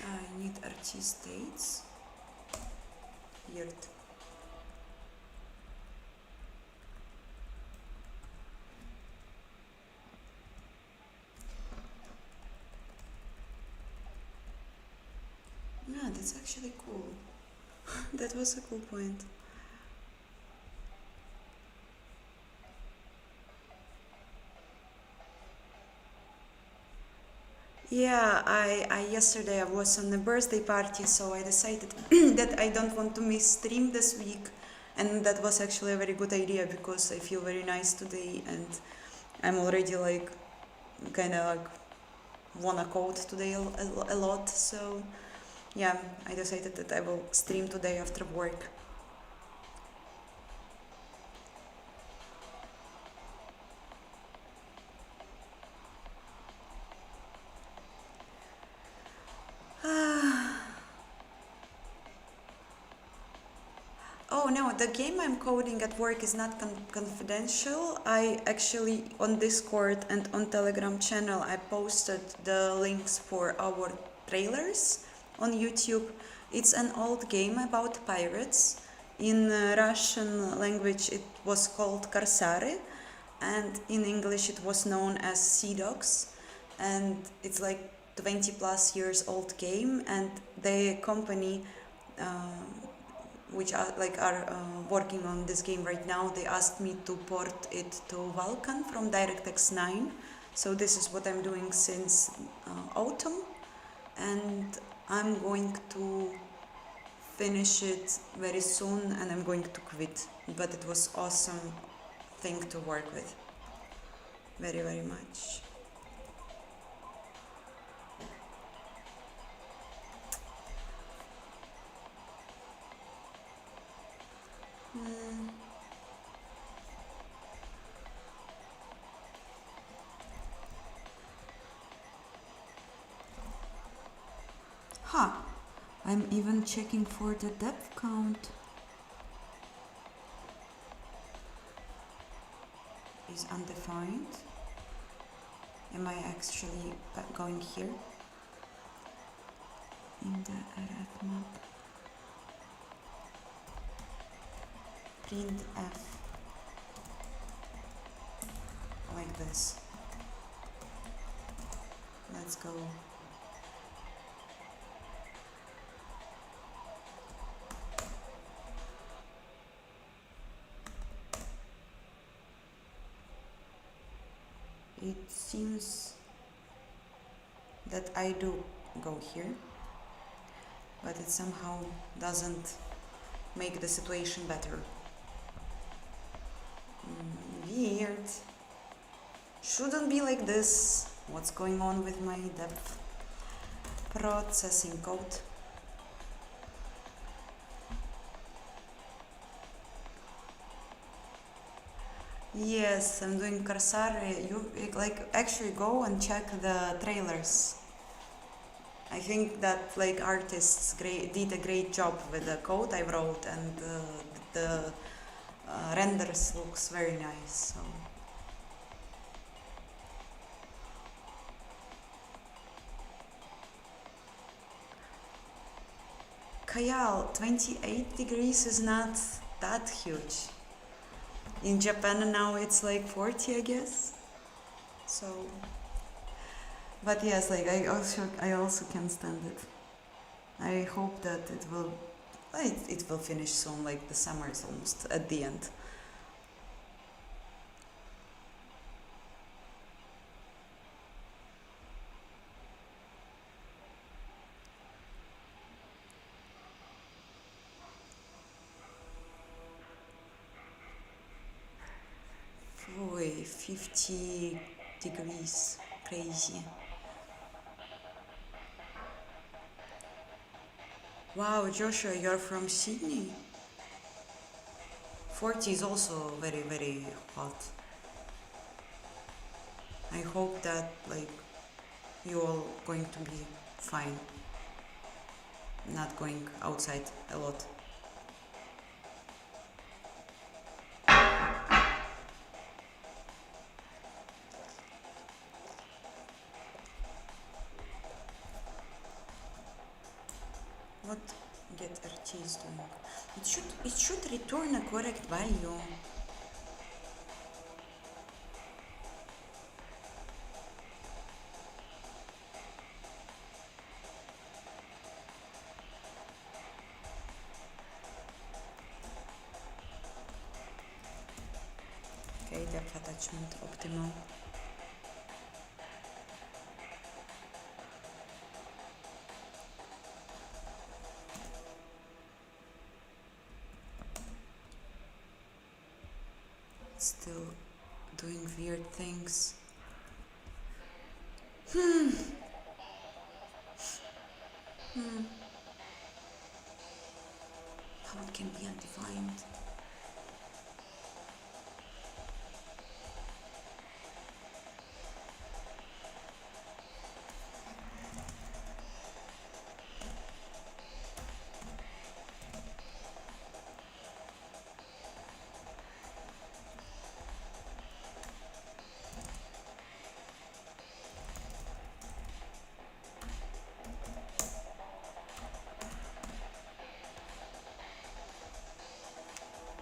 I need artist dates. Weird. Yeah, that's actually cool. That was a cool point. Yeah, I yesterday I was on a birthday party, so I decided that I don't want to miss stream this week, and that was actually a very good idea because I feel very nice today, and I'm already like kind of like wanna code today a lot. So yeah, I decided that I will stream today after work. Oh no, the game I'm coding at work is not confidential. I actually on Discord and on Telegram channel I posted the links for our trailers on YouTube. It's an old game about pirates. In Russian language it was called Karsari, and in English it was known as Sea Dogs. And it's like 20 plus years old game, and the company which are working on this game right now, they asked me to port it to Vulkan from DirectX 9. So this is what I'm doing since autumn, and I'm going to finish it very soon, and I'm going to quit. But it was awesome thing to work with, very very much. Mm. Huh. I'm even checking for the depth count. Is undefined. Am I actually going here? In the array map. Print F. Like this. Let's go. It seems that I do go here, but it somehow doesn't make the situation better. Weird. Shouldn't be like this. What's going on with my depth processing code? Yes, I'm doing Corsari. You like actually go and check the trailers. I think that like artists did a great job with the code I wrote, and the renders looks very nice. So. Kayal, 28 degrees is not that huge. In Japan now it's like 40, I guess. So But yes, like I also can stand it. I hope that it will finish soon. Like the summer is almost at the end. Boy, 50 degrees, crazy. Wow, Joshua, you're from Sydney. 40 is also very very hot. I hope that like you all going to be fine, not going outside a lot. What get RT is doing? It should return a correct value. Okay, depth attachment optimal. Still doing weird things. How it can be undefined?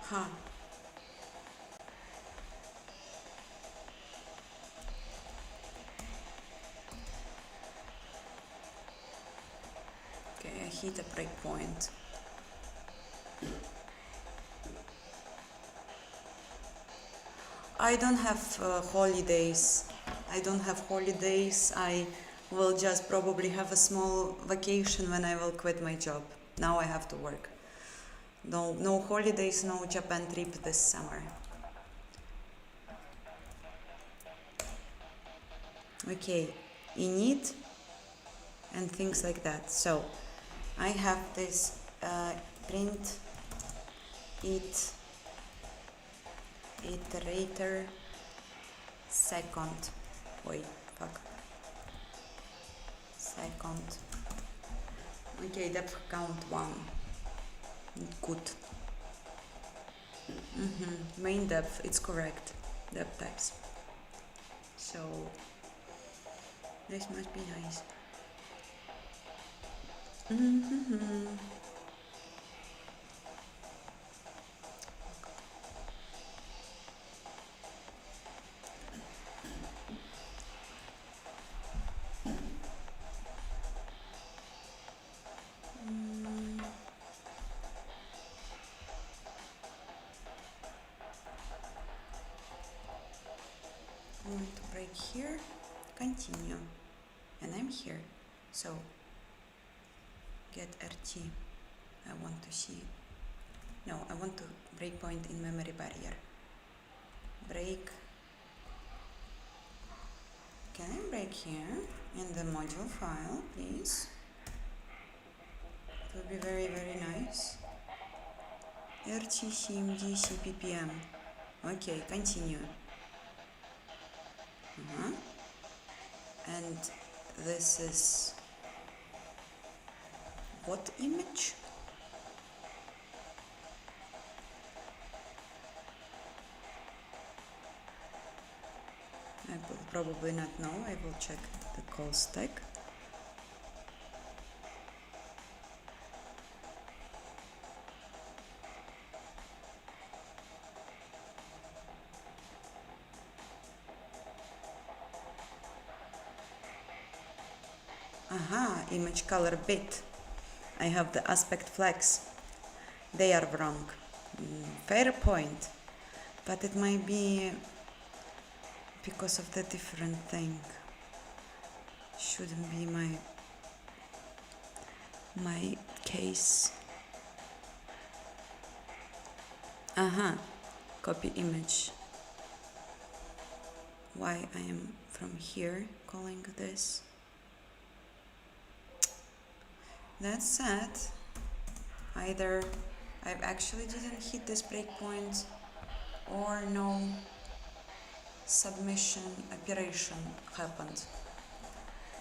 Huh. Okay, I hit a breakpoint. I don't have holidays. I don't have holidays. I will just probably have a small vacation when I will quit my job. Now I have to work. No holidays, no Japan trip this summer. Okay, init and things like that. So I have this print it iterator second. Wait, fuck. Second. Okay, depth count 1. Good. Main depth, it's correct. Depth types. So this must be nice. I'm going to break here, continue, and I'm here. So get RT. I want to see. No, I want to breakpoint in memory barrier. Break. Can I break here in the module file, please? It would be very, very nice. RT CMD CPPM. Okay, continue. And this is what image? I will probably not know. I will check the call stack. Aha, image color bit. I have the aspect flags. They are wrong. Fair point. But it might be because of the different thing. Shouldn't be my case. Aha, copy image. Why I am from here calling this? That's sad. Either I actually didn't hit this breakpoint or no submission operation happened.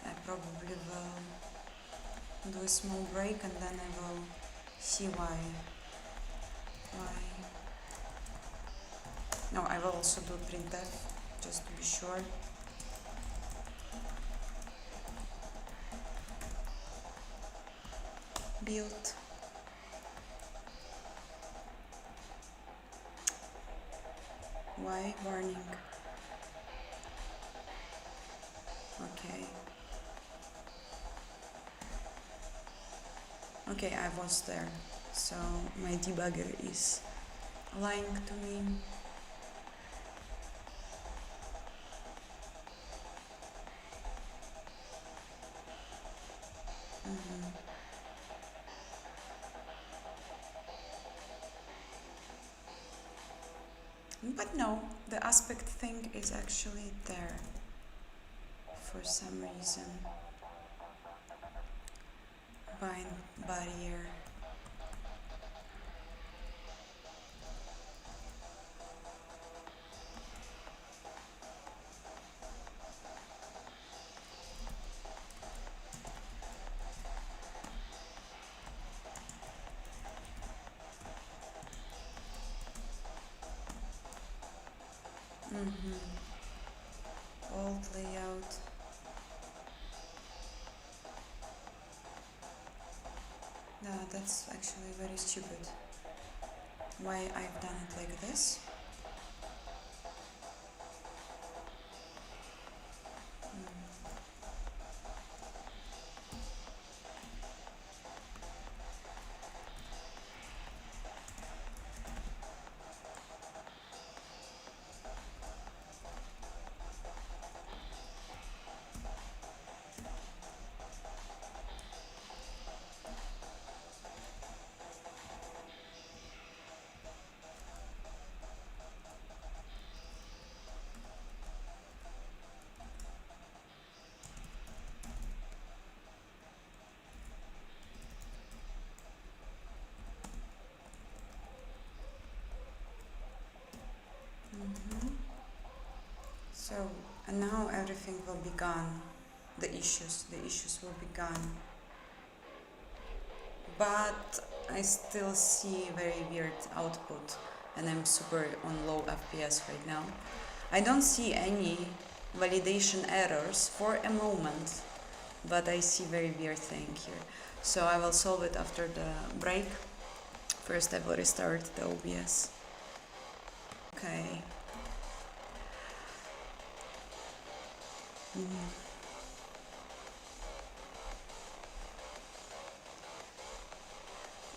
I probably will do a small break and then I will see why. No, I will also do printf just to be sure. Build. Why warning? Okay. Okay, I was there. So my debugger is lying to me. But no, the aspect thing is actually there for some reason. Bind barrier. Old layout. No, that's actually very stupid. Why I've done it like this? So, and now everything will be gone. The issues will be gone. But I still see very weird output and I'm super on low FPS right now. I don't see any validation errors for a moment, but I see very weird thing here. So I will solve it after the break. First I will restart the OBS. Okay.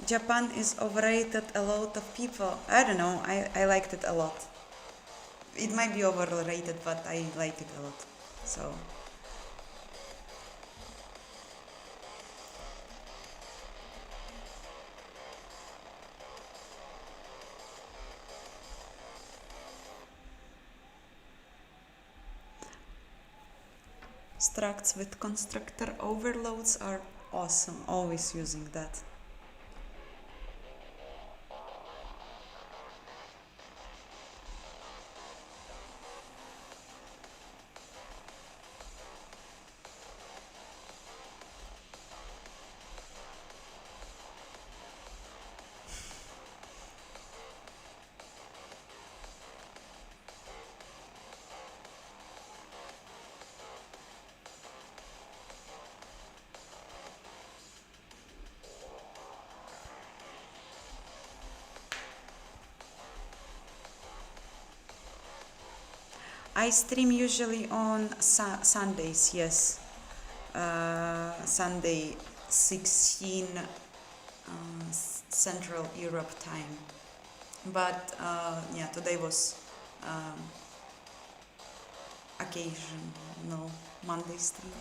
Japan is overrated a lot of people. I don't know, I liked it a lot. It might be overrated, but I like it a lot. So structs with constructor overloads are awesome, always using that. I stream usually on Sundays, yes. Sunday 16 Central Europe time. But yeah, today was um, occasional Monday stream.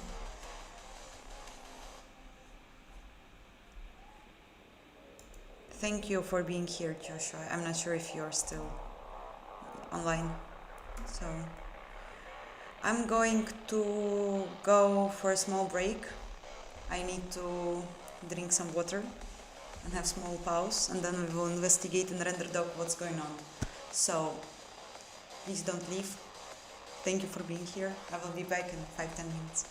Thank you for being here, Joshua. I'm not sure if you're still online. So I'm going to go for a small break. I need to drink some water and have small pause, and then we will investigate in render doc what's going on. So please don't leave. Thank you for being here. I will be back in 5-10 minutes.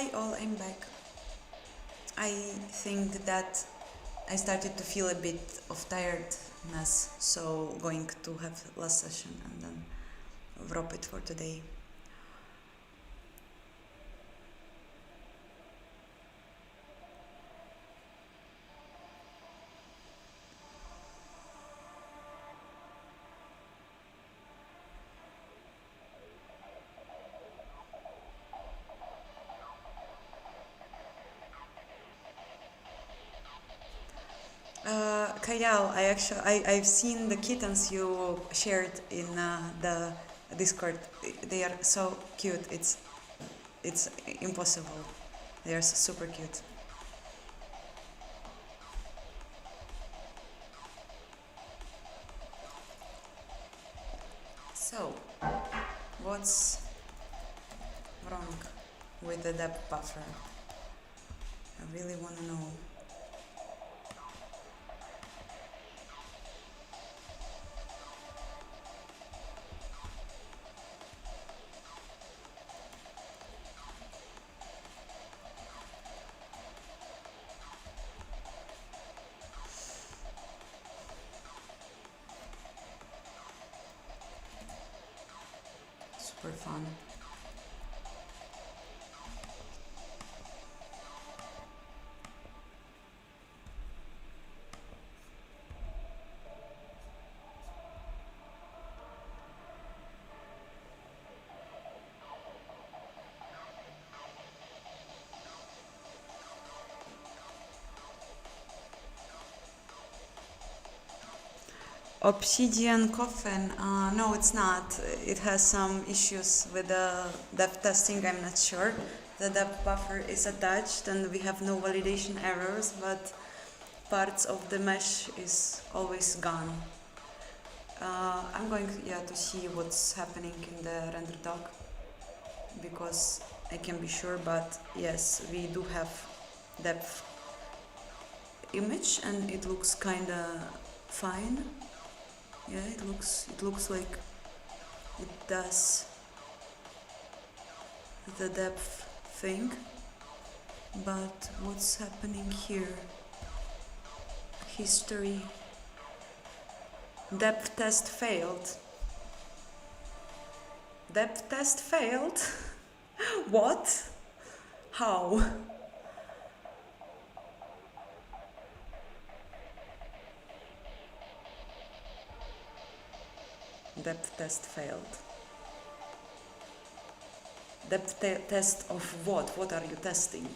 Hi all, I'm back. I think that I started to feel a bit of tiredness, so going to have last session and then wrap it for today. Kayal, I've seen the kittens you shared in the Discord. They are so cute. It's impossible. They are super cute. So, what's wrong with the depth buffer? I really want to know. Super fun. Obsidian Coffin, no, it's not. It has some issues with the depth testing, I'm not sure. The depth buffer is attached and we have no validation errors, but parts of the mesh is always gone. I'm going to see what's happening in the render doc because I can be sure, but yes, we do have depth image and it looks kinda fine. Yeah, it looks like it does the depth thing, but what's happening here? History. Depth test failed. Depth test failed? What? How? Depth test failed. Depth test of what? What are you testing?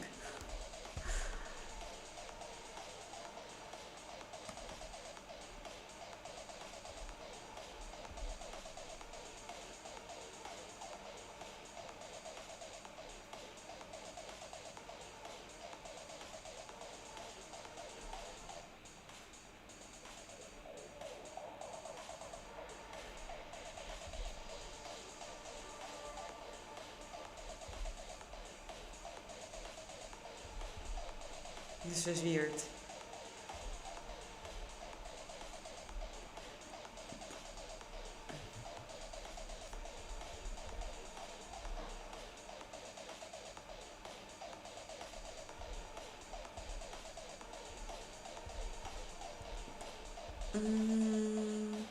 This is weird. Mm.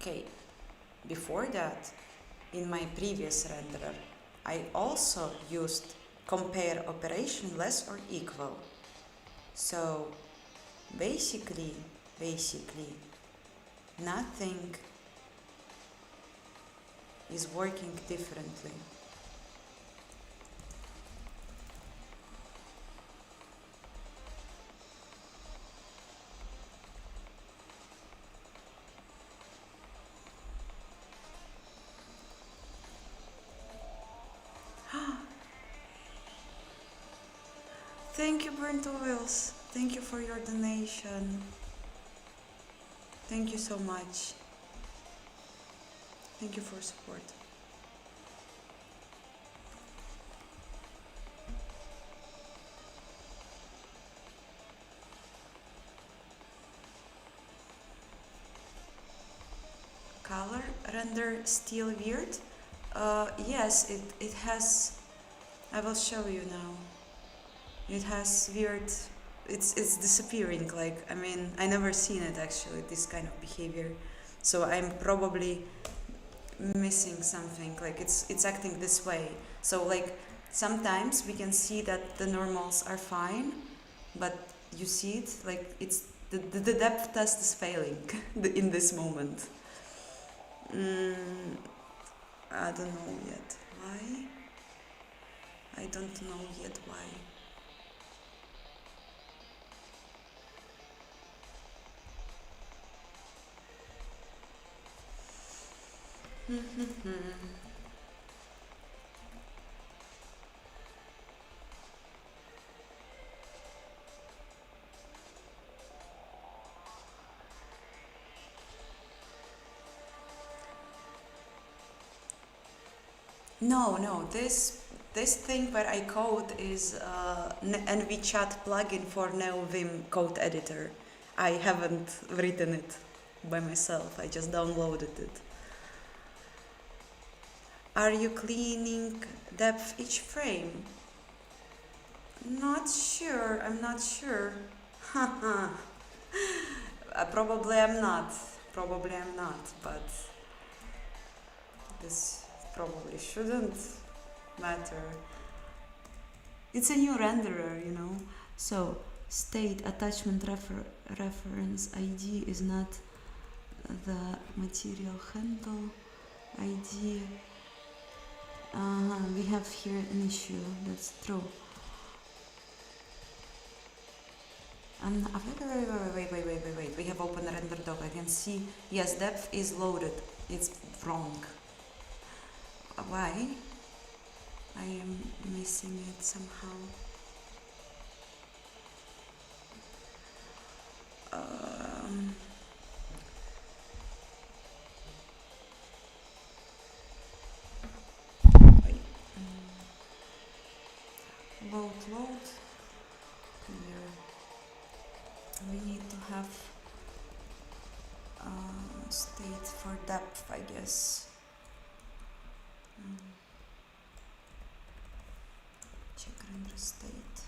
Okay, before that, in my previous renderer, I also used compare operation less or equal. So basically, nothing is working differently. Thank you, Burnt Oils. Thank you for your donation. Thank you so much. Thank you for support. Color render still weird? Yes, it has. I will show you now. It has weird. It's disappearing. Like, I mean, I never seen it actually. This kind of behavior. So I'm probably missing something. Like it's acting this way. So like sometimes we can see that the normals are fine, but you see it like it's the depth test is failing in this moment. I don't know yet why. I don't know yet why. No, this thing where I code is NVChat plugin for NeoVim code editor. I haven't written it by myself. I just downloaded it. Are you cleaning depth each frame? Not sure. I'm not sure. Probably I'm not. Probably I'm not. But this probably shouldn't matter. It's a new renderer, you know. So state attachment reference ID is not the material handle ID. We have here an issue. That's true. Wait. We have open render doc. I can see. Yes, depth is loaded. It's wrong. Why? I am missing it somehow. Load. Here. We need to have state for depth, I guess. Check render state.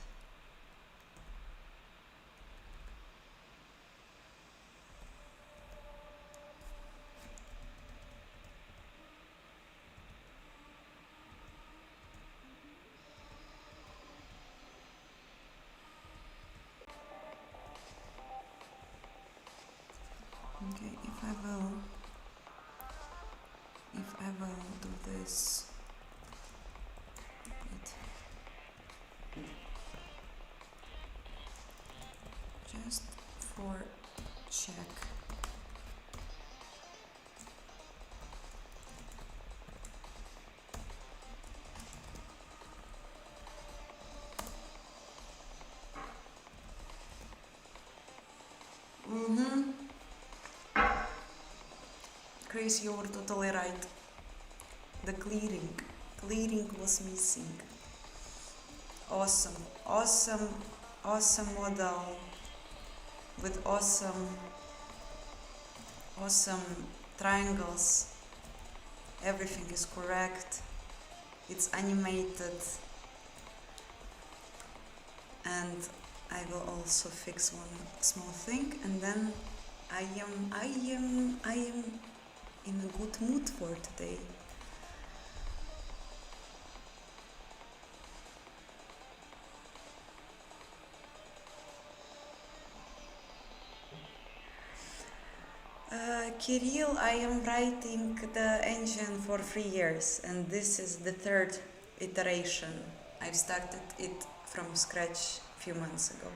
Okay, if I will do this, just for check. Chris, you were totally right. The clearing was missing. Awesome model with awesome triangles. Everything is correct. It's animated, and I will also fix one small thing, and then I am in a good mood for today. Kirill, I am writing the engine for 3 years, and this is the 3rd iteration. I've started it from scratch a few months ago.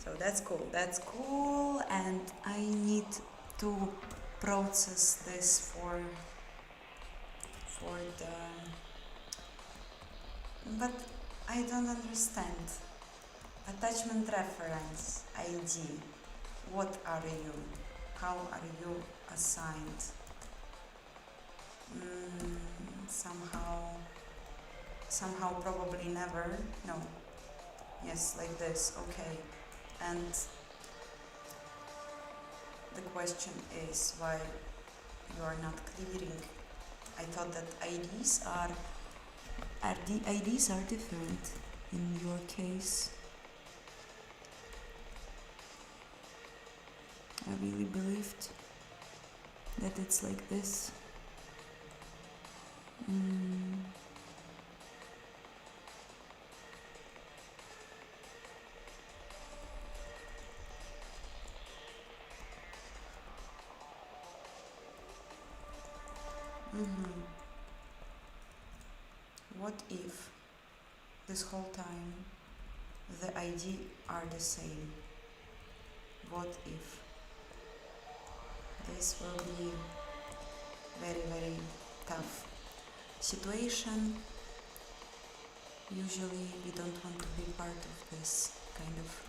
So that's cool, and I need to process this for the, but I don't understand. Attachment reference ID. What are you? How are you assigned? Somehow probably never. No. Yes, like this. Okay. And the question is why you are not clearing. I thought that IDs are the IDs are different in your case. I really believed that it's like this. What if this whole time the ID are the same? What if this will be very, very tough situation? Usually we don't want to be part of this kind of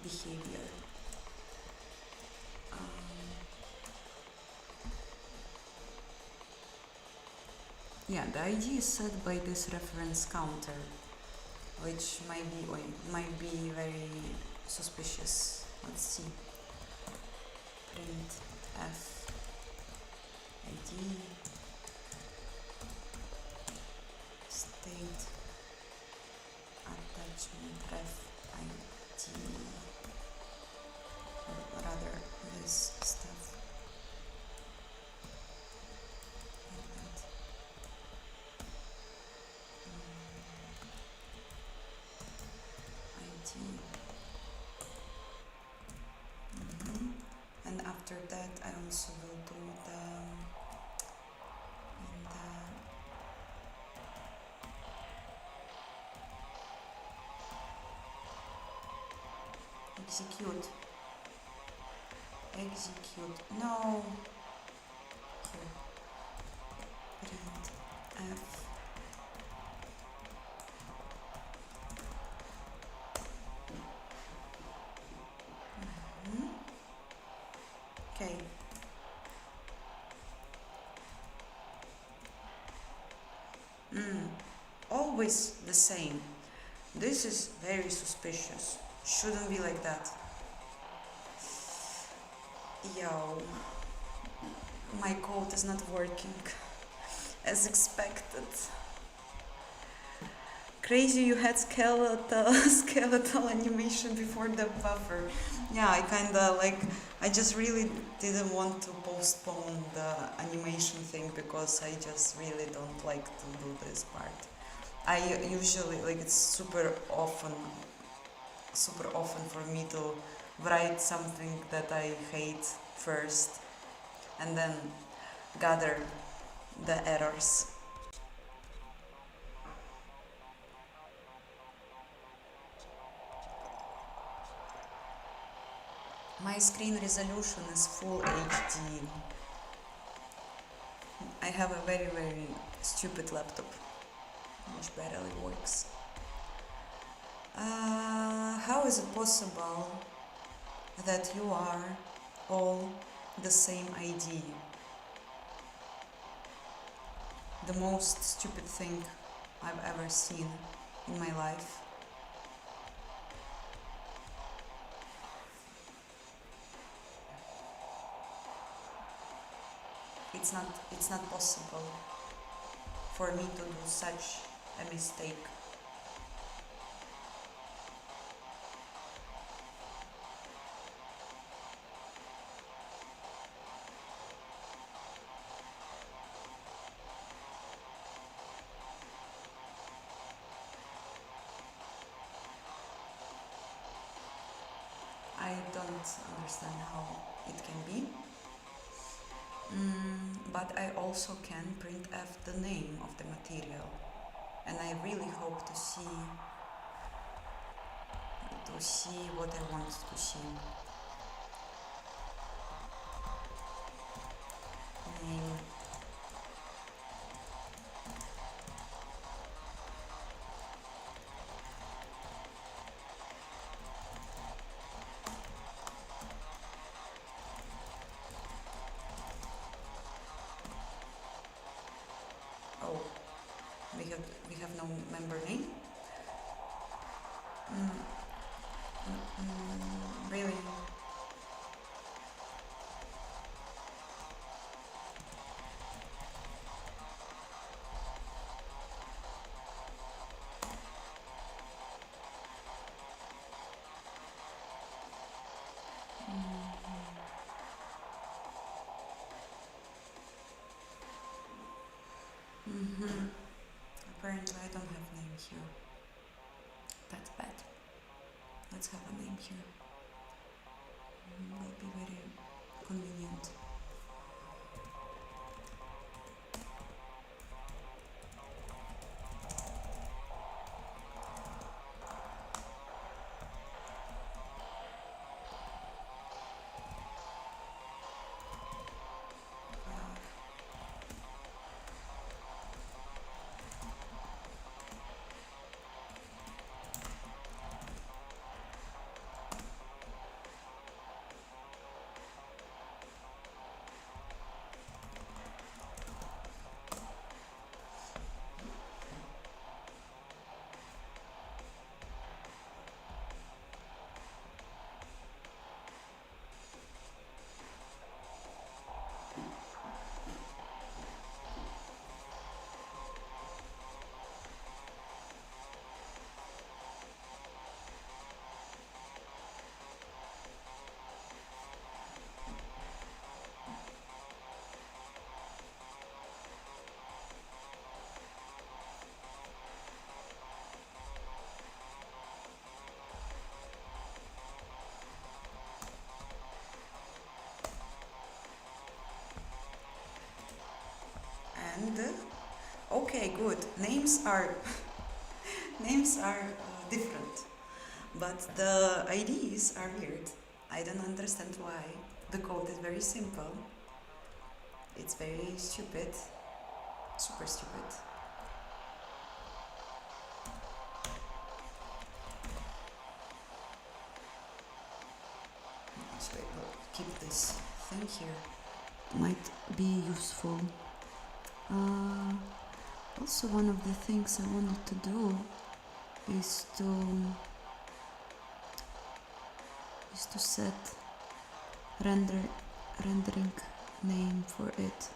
behavior. Yeah, the ID is set by this reference counter, which might be very suspicious. Let's see. Print F ID state attachment ref ID, or rather this stuff. And after that I also will do execute. No. Print F. Okay. Always the same. This is very suspicious. Shouldn't be like that. Yo, my code is not working as expected. Crazy, you had skeletal animation before the buffer. Yeah, I just really didn't want to postpone the animation thing because I just really don't like to do this part. I usually, it's super often for me to write something that I hate first and then gather the errors. My screen resolution is full HD. I have a very, very stupid laptop which barely works. How is it possible that you are all the same ID? The most stupid thing I've ever seen in my life. It's not possible for me to do such a mistake. I don't understand how it can be. But I also can print F the name of the material, and I really hope to see what I want to see. have no member name. Really? Apparently I don't have name here. That's bad. Let's have a name here. Will be very convenient. And okay, good. Names are different, but the IDs are weird. I don't understand why. The code is very simple. It's very stupid, super stupid. So I will keep this thing here. Might be useful. Also, one of the things I wanted to do is to set rendering name for it.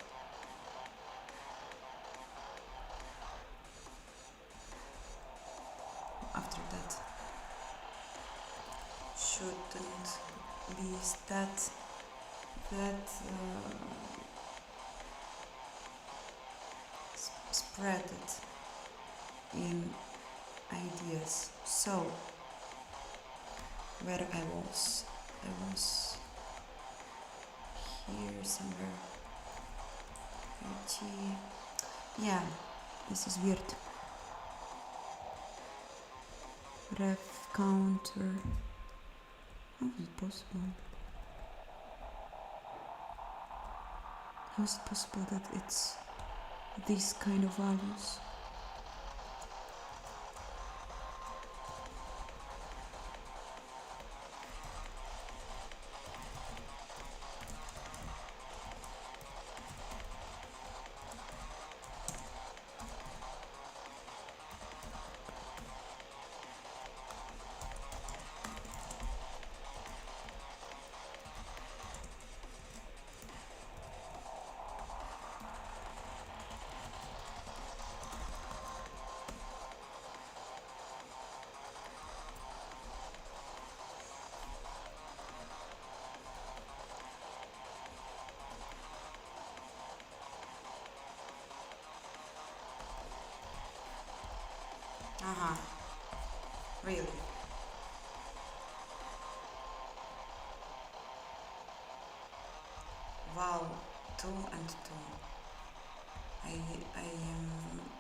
After that, shouldn't be that spread it in ideas. So where I was here somewhere. Yeah, this is weird. Ref counter. How is it possible? How is it possible that it's these kind of values? Really? Wow, 2 and 2.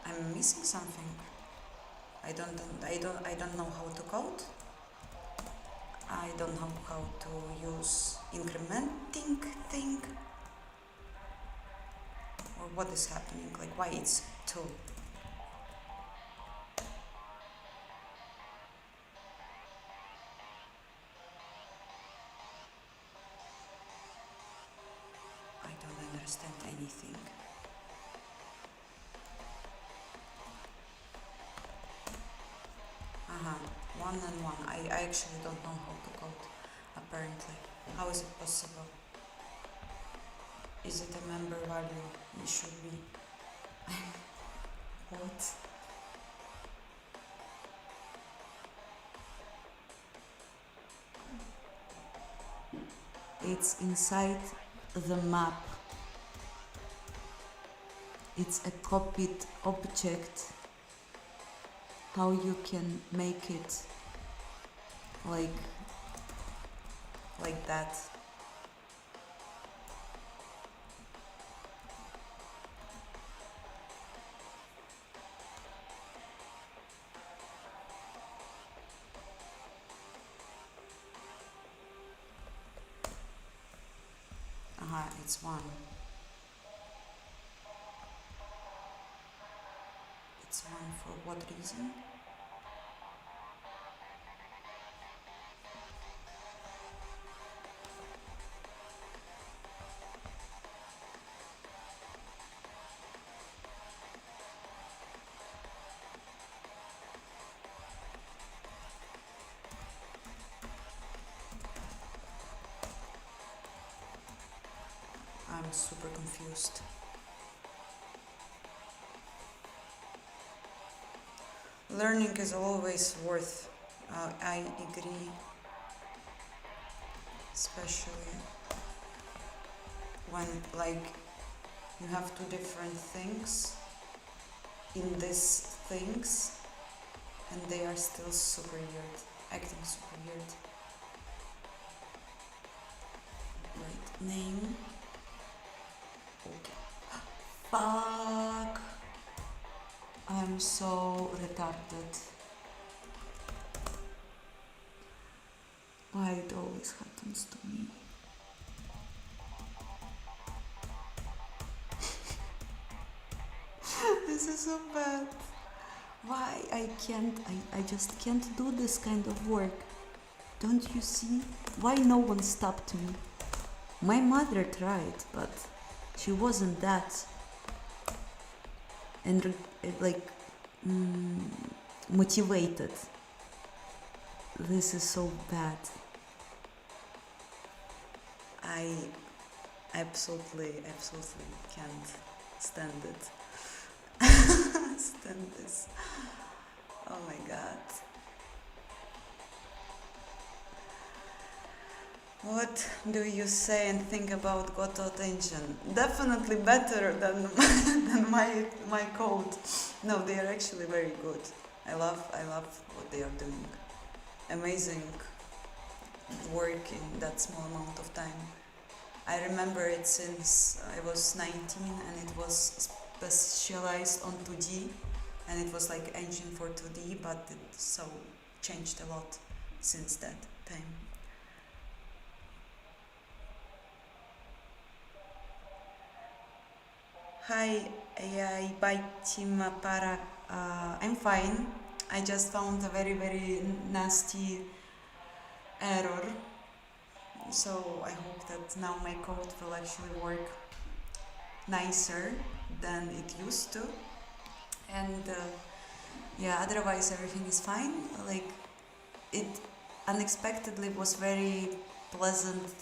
I'm missing something. I don't know how to code. I don't know how to use incrementing thing. Or what is happening? Like why it's 2? I don't understand anything. Uh-huh. One and one. I actually don't know how to code, apparently. How is it possible? Is it a member value? It should be. What? It's inside the map. It's a copied object. How you can make it like that. It's one. It's one for what reason? I'm super confused. Learning is always worth. I agree, especially when like you have two different things in these things and they are still super weird, acting super weird. Right, name. Okay. Fuck. I'm so retarded. Why it always happens to me? This is so bad. Why I just can't do this kind of work. Don't you see? Why no one stopped me? My mother tried, but she wasn't that and motivated. This is so bad. I absolutely can't stand it. Stand this. Oh my god. What do you say and think about Goto Attention? Definitely better than than my code. No, they are actually very good. I love what they are doing. Amazing work in that small amount of time. I remember it since I was 19 and it was specialized on 2D and it was like engine for 2D, but it so changed a lot since that time. Hi, AI Baitima Para. I'm fine. I just found a very nasty error. So I hope that now my code will actually work nicer than it used to. And yeah, otherwise everything is fine. Like it unexpectedly was very pleasant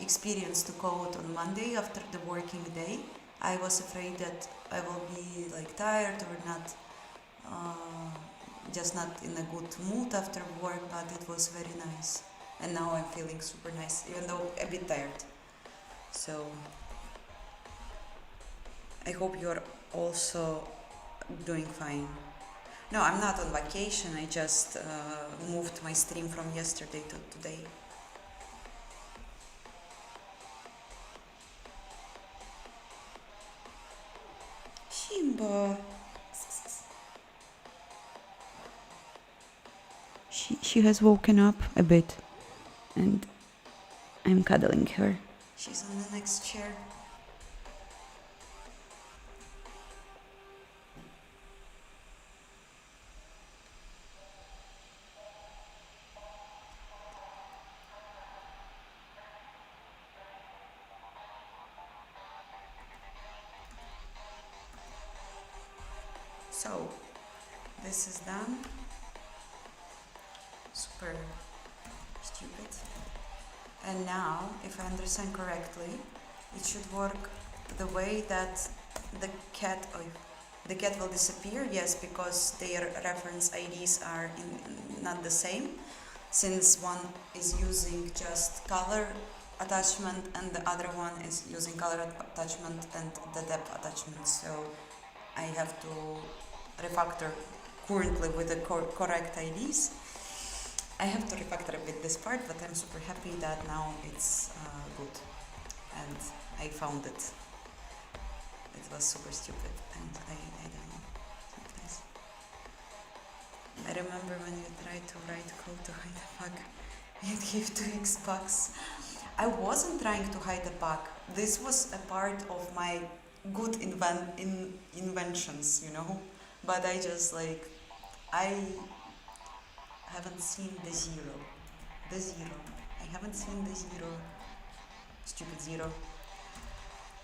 experience to code on Monday after the working day. I was afraid that I will be like tired or not, just not in a good mood after work, but it was very nice. And now I'm feeling super nice, even though a bit tired. So I hope you're also doing fine. No, I'm not on vacation. I just moved my stream from yesterday to today. Shimba. She has woken up a bit and I'm cuddling her. She's on the next chair. So, this is done. super stupid. And now, if I understand correctly, it should work the way that the cat, the cat will disappear. Yes, because their reference IDs are not the same, since one is using just color attachment and the other one is using color attachment and the depth attachment. So I have to refactor currently with the correct IDs. I have to refactor a bit this part, but I'm super happy that now it's good and I found it. It was super stupid and I don't know. Sometimes. I remember when you tried to write code to hide a bug, it gave 2x bucks. I wasn't trying to hide a bug. This was a part of my good inventions, you know. But I just like, I haven't seen the zero. The zero. I haven't seen the zero. Stupid zero.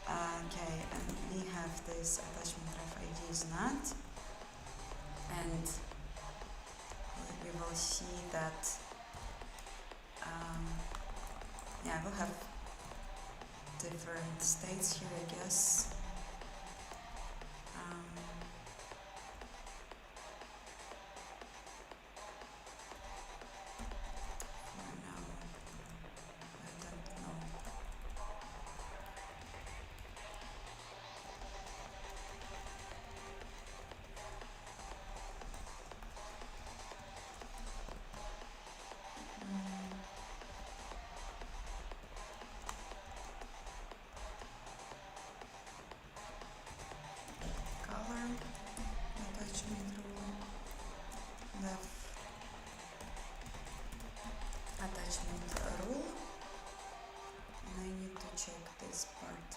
Okay, and we have this attachment ref ID is not. And we will see that, yeah, we'll have different states here, I guess. For now, I don't know. Color, attachment rule, left attachment rule, and I need to check this part.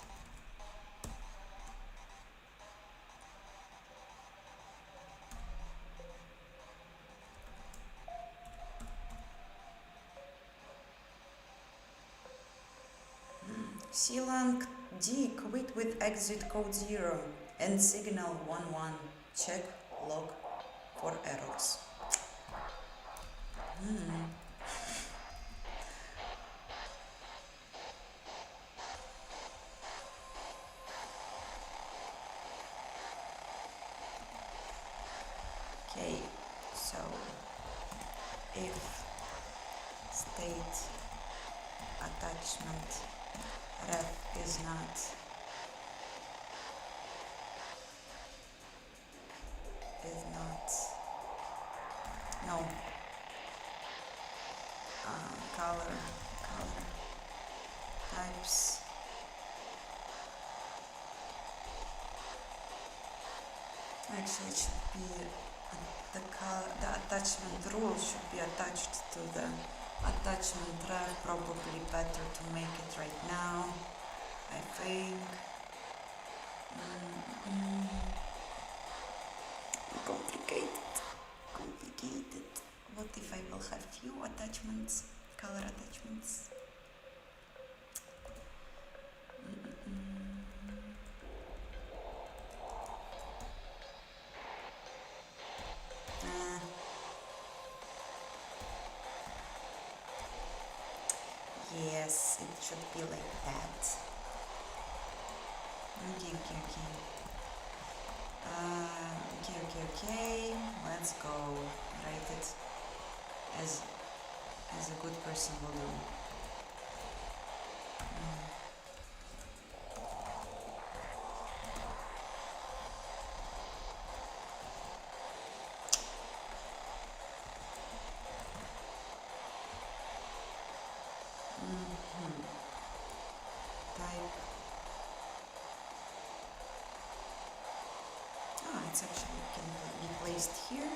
CLang D quit with exit code 0 and signal 11. Check log for errors. Okay, so if state attachment ref is not no color types actually it should be the attachment rule should be attached to the attachment ref. Probably better to make it right now, I think. Complicated. What if I will have few attachments, color attachments? Yes, it should be like that. Okay. Let's go. Write it as a good person will do. Type. It's actually can be placed here.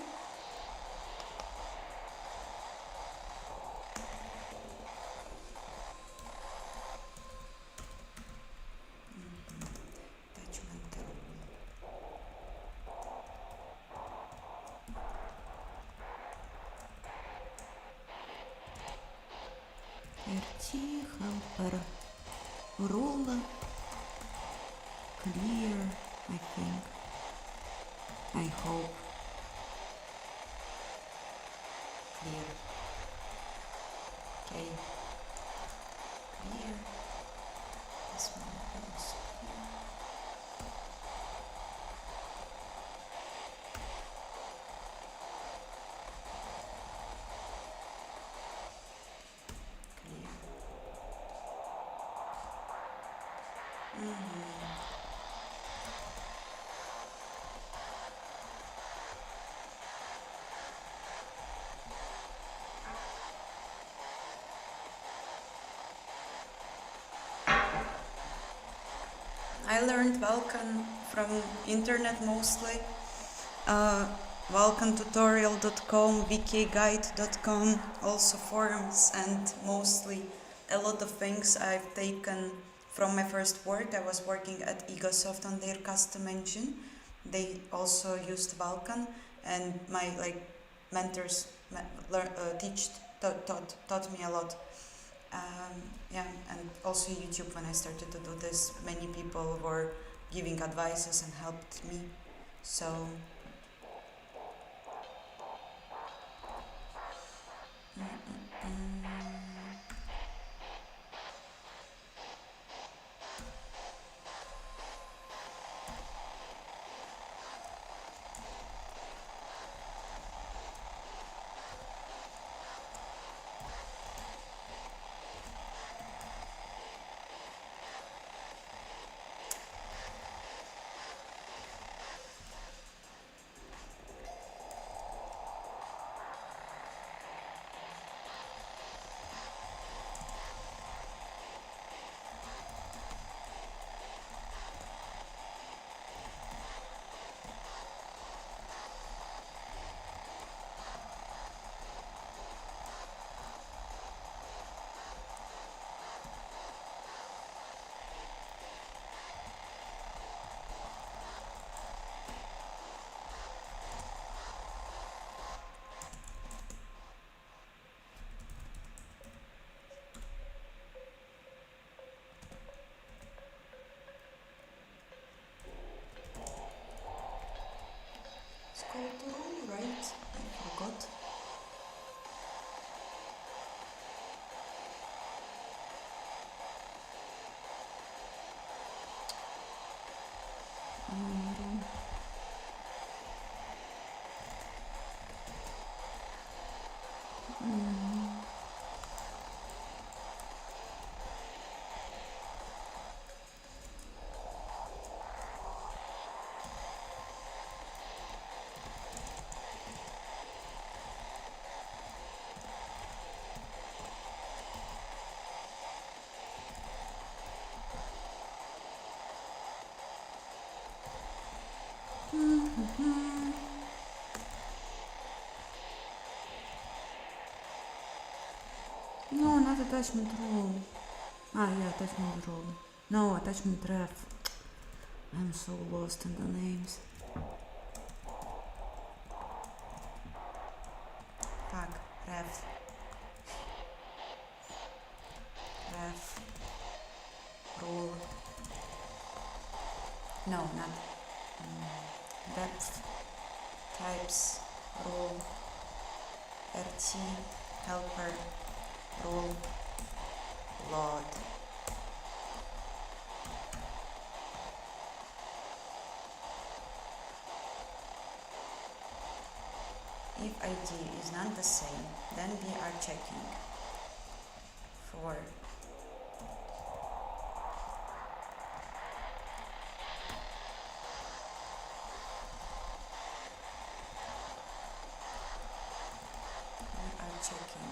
Attachment RT helper rule clear, I think. I hope clear. Okay. Clear. This one goes here. Clear. I learned Vulkan from internet mostly. vulkantutorial.com, vkguide.com, also forums, and mostly a lot of things I've taken from my first work. I was working at Egosoft on their custom engine. They also used Vulkan, and my mentors taught me a lot. Yeah, and also YouTube. When I started to do this, many people were giving advices and helped me. So it's called the room, right? I forgot. No, not attachment room. Ah, yeah, attachment room. No, attachment ref. I'm so lost in the names. Fuck, ref. Ref. Rule. No, not. Depth. Types. Rule. RT. Helper. Rule. Load. If ID is not the same, then we are checking for checking.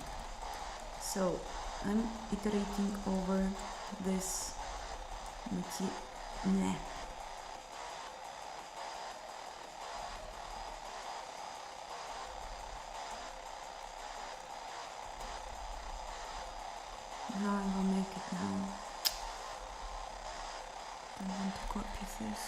So I'm iterating over this Nah. How I will make it now. I want to copy this.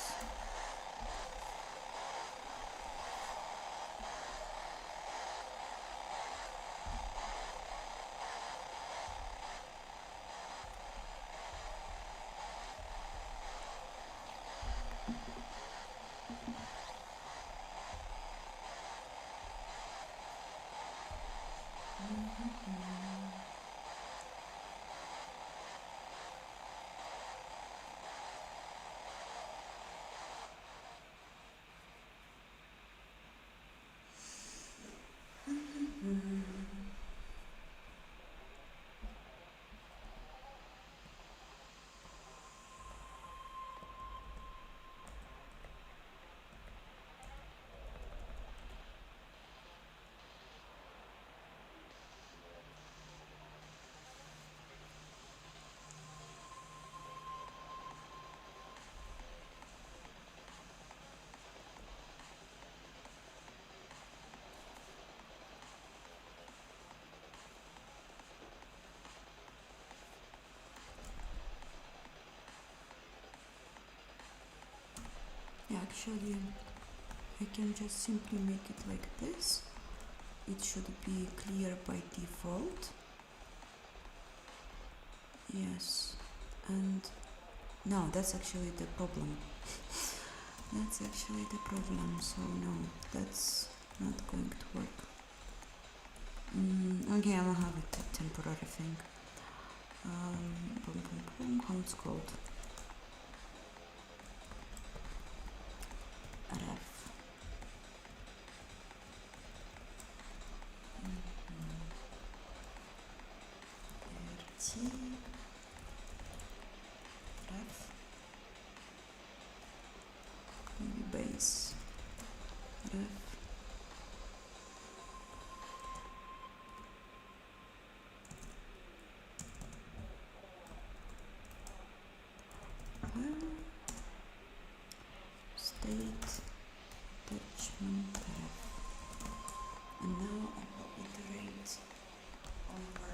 actually I can just simply make it like this. It should be clear by default. Yes, and no, that's actually the problem. That's actually the problem, so no, that's not going to work. Okay, I'll have it a temporary thing. Boom, boom, boom, how it's called? Ref. RT. Ref. Maybe base. Ref. State attachment ref. And now I will iterate over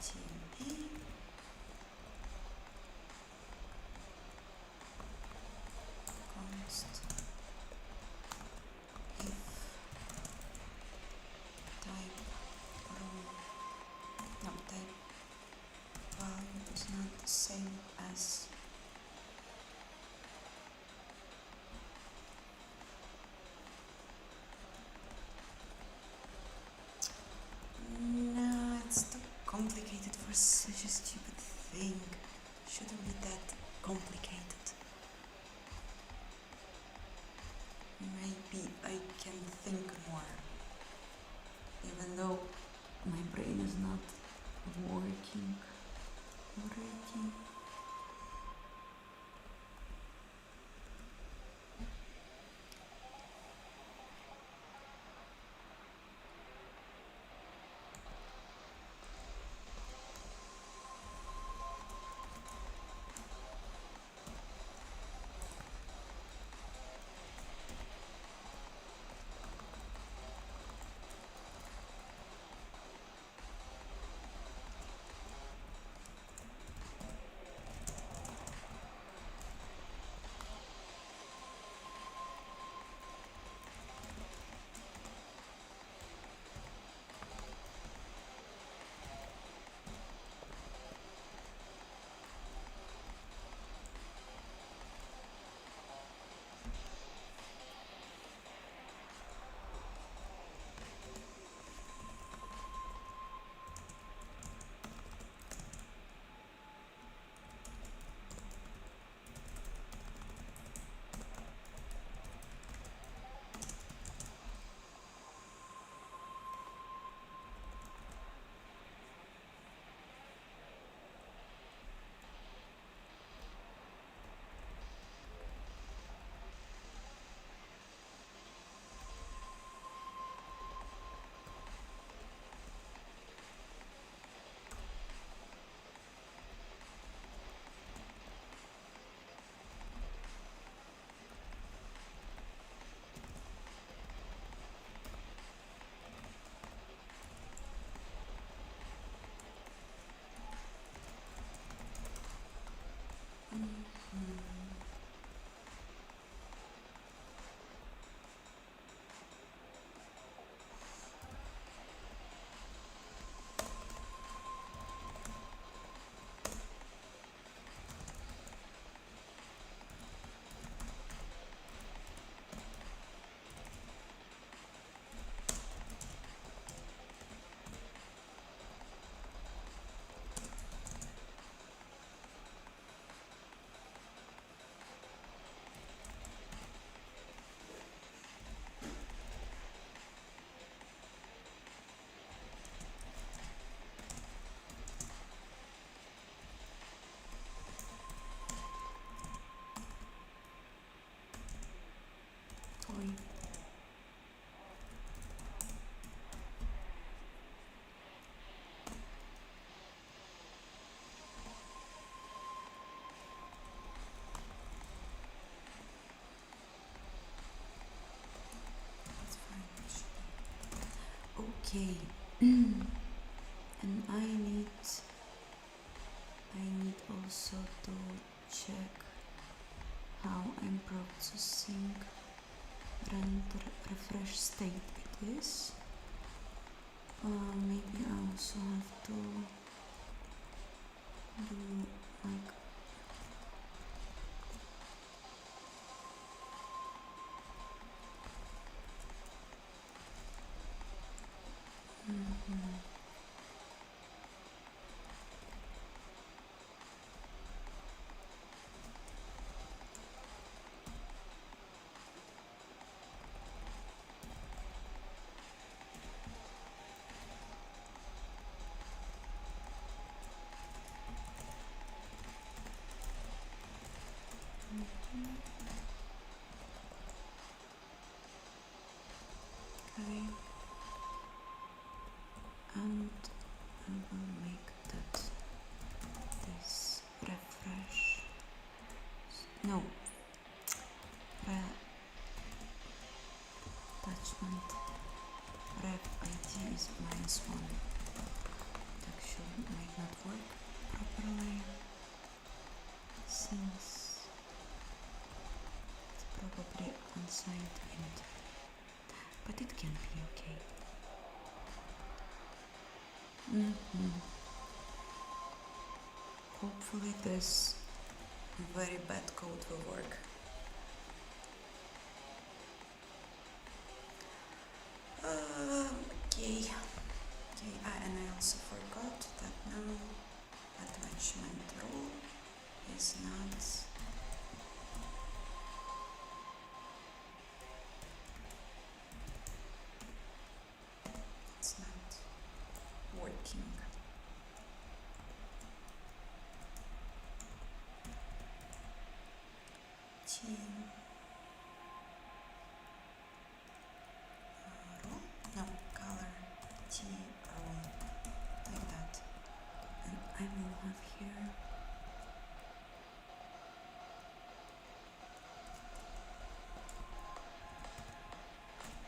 RTMP. Const if type row, no, type value is not the same as no, it's too complicated for such a stupid thing. Shouldn't be that complicated. Maybe I can think more, even though my brain is not working already. Okay. And I need also to check how I'm processing render refresh state it is. Maybe I also have to do like okay, and I will make that this refresh no attachment ref ID is -1. It actually might not work properly since it's probably unsigned int, but it can be okay. Hopefully this very bad code will work. Okay. And I also forgot that now attachment rule is not working. Color T rule like that, and I will have here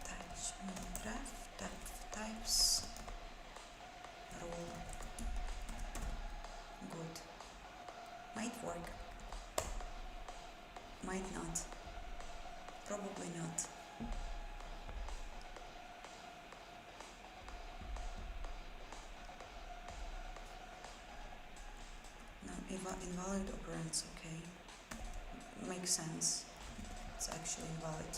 attachment depth types rule. Good. Might work. Might not. Probably not. No, invalid operands, okay. Makes sense. It's actually invalid.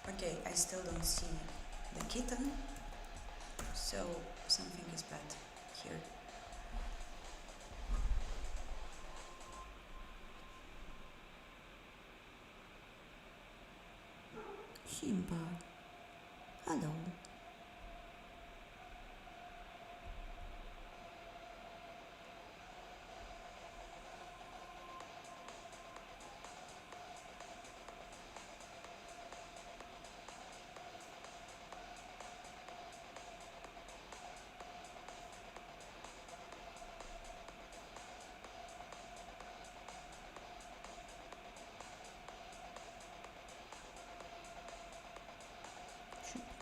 Okay, I still don't see the kitten, so something is bad here. Simba, hello.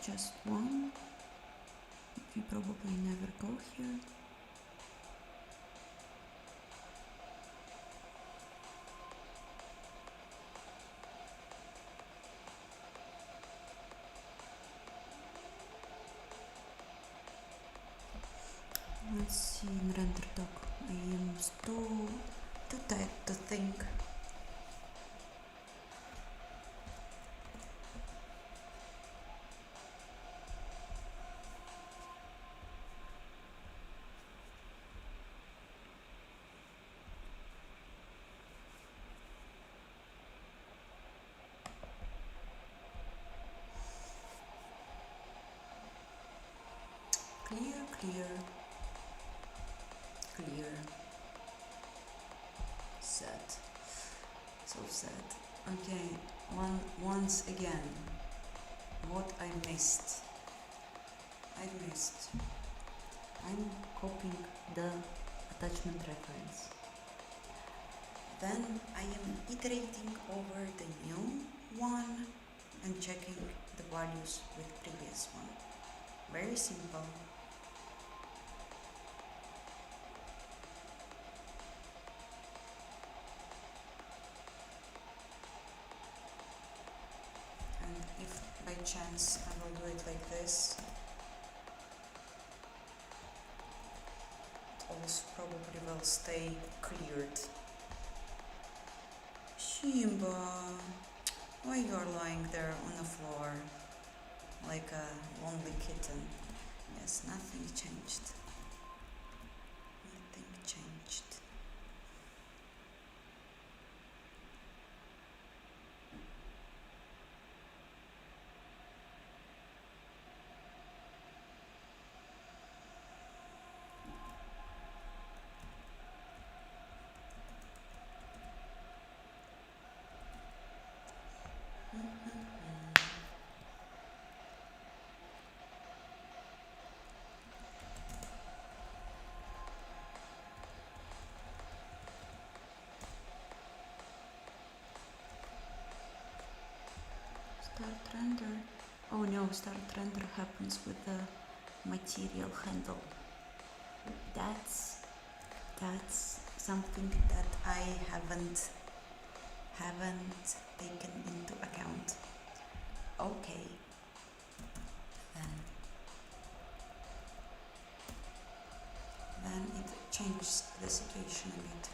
Just one. We probably never go here. Let's see in render doc. I am too tired to think. Clear. Sad. So sad. Okay, once again, what I missed. I'm copying the attachment reference. Then I am iterating over the new one and checking the values with previous one. Very simple. And if by chance I will do it like this, it also probably will stay cleared. Shimba, why you're lying there on the floor like a lonely kitten? Yes, nothing changed. Nothing changed. Start render. Oh no, start render happens with the material handle. That's something that I haven't taken into account. Okay. Then it changes the situation a bit.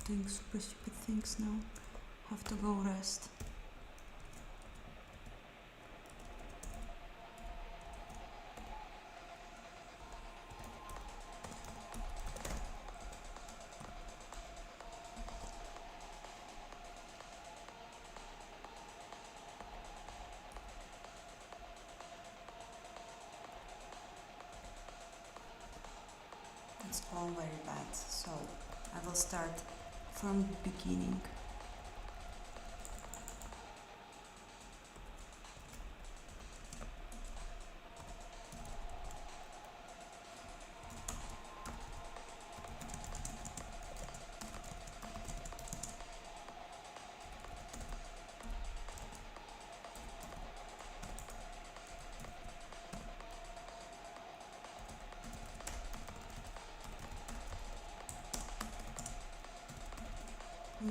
Doing super stupid things now. Have to go rest. It's all very bad, so I will start from the beginning. E++.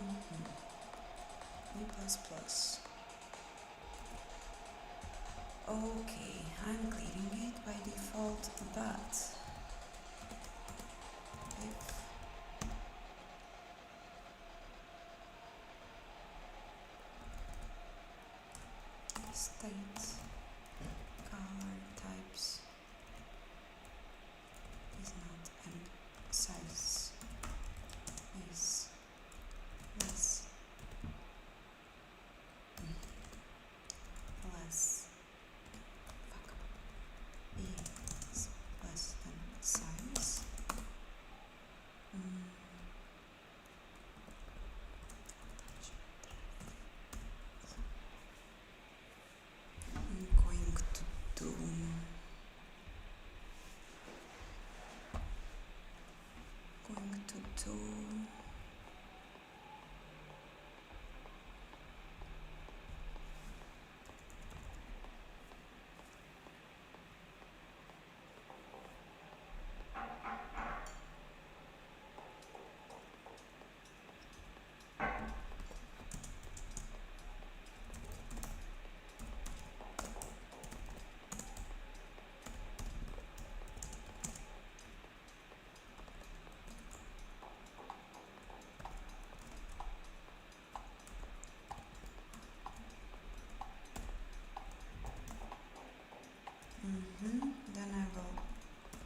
Okay, I'm clearing it by default, but if state color types is not and size is less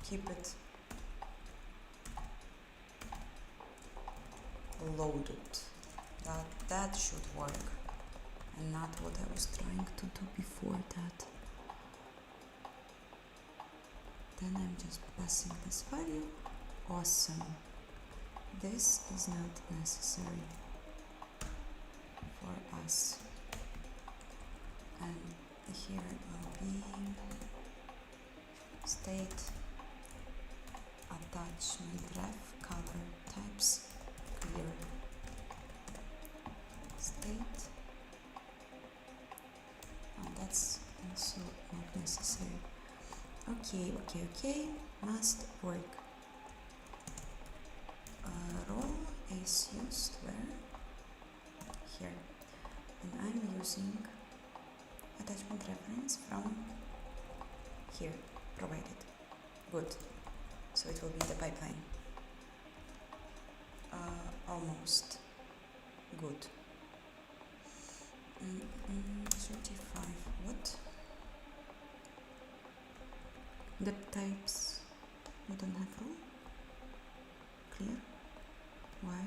keep it loaded. That should work, and not what I was trying to do before that. Then I'm just passing this value. Awesome. This is not necessary for us. And here it will be state attachment ref color types clear. State. Oh, that's also not necessary. Okay. Must work. Role is used where? Here. And I'm using attachment reference from here, provided. Good. So it will be the pipeline. Almost. Good. 35. What? Depth types. We don't have room. Clear? Why?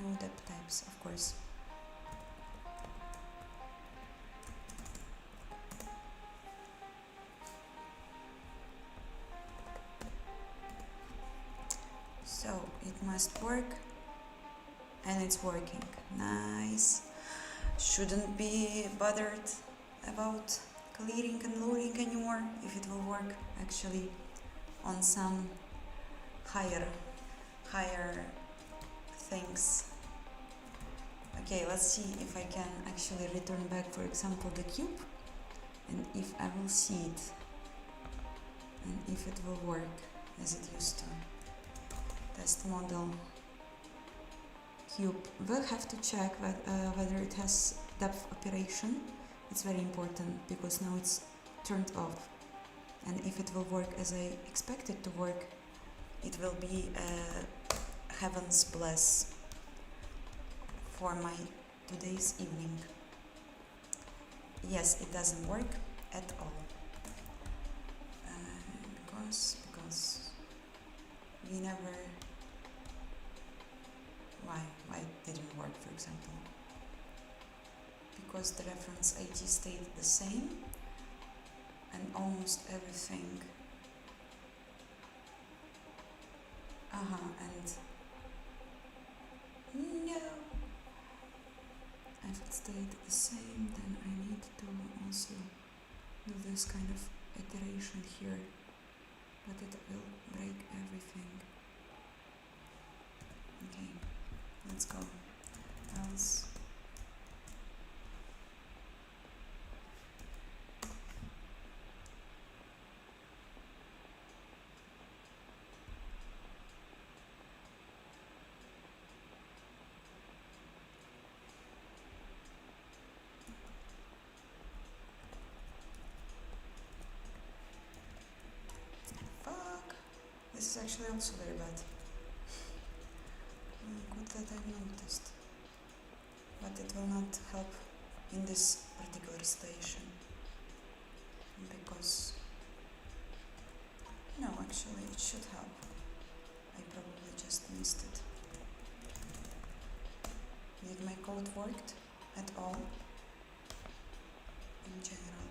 No depth types, of course. So it must work, and it's working. Nice. Shouldn't be bothered about clearing and loading anymore if it will work actually on some higher things. Okay, let's see if I can actually return back, for example, the cube, and if I will see it, and if it will work as it used to. Test model cube. We'll have to check whether it has depth operation. It's very important because now it's turned off, and if it will work as I expect it to work, it will be a heaven's bless for my today's evening. Yes, it doesn't work at all, because we never. Why it didn't work, for example? Because the reference ID stayed the same, and almost everything. And no. If it stayed the same, then I need to also do this kind of iteration here, but it will break everything. Okay, let's go. Else. This is actually also very bad. Good that I've noticed. But it will not help in this particular station. Because... no, actually it should help. I probably just missed it. Did my code worked at all? In general,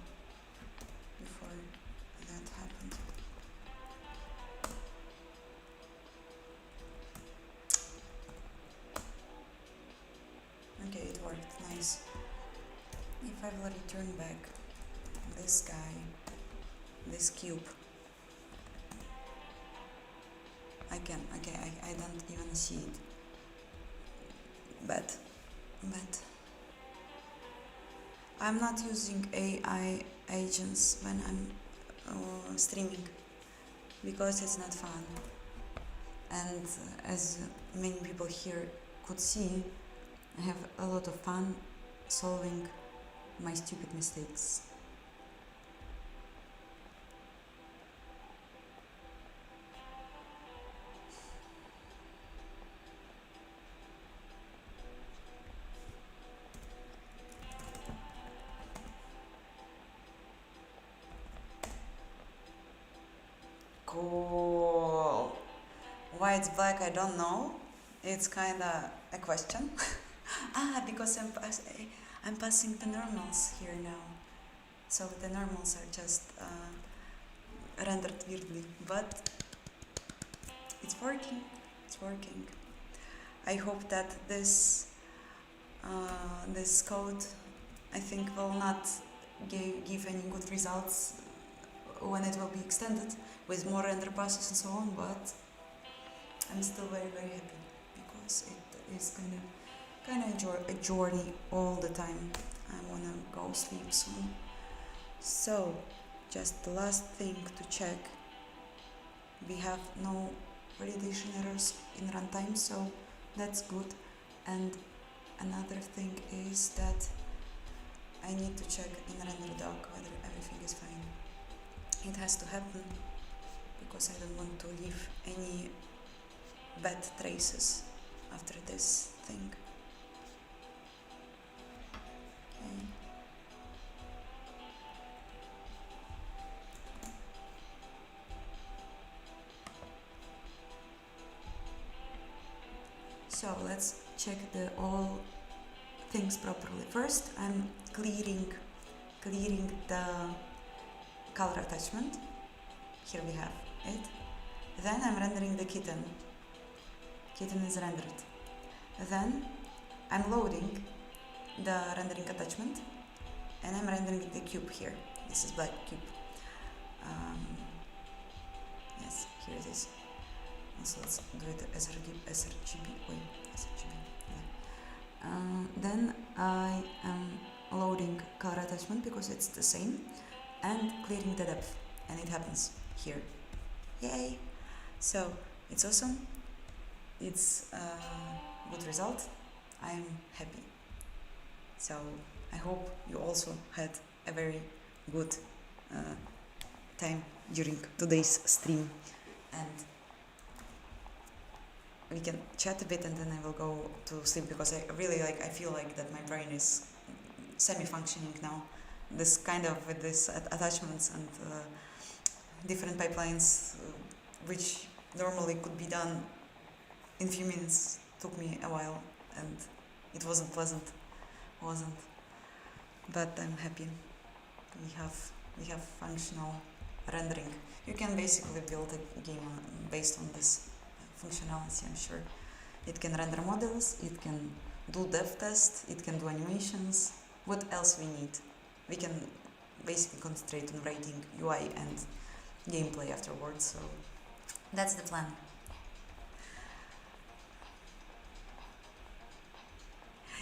before that happened. Okay, it worked, nice. If I will return back this guy, this cube, I don't even see it. But I'm not using AI agents when I'm streaming, because it's not fun. And as many people here could see, I have a lot of fun solving my stupid mistakes. Why it's black, I don't know. It's kinda a question. Because I'm passing the normals here now. So the normals are just rendered weirdly, but it's working. It's working. I hope that this code, I think, will not give any good results when it will be extended with more render passes and so on, but I'm still very happy because it is kind of a journey all the time. I wanna go sleep soon. So, just the last thing to check. We have no validation errors in runtime, so that's good. And another thing is that I need to check in render doc whether everything is fine. It has to happen because I don't want to leave any bad traces after this thing. Okay. So let's check all things properly. First, I'm clearing the color attachment. Here we have it. Then I'm rendering the kitten. Kitten is rendered. Then I'm loading the rendering attachment, and I'm rendering the cube here. This is black cube. Yes, here it is. So let's do it as sRGB. Yeah. Then I am loading color attachment because it's the same, and clearing the depth, and it happens here. Yay! So it's awesome. It's a good result. I'm happy. So I hope you also had a very good time during today's stream, and we can chat a bit and then I will go to sleep because I feel like that my brain is semi-functioning now. This kind of with these attachments and different pipelines, which normally could be done in few minutes, took me a while, and it wasn't pleasant. But I'm happy. We have functional rendering. You can basically build a game based on this functionality, I'm sure. It can render models, it can do dev test, it can do animations. What else we need? We can basically concentrate on writing UI and gameplay afterwards, so that's the plan.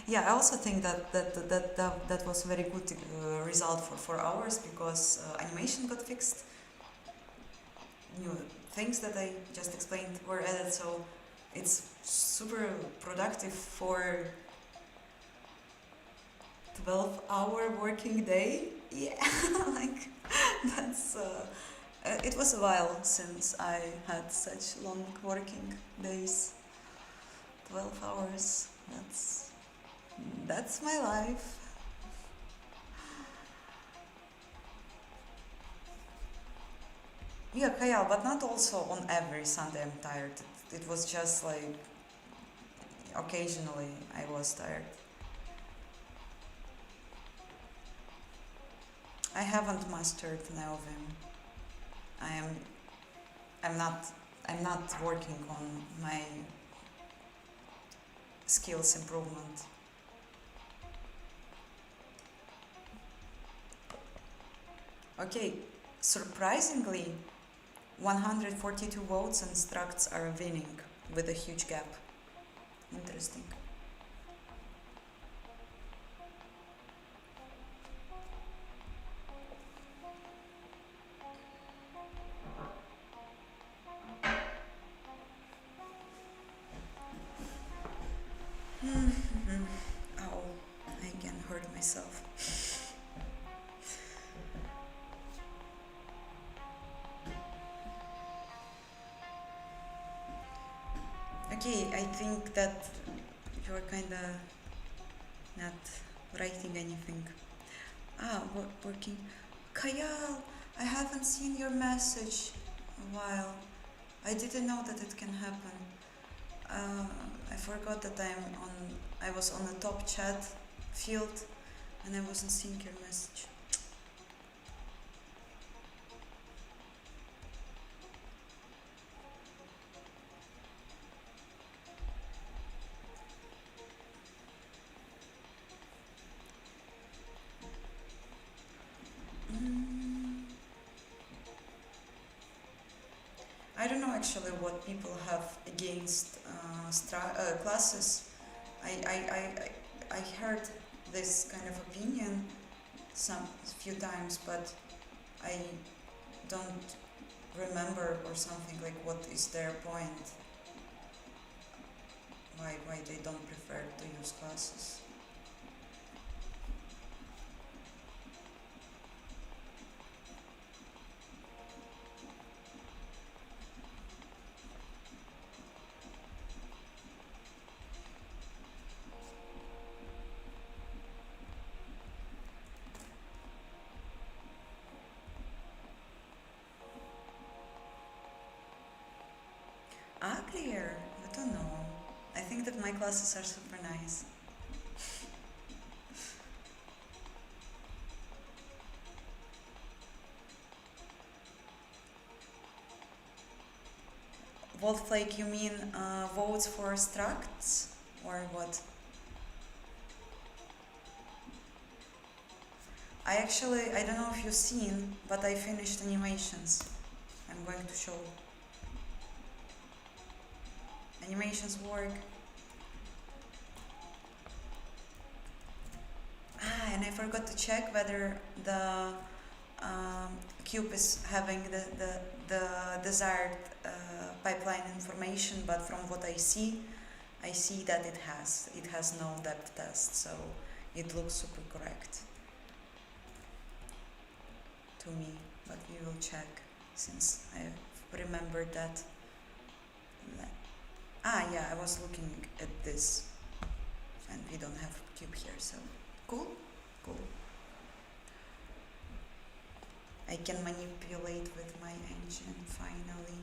Yeah, I also think that was a very good result for ours because animation got fixed. New things that I just explained were added, so it's super productive for 12-hour working day. Yeah, like that's it was a while since I had such long working days. 12 hours, that's my life. Yeah, Kayal, but not also on every Sunday I'm tired. It was just like occasionally I was tired. I haven't mastered Neovim. I'm not working on my skills improvement. Okay, surprisingly, 142 votes and structs are winning with a huge gap. Interesting. Oh, I again hurt myself. Okay, I think that you're kinda not writing anything. Working. Kayal, I haven't seen your message a while. I didn't know that it can happen. Uh, I forgot that I was on the top chat field and I wasn't seeing your message. Mm, I don't know actually what people have against classes. I heard this kind of opinion some few times, but I don't remember or something like what is their point. Why they don't prefer to use classes. Uglier? I don't know. I think that my classes are super nice. Vote flake, you mean votes for structs or what? I don't know if you've seen, but I finished animations. I'm going to show. Animations work. And I forgot to check whether the cube is having the desired pipeline information, but from what I see that it has no depth test, so it looks super correct to me, but we will check since I remembered that. Yeah, I was looking at this and we don't have cube here, so cool. I can manipulate with my engine finally.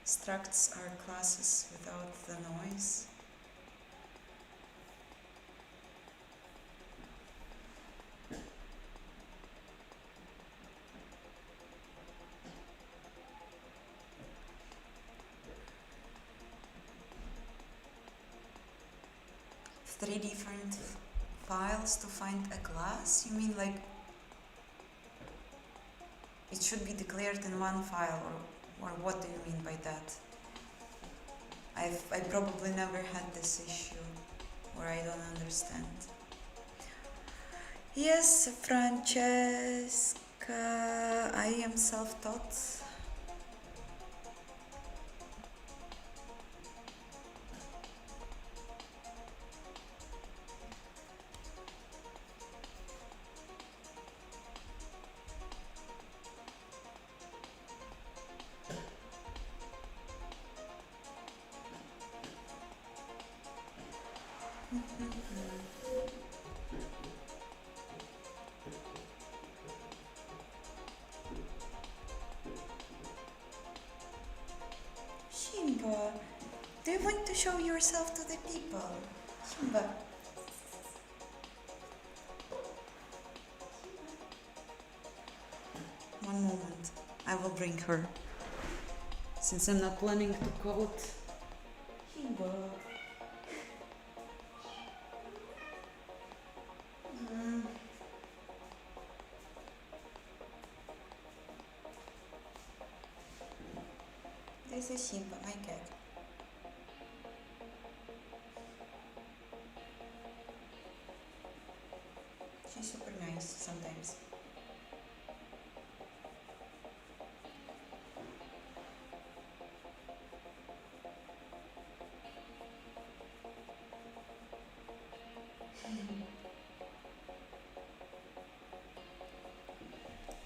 Structs are classes without the noise. Three different files to find a class? You mean like it should be declared in one file, or what do you mean by that? I probably never had this issue, or I don't understand. Yes, Francesca, I am self-taught. Shimba, do you want to show yourself to the people? Shimba. One moment, I will bring her. Since I'm not planning to code. Shimba. This is Shimba, my cat. She's super nice sometimes.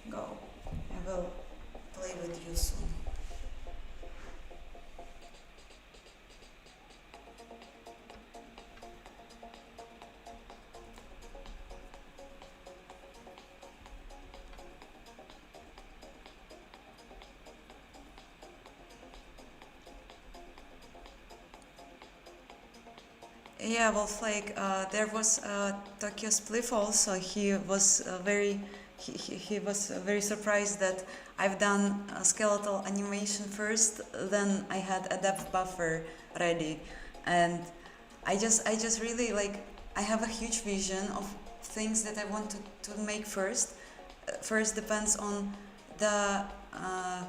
Go. I will play with you soon. Yeah, Wolf Lake. There was Tokyo Spliff also. He was he was very surprised that I've done a skeletal animation first, then I had a depth buffer ready, and I just really like, I have a huge vision of things that I want to make first. First depends the uh,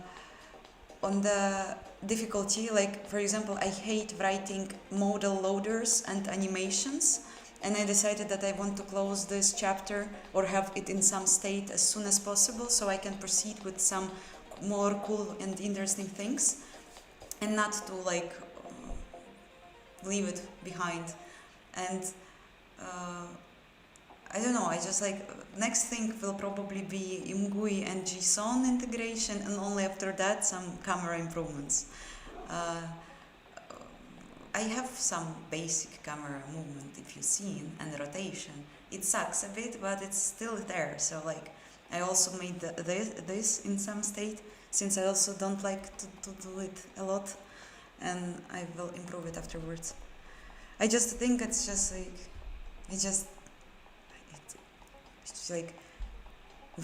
on the difficulty. Like, for example, I hate writing modal loaders and animations, and I decided that I want to close this chapter or have it in some state as soon as possible so I can proceed with some more cool and interesting things, and not to like leave it behind. And uh, I don't know, I just like, next thing will probably be Imgui and JSON integration, and only after that some camera improvements. Uh, I have some basic camera movement, if you've seen, and rotation. It sucks a bit, but it's still there. So like, I also made this in some state, since I also don't like to do it a lot, and I will improve it afterwards. I just think it's just like, it's like,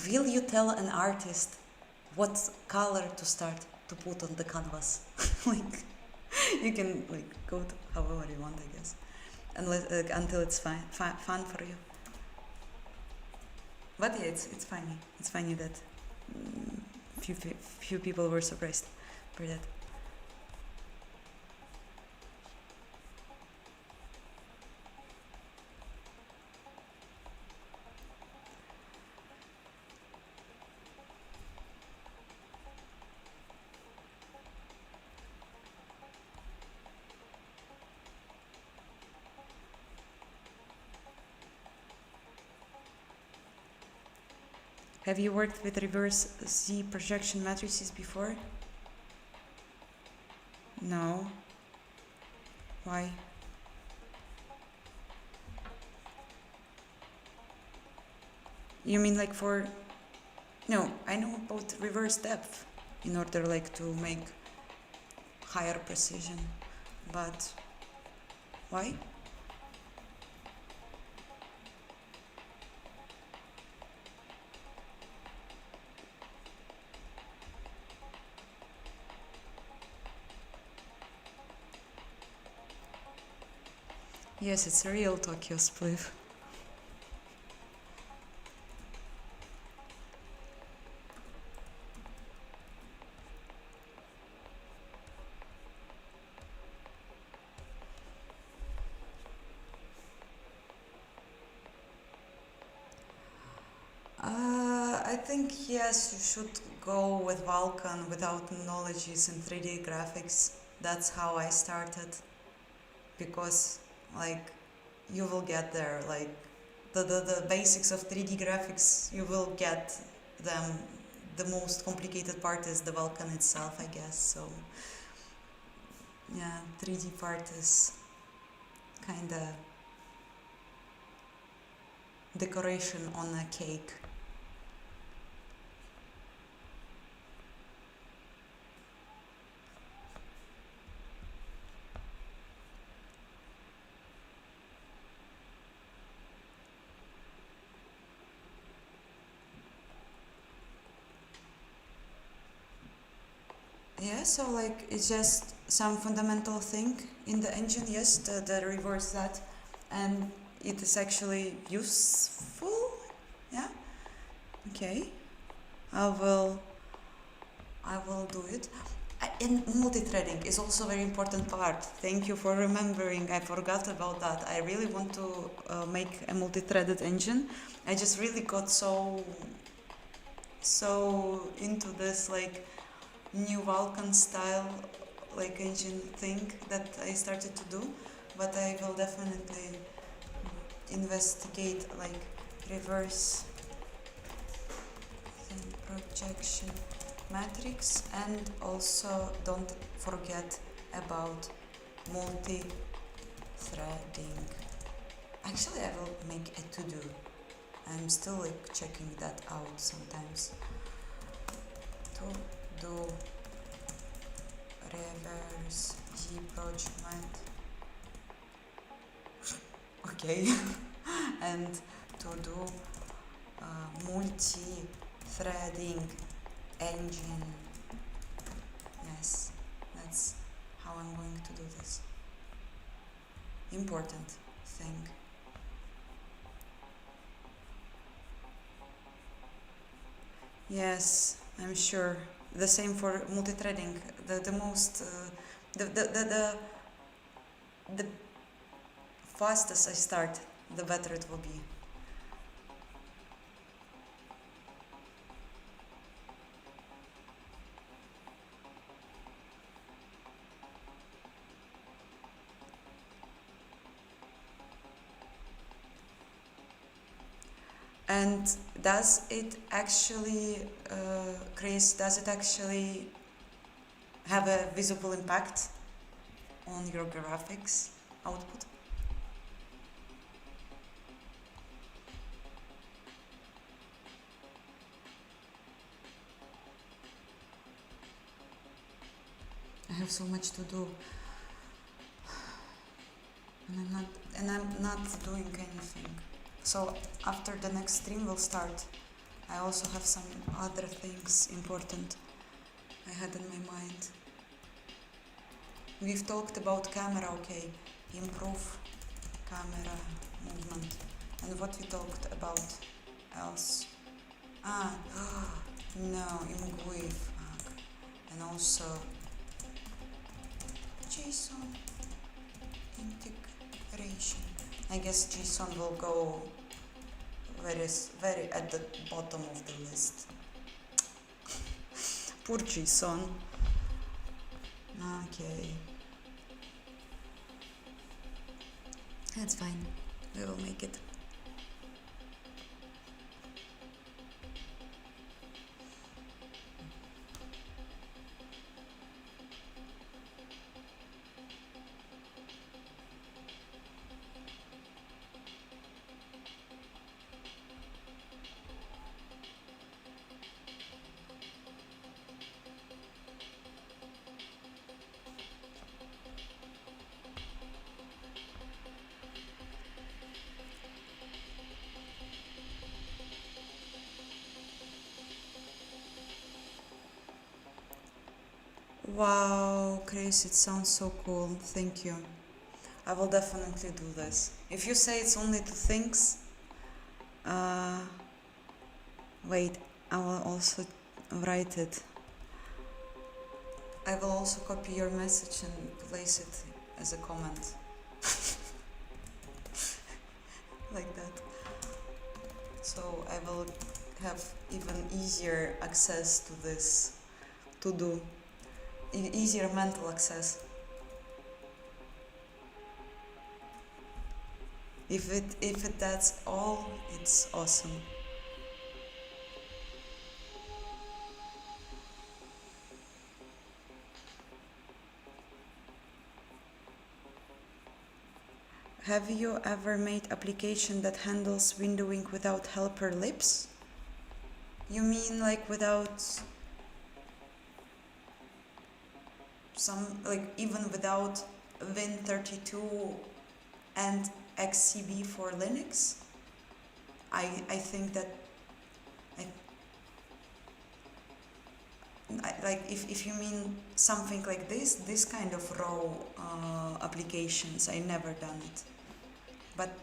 will you tell an artist what color to start to put on the canvas? Like, you can like go to however you want, I guess, and until it's fun for you. But yeah, it's funny. It's funny that few people were surprised by that. Have you worked with reverse Z projection matrices before? No. Why? You mean like for... No, I know about reverse depth in order like to make higher precision. But why? Yes, it's a real Tokyo spliff. I think yes, you should go with Vulkan without knowledges in 3D graphics. That's how I started, because like you will get there, like the basics of 3D graphics, you will get them. The most complicated part is the Vulkan itself, I guess. So yeah, 3D part is kinda decoration on a cake. Yeah, so like it's just some fundamental thing in the engine, yes, the reverse that, and it is actually useful. Yeah. Okay. I will I will do it. And multi-threading is also a very important part. Thank you for remembering. I forgot about that. I really want to make a multi-threaded engine. I just really got so into this like new Vulkan style like engine thing that I started to do, but I will definitely investigate like reverse projection matrix, and also don't forget about multi-threading. Actually, I will make a to-do. I'm still like checking that out sometimes. To do reverse Z project. okay, and to do multi-threading engine. Yes, that's how I'm going to do this. Important thing. Yes, I'm sure. The same for multi-threading. The most the fastest I start, the better it will be. And does it actually, Chris, does it actually have a visible impact on your graphics output? I have so much to do, and I'm not doing anything. So after the next stream will start, I also have some other things important I had in my mind. We've talked about camera, okay, improve camera movement. And what we talked about else? No, imgui, fuck. And also JSON integration. I guess JSON will go very at the bottom of the list. Poor JSON. Okay. That's fine. We will make it. Wow, Chris, it sounds so cool. Thank you. I will definitely do this. If you say it's only 2 things, wait, I will also write it. I will also copy your message and place it as a comment. Like that. So I will have even easier access to this to do. Easier mental access. If it that's all, it's awesome. Have you ever made application that handles windowing without helper libs? You mean like without even without Win32 and XCB for Linux? I think that like if you mean something like this kind of raw applications, I never done it. But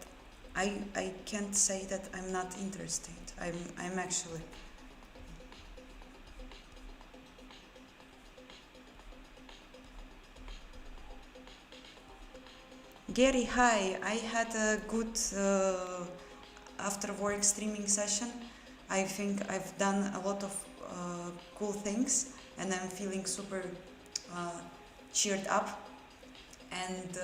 I can't say that I'm not interested. I'm actually. Gary, hi. I had a good after work streaming session. I think I've done a lot of cool things, and I'm feeling super cheered up. And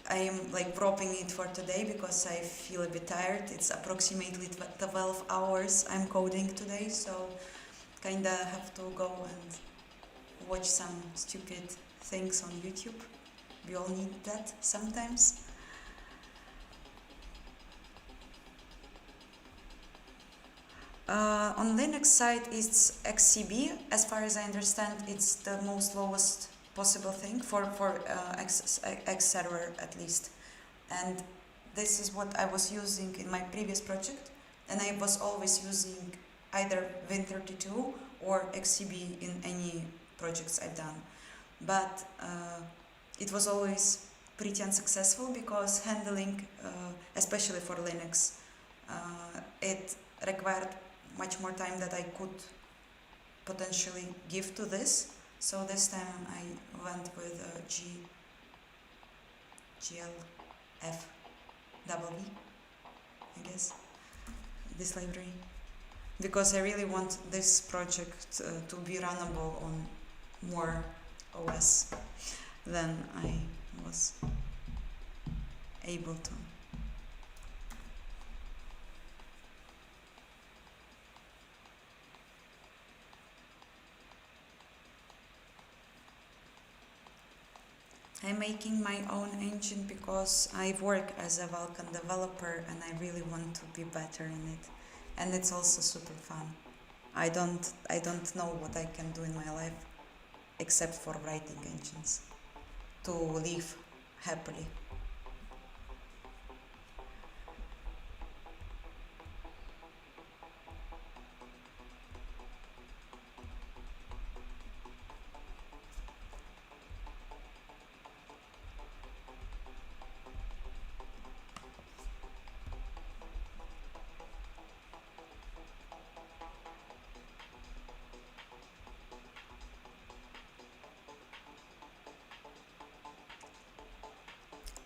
I am like dropping it for today because I feel a bit tired. It's approximately 12 hours I'm coding today, so kinda have to go and watch some stupid things on YouTube. We all need that sometimes. On Linux side it's XCB. As far as I understand, it's the most lowest possible thing for X server at least, and this is what I was using in my previous project, and I was always using either Win32 or XCB in any projects I've done, but it was always pretty unsuccessful because handling, especially for Linux, it required much more time that I could potentially give to this. So this time I went with GLFWV, I guess, this library, because I really want this project to be runnable on more OS than I was able to. I'm making my own engine because I work as a Vulkan developer and I really want to be better in it, and it's also super fun. I don't know what I can do in my life except for writing engines to live happily.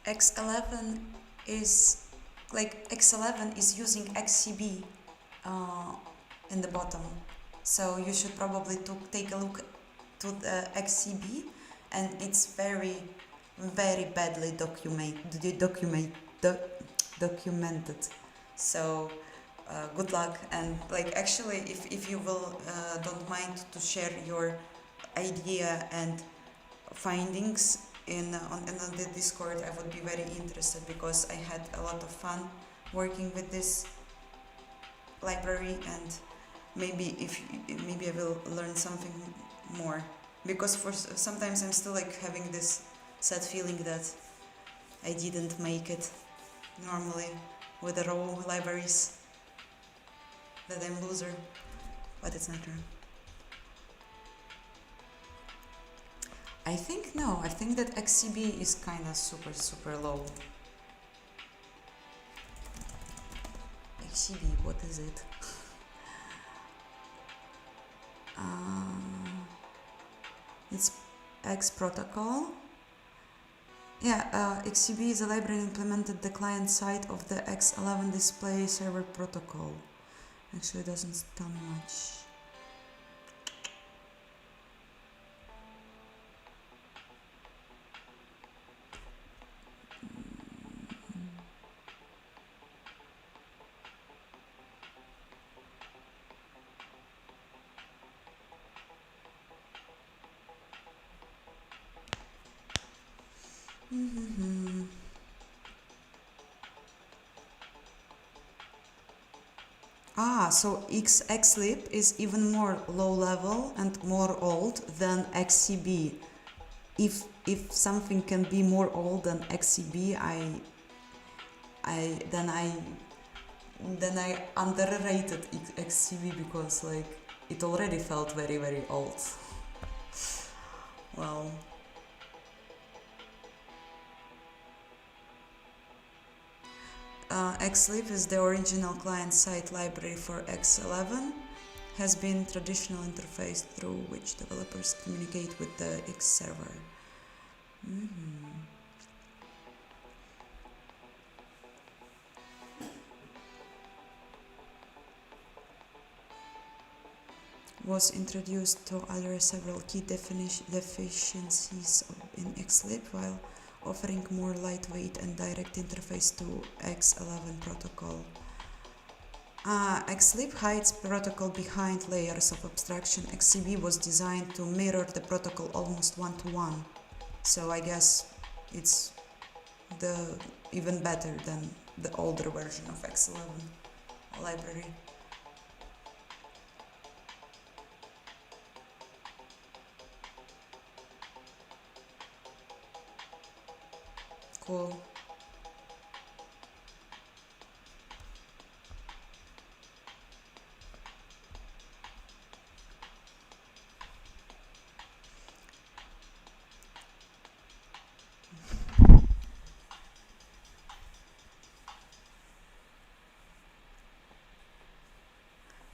X11 is X11 is using XCB in the bottom, so you should probably take a look to the XCB, and it's very badly documented. So good luck, and actually if you will don't mind to share your idea and findings in the Discord, I would be very interested, because I had a lot of fun working with this library, and maybe I will learn something more, because for sometimes I'm still having this sad feeling that I didn't make it normally with the raw libraries, that I'm loser, but it's not true. I think that XCB is kinda super low. XCB, what is it? It's X protocol. Yeah, XCB is a library implemented the client side of the X11 display server protocol. Actually, it doesn't tell me much. So Xlib is even more low level and more old than XCB. If something can be more old than XCB, then I underrated XCB, because it already felt very old. Well. Xlib is the original client-side library for X11, has been traditional interface through which developers communicate with the X server. Was introduced to address several key deficiencies in Xlib, while offering more lightweight and direct interface to X11 protocol. Xlib hides protocol behind layers of abstraction. XCB was designed to mirror the protocol almost one-to-one, so I guess it's even better than the older version of X11 library. Cool.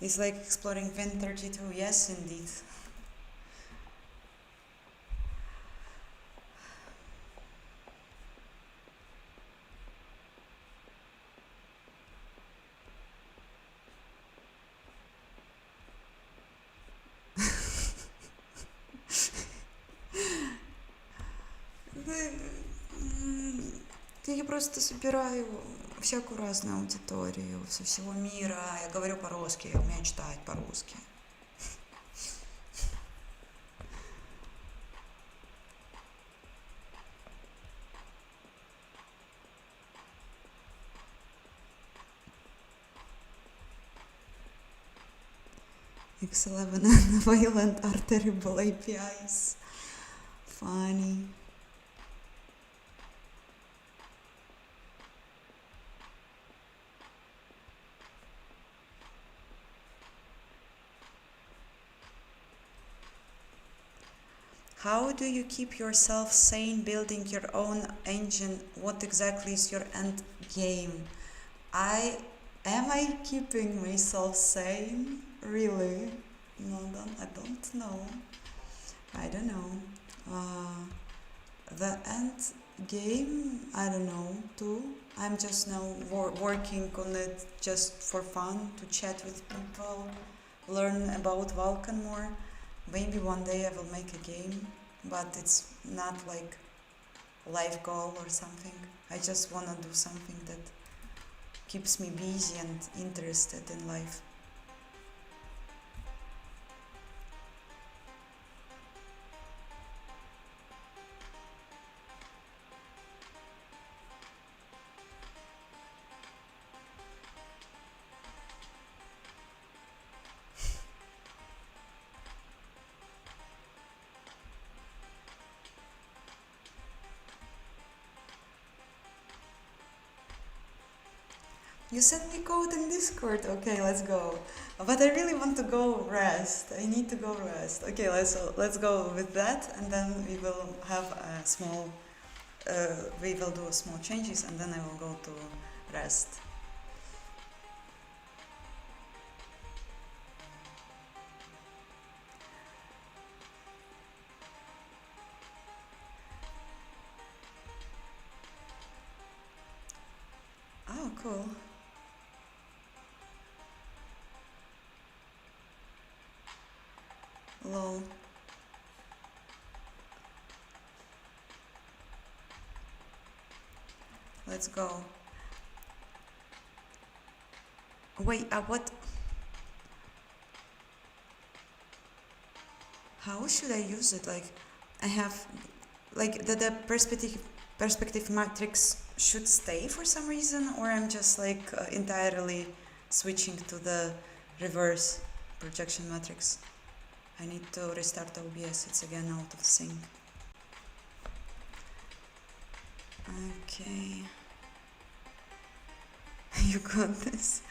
It's like exploring Vin 32. Yes, indeed. Я просто собираю всякую разную аудиторию со всего мира. Я говорю по-русски, я умею читать по-русски. X11 and Violent are terrible APIs. Funny. How do you keep yourself sane building your own engine? What exactly is your end game? Am I keeping myself sane? Really? No, I don't know. I don't know. The end game, I don't know too. I'm just now working on it just for fun, to chat with people, learn about Vulkan more. Maybe one day I will make a game, but it's not like a life goal or something. I just wanna do something that keeps me busy and interested in life. You sent me code in Discord. Okay, let's go. But I really want to go rest. I need to go rest. Okay, let's go with that, and then we will have a small. We will do small changes, and then I will go to rest. Oh, cool. Lol. Let's go. Wait, what? How should I use it? Like, I have, like the perspective matrix should stay for some reason, or I'm just like entirely switching to the reverse projection matrix. I need to restart OBS. It's again out of sync. Okay. You got this.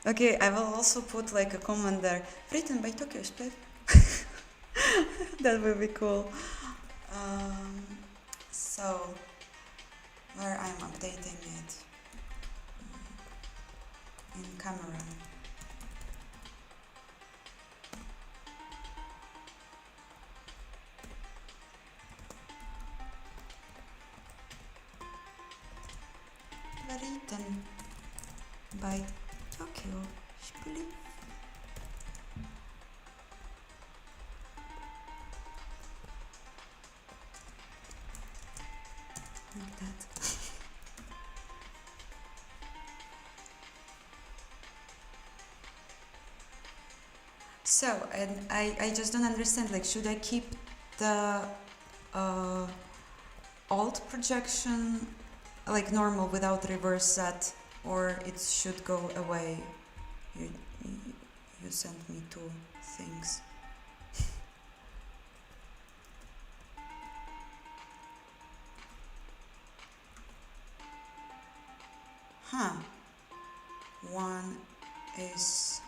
Okay, I will also put like a comment there. Written by Tokyo Split. That would be cool. So, where I'm updating it in camera. Written by Tokyo Split. Like that. So, and I just don't understand, like, should I keep the alt projection like normal without reverse set, or it should go away? You, you sent me two things. Huh. One is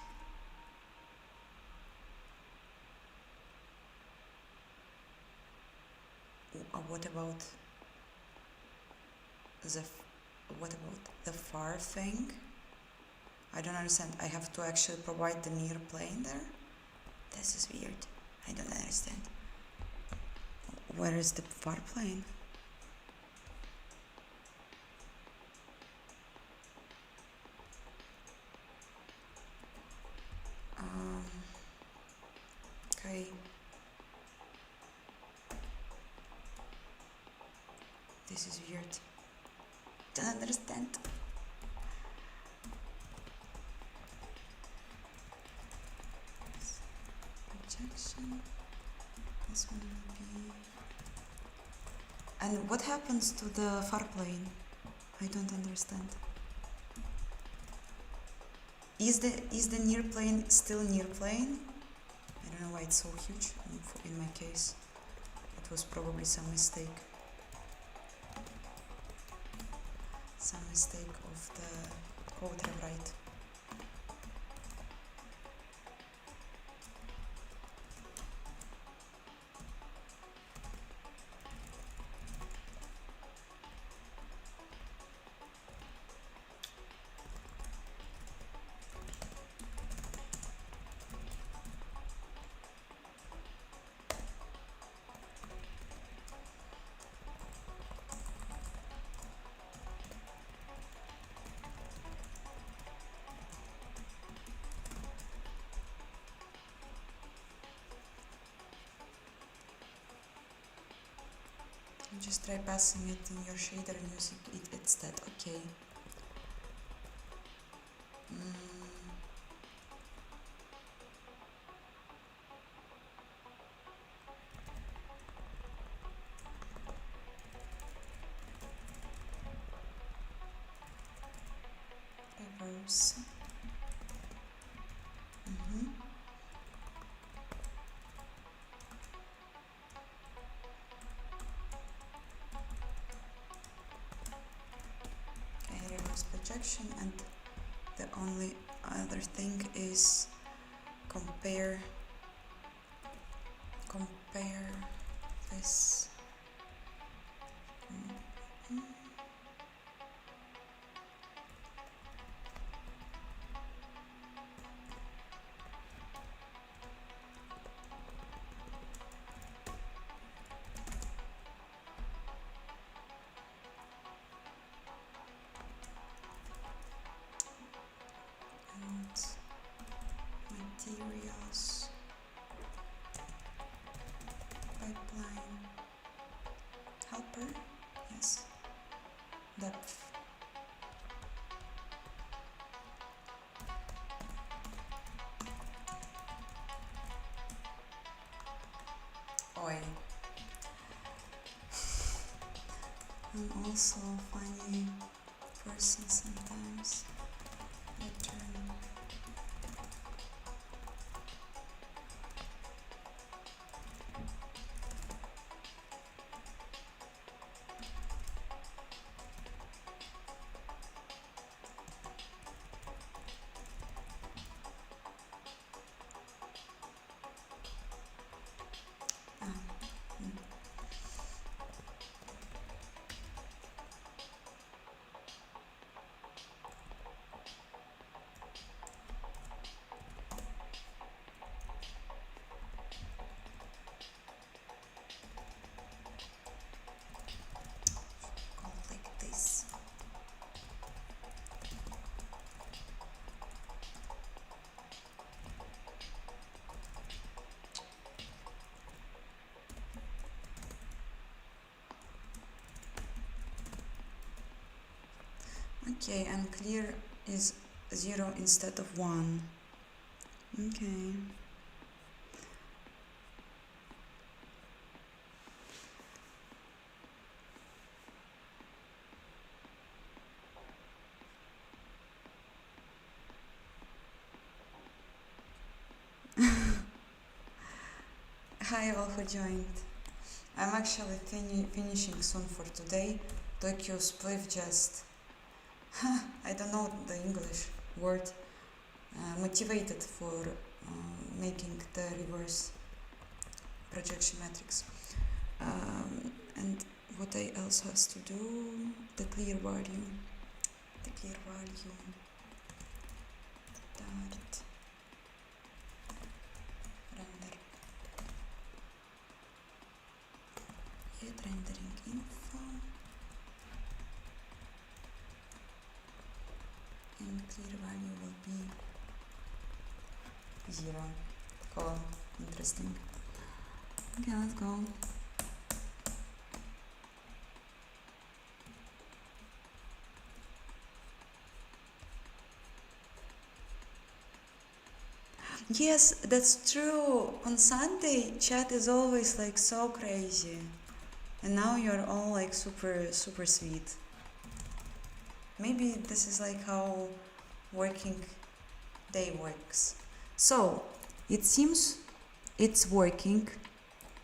what about the far thing? I don't understand. I have to actually provide the near plane there? This is weird. I don't understand. Where is the far plane? Okay. This is weird. Don't understand. Projection. This one will be. And what happens to the far plane? I don't understand. Is the near plane still near plane? I don't know why it's so huge. In my case, it was probably some mistake. Some mistake of the code rewrite. Just try passing it in your shader and using it instead. Okay. Reverse. Projection, and the only other thing is compare this. Materials, pipeline, helper, yes, depth, oil. I'm also a funny person sometimes. Return. Okay, and clear is 0 instead of 1. Okay. Hi all who joined. I'm actually finishing soon for today. Tokyo Spliff just I don't know the English word, motivated for making the reverse projection matrix. And what I else has to do, the clear value, dart, render, get rendering info, and clear value will be 0. Cool, interesting. Okay, let's go. Yes, that's true. On Sunday, chat is always like so crazy. And now you're all like super, super sweet. Maybe this is like how working day works. So, it seems it's working.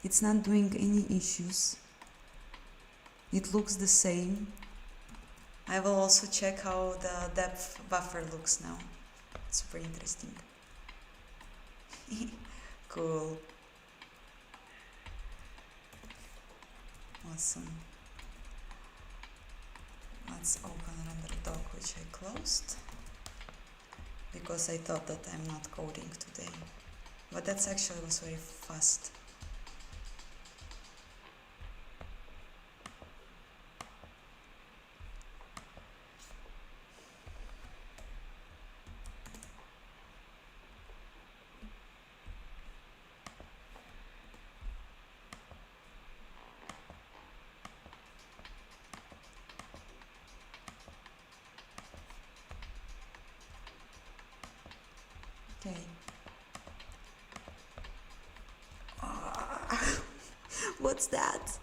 It's not doing any issues. It looks the same. I will also check how the depth buffer looks now. Super interesting. Cool. Awesome. Let's open render doc, which I closed because I thought that I'm not coding today, but that's actually was very fast. Okay. What's that?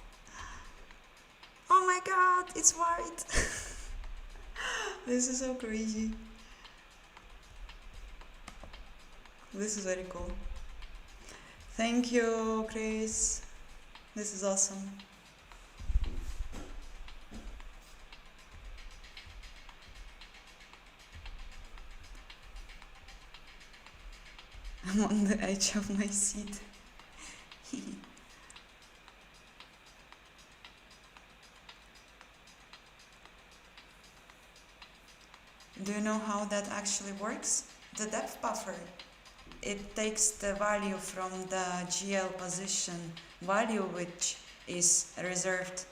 Oh my god, it's white. This is so crazy. This is very cool. Thank you, Chris. This is awesome. I'm on the edge of my seat. Do you know how that actually works? The depth buffer, it takes the value from the GL position value, which is a reserved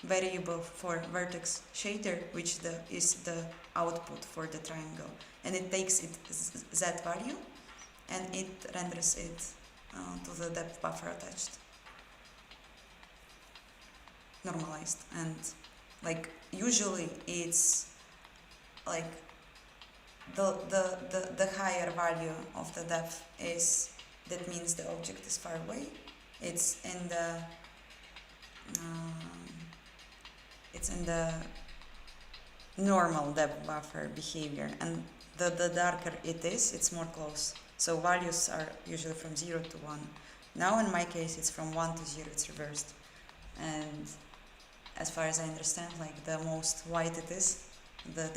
variable for vertex shader, which is the output for the triangle, and it takes it z value and it renders it to the depth buffer attached, normalized. And like usually it's like the higher value of the depth is, that means the object is far away. It's in the normal depth buffer behavior, and the darker it is, it's more close. So values are usually from 0 to 1. Now in my case it's from 1 to 0, it's reversed. And as far as I understand, like the most white it is, the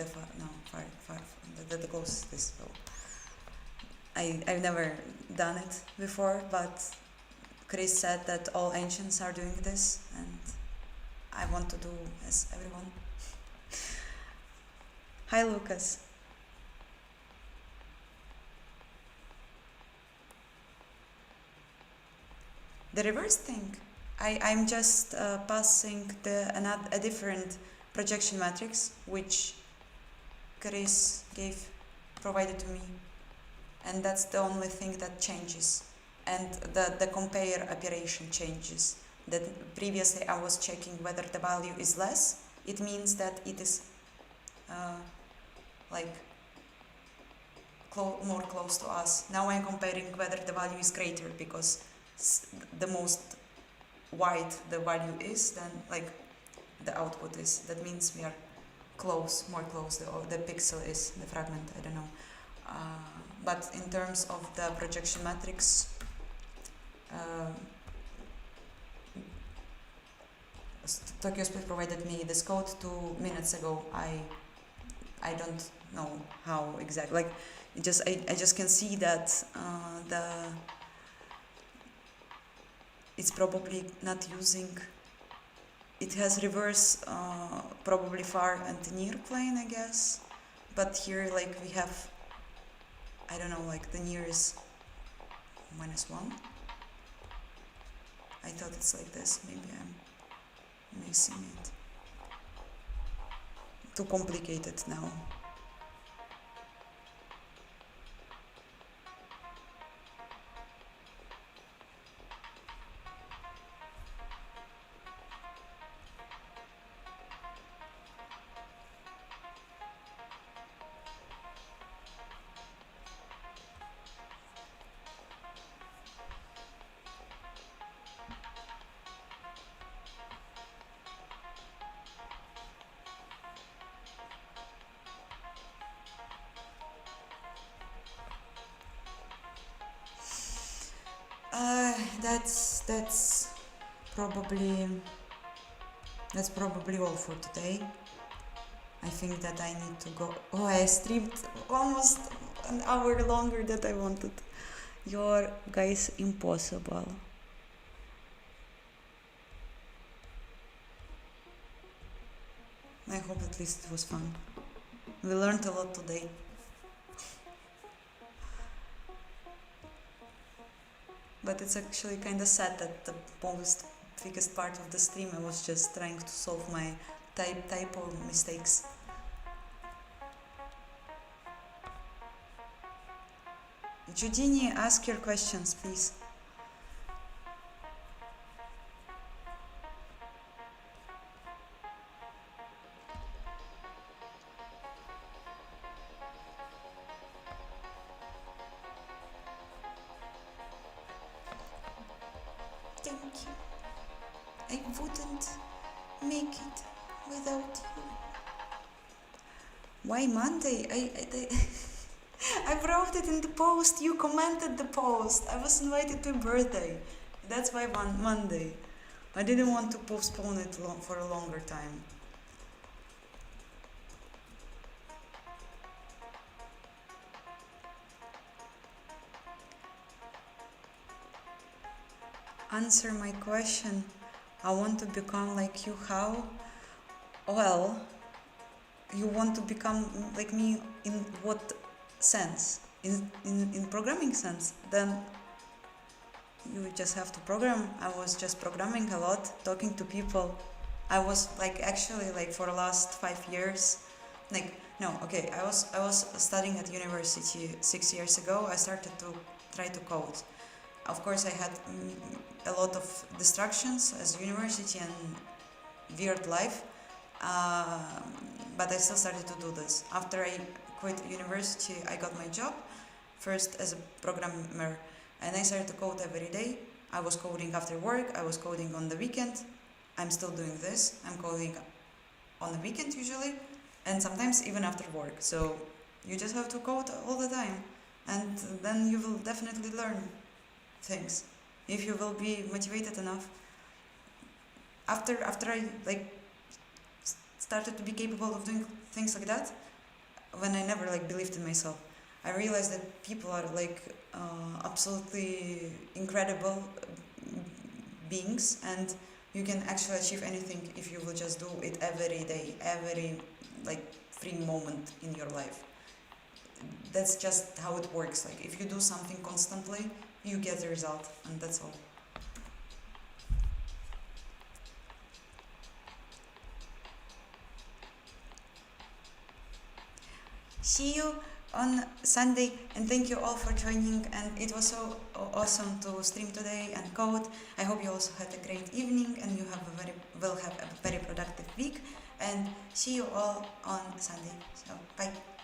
closest is. So I've never done it before, but Chris said that all ancients are doing this, and I want to do as everyone. Hi, Lucas. The reverse thing, I'm just passing a different projection matrix, which Chris provided to me, and that's the only thing that changes. And the compare operation changes. That previously I was checking whether the value is less, it means that it is like more close to us. Now I'm comparing whether the value is greater, because the most wide the value is, then like the output is. That means we are close, more close. The pixel is the fragment. I don't know. But in terms of the projection matrix, Tokyo Split provided me this code 2 minutes ago. I I don't know how exactly. Like, I just can see that the it's probably not using. It has reverse, probably far and near plane, I guess. But here, like, we have, I don't know, like the near is -1. I thought it's like this. Maybe I'm missing it. Too complicated now. That's probably that's probably all for today. I think that I need to go. Oh, I streamed almost an hour longer than I wanted. Your guys impossible. I hope at least it was fun. We learned a lot today. But it's actually kind of sad that the most biggest part of the stream I was just trying to solve my typo mistakes. Judini, ask your questions, please. Thank you. I wouldn't make it without you. Why Monday? I wrote it in the post. You commented the post. I was invited to a birthday. That's why Monday. I didn't want to postpone it for a longer time. Answer my question. I want to become like you. How? Well, you want to become like me in what sense? In programming sense? Then you just have to program. I was just programming a lot, talking to people. I was like actually like for the last 5 years, like no, okay, I was studying at university 6 years ago. I started to try to code. Of course, I had a lot of distractions as university and weird life, but I still started to do this. After I quit university, I got my job, first as a programmer, and I started to code every day. I was coding after work, I was coding on the weekend. I'm still doing this. I'm coding on the weekend usually, and sometimes even after work. So you just have to code all the time, and then you will definitely learn things if you will be motivated enough. After I like started to be capable of doing things like that, when I never like believed in myself, I realized that people are like absolutely incredible beings, and you can actually achieve anything if you will just do it every day, every like free moment in your life. That's just how it works. Like if you do something constantly, you get the result, and that's all. See you on Sunday, and thank you all for joining, and it was so awesome to stream today and code. I hope you also had a great evening and you will have a very productive week, and see you all on Sunday. So bye.